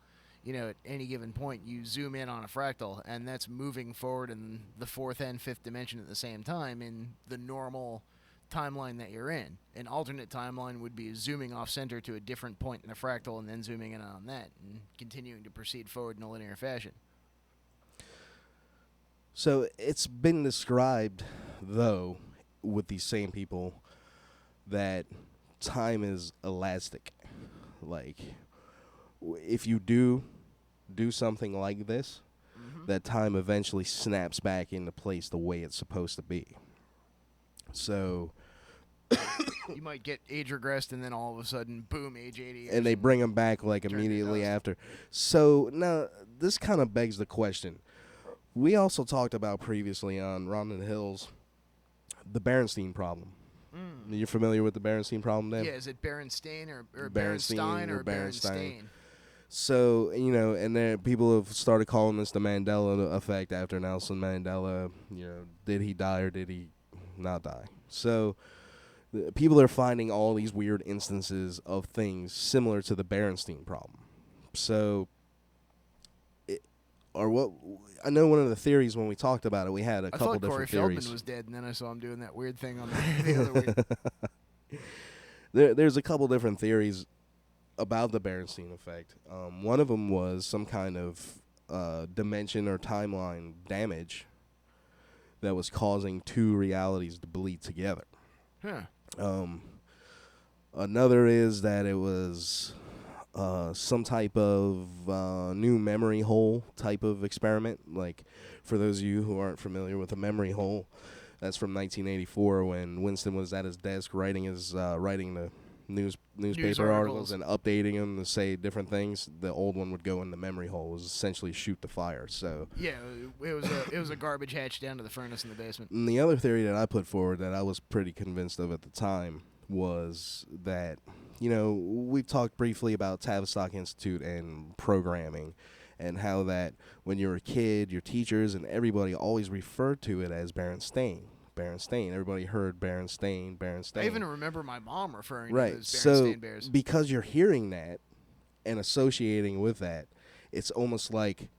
Speaker 5: You know, at any given point, you zoom in on a fractal, and that's moving forward in the fourth and fifth dimension at the same time in the normal timeline that you're in. An alternate timeline would be zooming off center to a different point in the fractal and then zooming in on that and continuing to proceed forward in a linear fashion.
Speaker 4: So it's been described, though, with these same people, that time is elastic. Like, if you do something like this, that time eventually snaps back into place the way it's supposed to be. So
Speaker 5: you might get age regressed, and then all of a sudden, boom, age 80.
Speaker 4: And they bring them back like immediately after. So now this kind of begs the question. We also talked about previously on Ron Hill's the Berenstein problem. You're familiar with the Berenstein problem, Dan?
Speaker 5: Yeah, is it Berenstain or Berenstein or Berenstain?
Speaker 4: So, you know, and then people have started calling this the Mandela effect after Nelson Mandela. You know, did he die or did he not die? So people are finding all these weird instances of things similar to the Berenstein problem. So, I know one of the theories when we talked about it, we had a couple different theories.
Speaker 5: I thought Corey Feldman was dead, and then I saw him doing that weird thing on the other week.
Speaker 4: There's a couple different theories about the Berenstein effect. One of them was some kind of dimension or timeline damage that was causing two realities to bleed together. Another is that it was some type of new memory hole type of experiment. Like, for those of you who aren't familiar with a memory hole, that's from 1984 when Winston was at his desk writing the newspaper articles and updating them to say different things. The old one would go in the memory hole. It was essentially shoot the fire. So
Speaker 5: yeah, it was a garbage hatch down to the furnace in the basement.
Speaker 4: And the other theory that I put forward that I was pretty convinced of at the time was that, you know, we've talked briefly about Tavistock Institute and programming and how that when you're a kid, your teachers and everybody always referred to it as Berenstain. Everybody heard Berenstain.
Speaker 5: I even remember my mom referring
Speaker 4: to it
Speaker 5: as Berenstain Bears.
Speaker 4: So because you're hearing that and associating with that, it's almost like,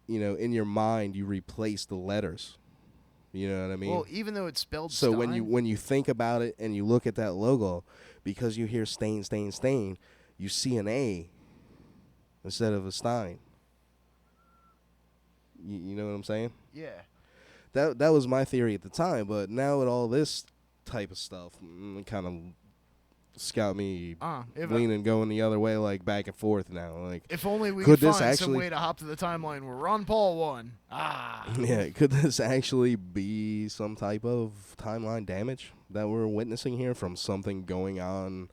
Speaker 4: you know, in your mind you replace the letters. You know what I mean?
Speaker 5: Well, even though it's spelled
Speaker 4: so
Speaker 5: Stein,
Speaker 4: when you think about it and you look at that logo, because you hear stain, you see an A instead of a Stein. You know what I'm saying?
Speaker 5: Yeah.
Speaker 4: That was my theory at the time, but now with all this type of stuff, kind of got me going the other way, like back and forth now. Like,
Speaker 5: if only we could find some way to hop to the timeline where Ron Paul won.
Speaker 4: Yeah, could this actually be some type of timeline damage that we're witnessing here from something going on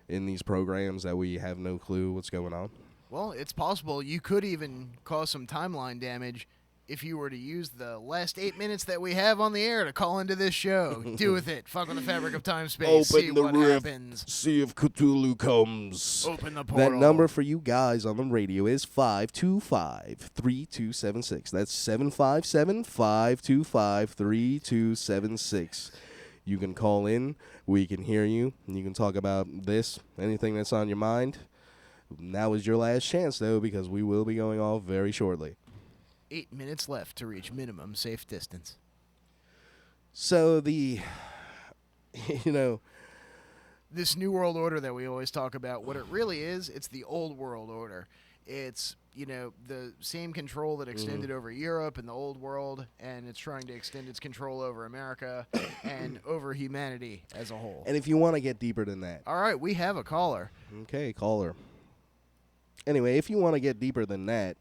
Speaker 4: in these programs that we have no clue what's going on?
Speaker 5: Well, it's possible. You could even cause some timeline damage if you were to use the last 8 minutes that we have on the air to call into this show. Do with it. Fuck with the fabric of time-space.
Speaker 4: Open
Speaker 5: see
Speaker 4: the
Speaker 5: what
Speaker 4: rift,
Speaker 5: happens.
Speaker 4: See if Cthulhu comes.
Speaker 5: Open the portal.
Speaker 4: That number for you guys on the radio is 525-3276. That's 757-525-3276. You can call in. We can hear you. And you can talk about this, anything that's on your mind. Now is your last chance, though, because we will be going off very shortly.
Speaker 5: 8 minutes left to reach minimum safe distance.
Speaker 4: So you know,
Speaker 5: this New World Order that we always talk about, what it really is, it's the Old World Order. It's, you know, the same control that extended over Europe and the Old World, and it's trying to extend its control over America and over humanity as a whole.
Speaker 4: And if you want to get deeper than that.
Speaker 5: All right, we have a caller.
Speaker 4: Okay, caller. Anyway, if you want to get deeper than that,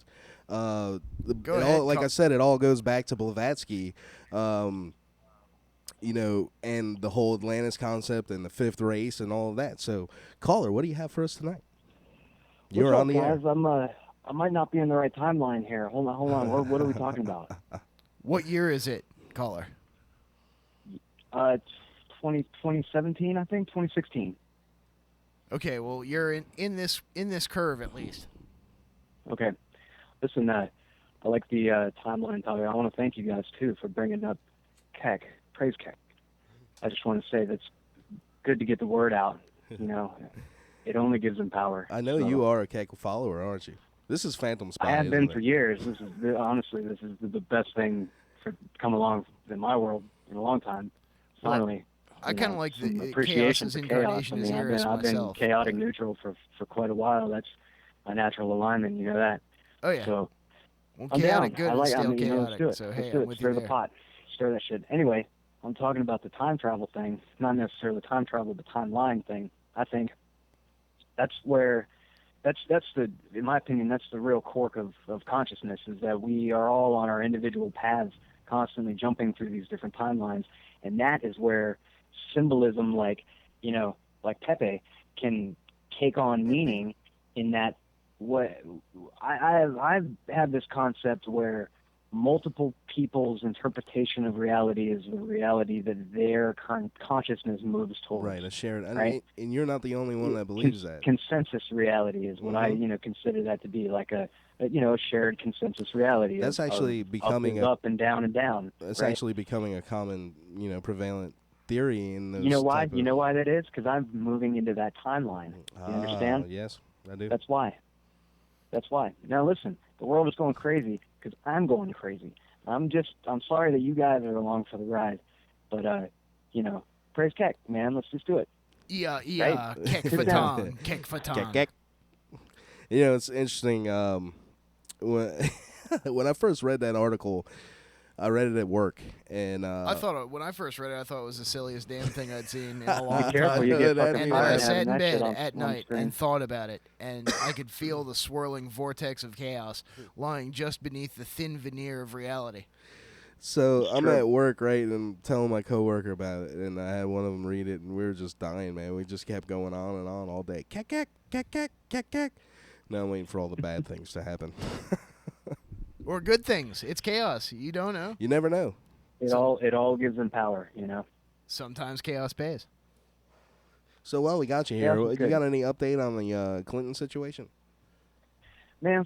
Speaker 4: like I said, it all goes back to Blavatsky, you know, and the whole Atlantis concept and the fifth race and all of that. So, caller, what do you have for us tonight? You're on the air.
Speaker 21: I might not be in the right timeline here. Hold on. What are we talking about?
Speaker 5: What year is it, caller?
Speaker 21: It's 2017, I think, 2016.
Speaker 5: Okay, well, you're in this curve at least.
Speaker 21: Okay. Listen, I like the timeline topic. I want to thank you guys, too, for bringing up Keck. Praise Keck. I just want to say that's good to get the word out. You know, it only gives them power.
Speaker 4: I know
Speaker 21: So,
Speaker 4: you are a Keck follower, aren't you? This is Phantom Spy.
Speaker 21: I have been
Speaker 4: isn't
Speaker 21: for
Speaker 4: it?
Speaker 21: years. This is honestly, this is the best thing to come along in my world in a long time. Finally.
Speaker 5: I kind of like
Speaker 21: some
Speaker 5: the
Speaker 21: appreciation
Speaker 5: Chaos's
Speaker 21: for
Speaker 5: incarnation
Speaker 21: chaos.
Speaker 5: as
Speaker 21: I mean,
Speaker 5: Eris
Speaker 21: I've been
Speaker 5: myself.
Speaker 21: chaotic neutral for quite a while. That's my natural alignment. You know that.
Speaker 5: Oh yeah.
Speaker 21: So
Speaker 5: Well,
Speaker 21: I'm
Speaker 5: chaotic
Speaker 21: down.
Speaker 5: good
Speaker 21: I
Speaker 5: is
Speaker 21: like.
Speaker 5: still
Speaker 21: let's
Speaker 5: chaotic.
Speaker 21: do it.
Speaker 5: So
Speaker 21: Let's
Speaker 5: hey,
Speaker 21: do
Speaker 5: I'm
Speaker 21: it.
Speaker 5: with
Speaker 21: Stir
Speaker 5: you
Speaker 21: the
Speaker 5: there.
Speaker 21: pot. Stir that shit. Anyway, I'm talking about the time travel thing. Not necessarily time travel, but timeline thing. I think that's where. That's the, in my opinion, that's the real cork of consciousness, is that we are all on our individual paths, constantly jumping through these different timelines, and that is where symbolism, like Pepe, can take on meaning. In that, what I've had this concept where multiple people's interpretation of reality is the reality that their consciousness moves towards.
Speaker 4: Right, a shared.
Speaker 21: Right?
Speaker 4: And you're not the only one that believes that.
Speaker 21: Consensus reality is what I consider that to be, like a shared consensus reality.
Speaker 4: That's
Speaker 21: of,
Speaker 4: actually
Speaker 21: of
Speaker 4: becoming
Speaker 21: up and down and down.
Speaker 4: That's
Speaker 21: right?
Speaker 4: actually becoming a common, prevalent theory in those.
Speaker 21: You know why?
Speaker 4: type of-
Speaker 21: You know why that is? Because I'm moving into that timeline. You understand?
Speaker 4: Yes, I do.
Speaker 21: That's why. That's why. Now listen, the world is going crazy because I'm going crazy. I'm sorry that you guys are along for the ride, but praise Keck, man. Let's just do it.
Speaker 5: Yeah,
Speaker 21: Right?
Speaker 5: Keck
Speaker 21: Sit down.
Speaker 5: fatong, Keck fatong.
Speaker 4: Keck. It's interesting. When when I first read that article, I read it at work, and
Speaker 5: I thought when I first read it, I thought it was the silliest damn thing I'd seen in a long
Speaker 21: Be careful,
Speaker 5: time.
Speaker 21: you get fucking
Speaker 5: And then
Speaker 21: fired
Speaker 5: I
Speaker 21: having
Speaker 5: sat in
Speaker 21: that shit
Speaker 5: bed
Speaker 21: on
Speaker 5: at night
Speaker 21: screen.
Speaker 5: and thought about it, and I could feel the swirling vortex of chaos lying just beneath the thin veneer of reality.
Speaker 4: So I'm at work, right, and telling my coworker about it, and I had one of them read it, and we were just dying, man. We just kept going on and on all day. Keck, keck, keck, keck, keck, keck. Now I'm waiting for all the bad things to happen.
Speaker 5: Or good things. It's chaos. You don't know.
Speaker 4: You never know.
Speaker 21: It all gives them power,
Speaker 5: Sometimes chaos pays.
Speaker 4: So while we got you
Speaker 21: Yeah,
Speaker 4: here,
Speaker 21: that's
Speaker 4: you
Speaker 21: good.
Speaker 4: got any update on the Clinton situation?
Speaker 21: Man,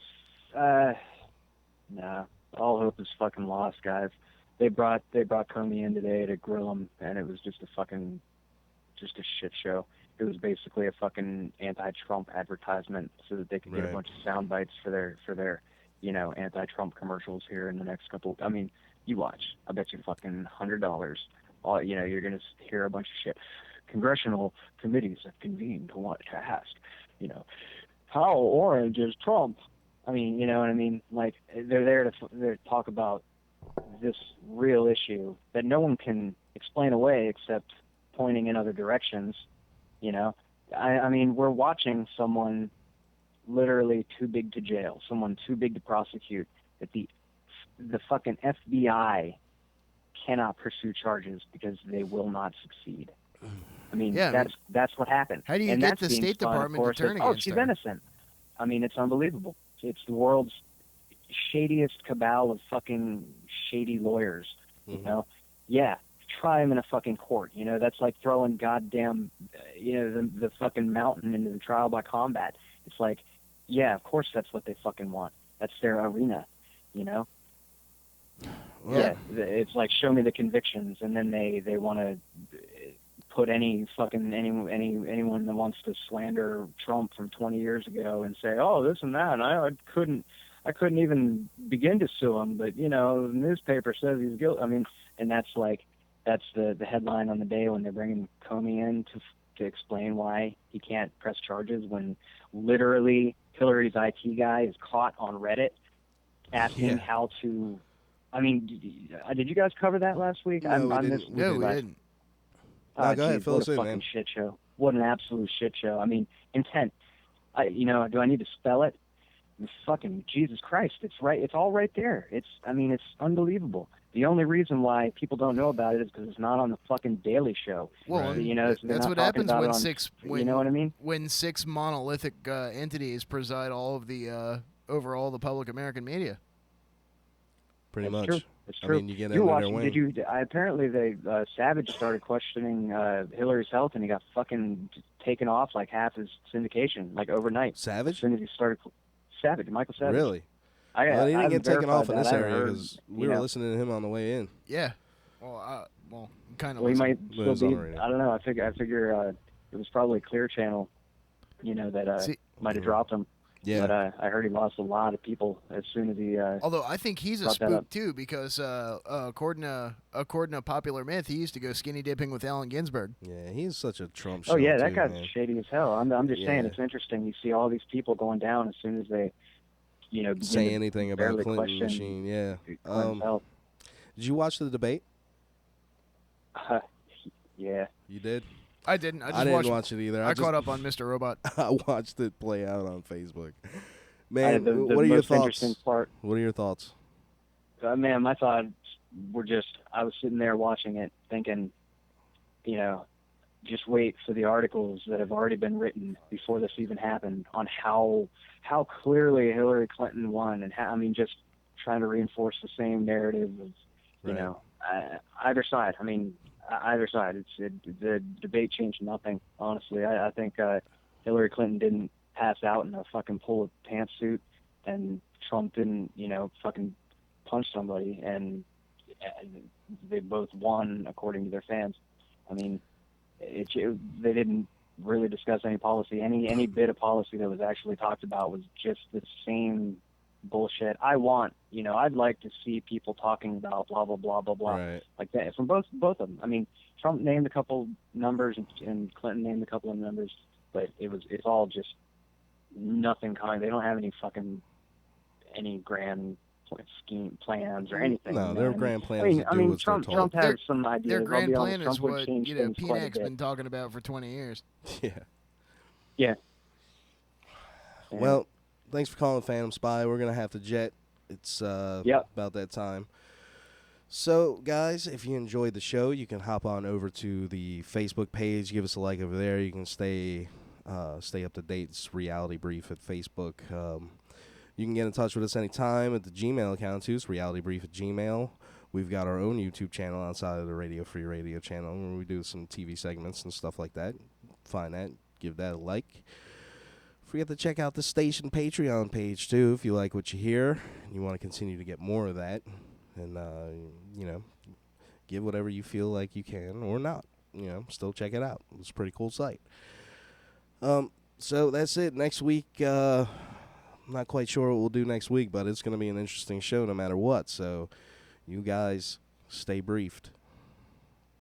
Speaker 21: nah. All hope is fucking lost, guys. They brought Comey in today to grill him, and it was just a shit show. It was basically a fucking anti-Trump advertisement so that they could get a
Speaker 4: Right.
Speaker 21: bunch of sound bites for their anti-Trump commercials here in the next couple. I mean, you watch. I bet you fucking $100. You're gonna hear a bunch of shit. Congressional committees have convened to ask, how orange is Trump? I mean, you know what I mean? Like, they're there to talk about this real issue that no one can explain away except pointing in other directions. I mean, we're watching someone literally too big to jail, someone too big to prosecute, that the fucking FBI cannot pursue charges because they will not succeed. I mean,
Speaker 5: Yeah,
Speaker 21: that's what happened.
Speaker 5: How do you
Speaker 21: And
Speaker 5: get
Speaker 21: that's
Speaker 5: the
Speaker 21: being
Speaker 5: State
Speaker 21: spun, of
Speaker 5: Department to
Speaker 21: course,
Speaker 5: turn
Speaker 21: as,
Speaker 5: against
Speaker 21: she's
Speaker 5: her?
Speaker 21: innocent. I mean, it's unbelievable. It's the world's shadiest cabal of fucking shady lawyers. Yeah, try them in a fucking court. That's like throwing goddamn, the fucking mountain into the trial by combat. It's like, yeah, of course that's what they fucking want. That's their arena,
Speaker 4: Well,
Speaker 21: Yeah, it's like show me the convictions, and then they want to put anyone that wants to slander Trump from 20 years ago and say, oh, this and that, and I couldn't even begin to sue him, but the newspaper says he's guilty. I mean, and that's the headline on the day when they're bringing Comey in to explain why he can't press charges, when literally Hillary's IT guy is caught on Reddit asking how to. I mean, did you guys cover that last week?
Speaker 4: No, we
Speaker 21: I
Speaker 4: didn't.
Speaker 21: missed
Speaker 4: We
Speaker 21: it
Speaker 4: didn't.
Speaker 21: last-
Speaker 4: No,
Speaker 21: Oh,
Speaker 4: go ahead,
Speaker 21: geez,
Speaker 4: fill
Speaker 21: what
Speaker 4: us
Speaker 21: a
Speaker 4: in,
Speaker 21: fucking
Speaker 4: man.
Speaker 21: shit show. What an absolute shit show. I mean, intent. Do I need to spell it? Fucking Jesus Christ! It's right. It's all right there. It's unbelievable. The only reason why people don't know about it is because it's not on the fucking Daily Show.
Speaker 5: Well,
Speaker 21: So, they're
Speaker 5: that's
Speaker 21: not
Speaker 5: what
Speaker 21: talking
Speaker 5: happens
Speaker 21: about
Speaker 5: when
Speaker 21: it on,
Speaker 5: six.
Speaker 21: you know what I mean?
Speaker 5: When six monolithic entities preside all of the over all the public American media.
Speaker 4: Pretty
Speaker 21: That's
Speaker 4: much.
Speaker 21: true. It's true.
Speaker 4: I mean, you get
Speaker 21: You're
Speaker 4: under their
Speaker 21: watching.
Speaker 4: wing.
Speaker 21: Apparently, Savage started questioning Hillary's health, and he got fucking taken off like half his syndication, like overnight.
Speaker 4: Savage?
Speaker 21: As soon as he started. Michael Savage.
Speaker 4: Really?
Speaker 21: I
Speaker 4: Well, he didn't
Speaker 21: haven't
Speaker 4: get taken off
Speaker 21: verified
Speaker 4: in this
Speaker 21: that. I
Speaker 4: area
Speaker 21: heard,
Speaker 4: because we were listening to him on the way in.
Speaker 5: Yeah. Well, well, kind of.
Speaker 21: Well, he might
Speaker 4: But it
Speaker 21: still
Speaker 4: was
Speaker 21: be.
Speaker 4: on radio.
Speaker 21: I don't know. I figure it was probably Clear Channel, that might have dropped him.
Speaker 4: Yeah.
Speaker 21: But I heard he lost a lot of people as soon as he.
Speaker 5: Although I think he's a
Speaker 21: brought that
Speaker 5: spook
Speaker 21: up.
Speaker 5: too, because according to popular myth, he used to go skinny dipping with Allen Ginsberg.
Speaker 4: Yeah, he's such a Trump.
Speaker 21: Oh yeah,
Speaker 4: shill,
Speaker 21: that
Speaker 4: too,
Speaker 21: guy's
Speaker 4: man.
Speaker 21: shady as hell. I'm just saying
Speaker 4: Yeah.
Speaker 21: it's interesting. You see all these people going down as soon as they, begin
Speaker 4: Say
Speaker 21: to
Speaker 4: anything about
Speaker 21: barely
Speaker 4: Clinton
Speaker 21: question
Speaker 4: machine. Yeah.
Speaker 21: Clinton's health.
Speaker 4: Did you watch the debate?
Speaker 21: Yeah.
Speaker 4: You did?
Speaker 5: I didn't. I just
Speaker 4: didn't
Speaker 5: watched,
Speaker 4: watch it either.
Speaker 5: I
Speaker 4: just-
Speaker 5: caught up on Mr. Robot.
Speaker 4: I watched it play out on Facebook. Man,
Speaker 21: the
Speaker 4: what are your
Speaker 21: most
Speaker 4: thoughts?
Speaker 21: interesting part-
Speaker 4: What are your thoughts?
Speaker 21: Man, my thoughts were I was sitting there watching it thinking, just wait for the articles that have already been written before this even happened on how clearly Hillary Clinton won, and just trying to reinforce the same narrative of, either side. Either side. The debate changed nothing, honestly. I think Hillary Clinton didn't pass out in a fucking pull pantsuit, and Trump didn't, fucking punch somebody, and they both won according to their fans. They didn't really discuss any policy. Any bit of policy that was actually talked about was just the same bullshit. I'd like to see people talking about blah blah blah blah blah like that from both of them. Trump named a couple numbers and Clinton named a couple of numbers, but it's all just nothing kind. They don't have any grand scheme plans or anything.
Speaker 4: No, their grand plan is to do what's
Speaker 21: Trump has some ideas.
Speaker 5: Their
Speaker 21: I'll
Speaker 5: grand
Speaker 21: be
Speaker 5: plan
Speaker 21: honest,
Speaker 5: is
Speaker 21: Trump would
Speaker 5: what
Speaker 21: change things quite a
Speaker 5: PNAC's
Speaker 21: bit.
Speaker 5: been talking about for 20 years.
Speaker 4: Yeah.
Speaker 21: Yeah.
Speaker 4: Well, thanks for calling Phantom Spy. We're going to have to jet. It's about that time. So, guys, if you enjoyed the show, you can hop on over to the Facebook page. Give us a like over there. You can stay up to date. It's Reality Brief at Facebook. You can get in touch with us anytime at the Gmail account, too. It's realitybrief@gmail.com. We've got our own YouTube channel outside of the Radio Free Radio channel where we do some TV segments and stuff like that. Find that. Give that a like. Forget to check out the station Patreon page, too, if you like what you hear and you want to continue to get more of that. And, give whatever you feel like you can or not. Still check it out. It's a pretty cool site. So that's it. Next week, I'm not quite sure what we'll do next week, but it's going to be an interesting show no matter what. So you guys stay briefed.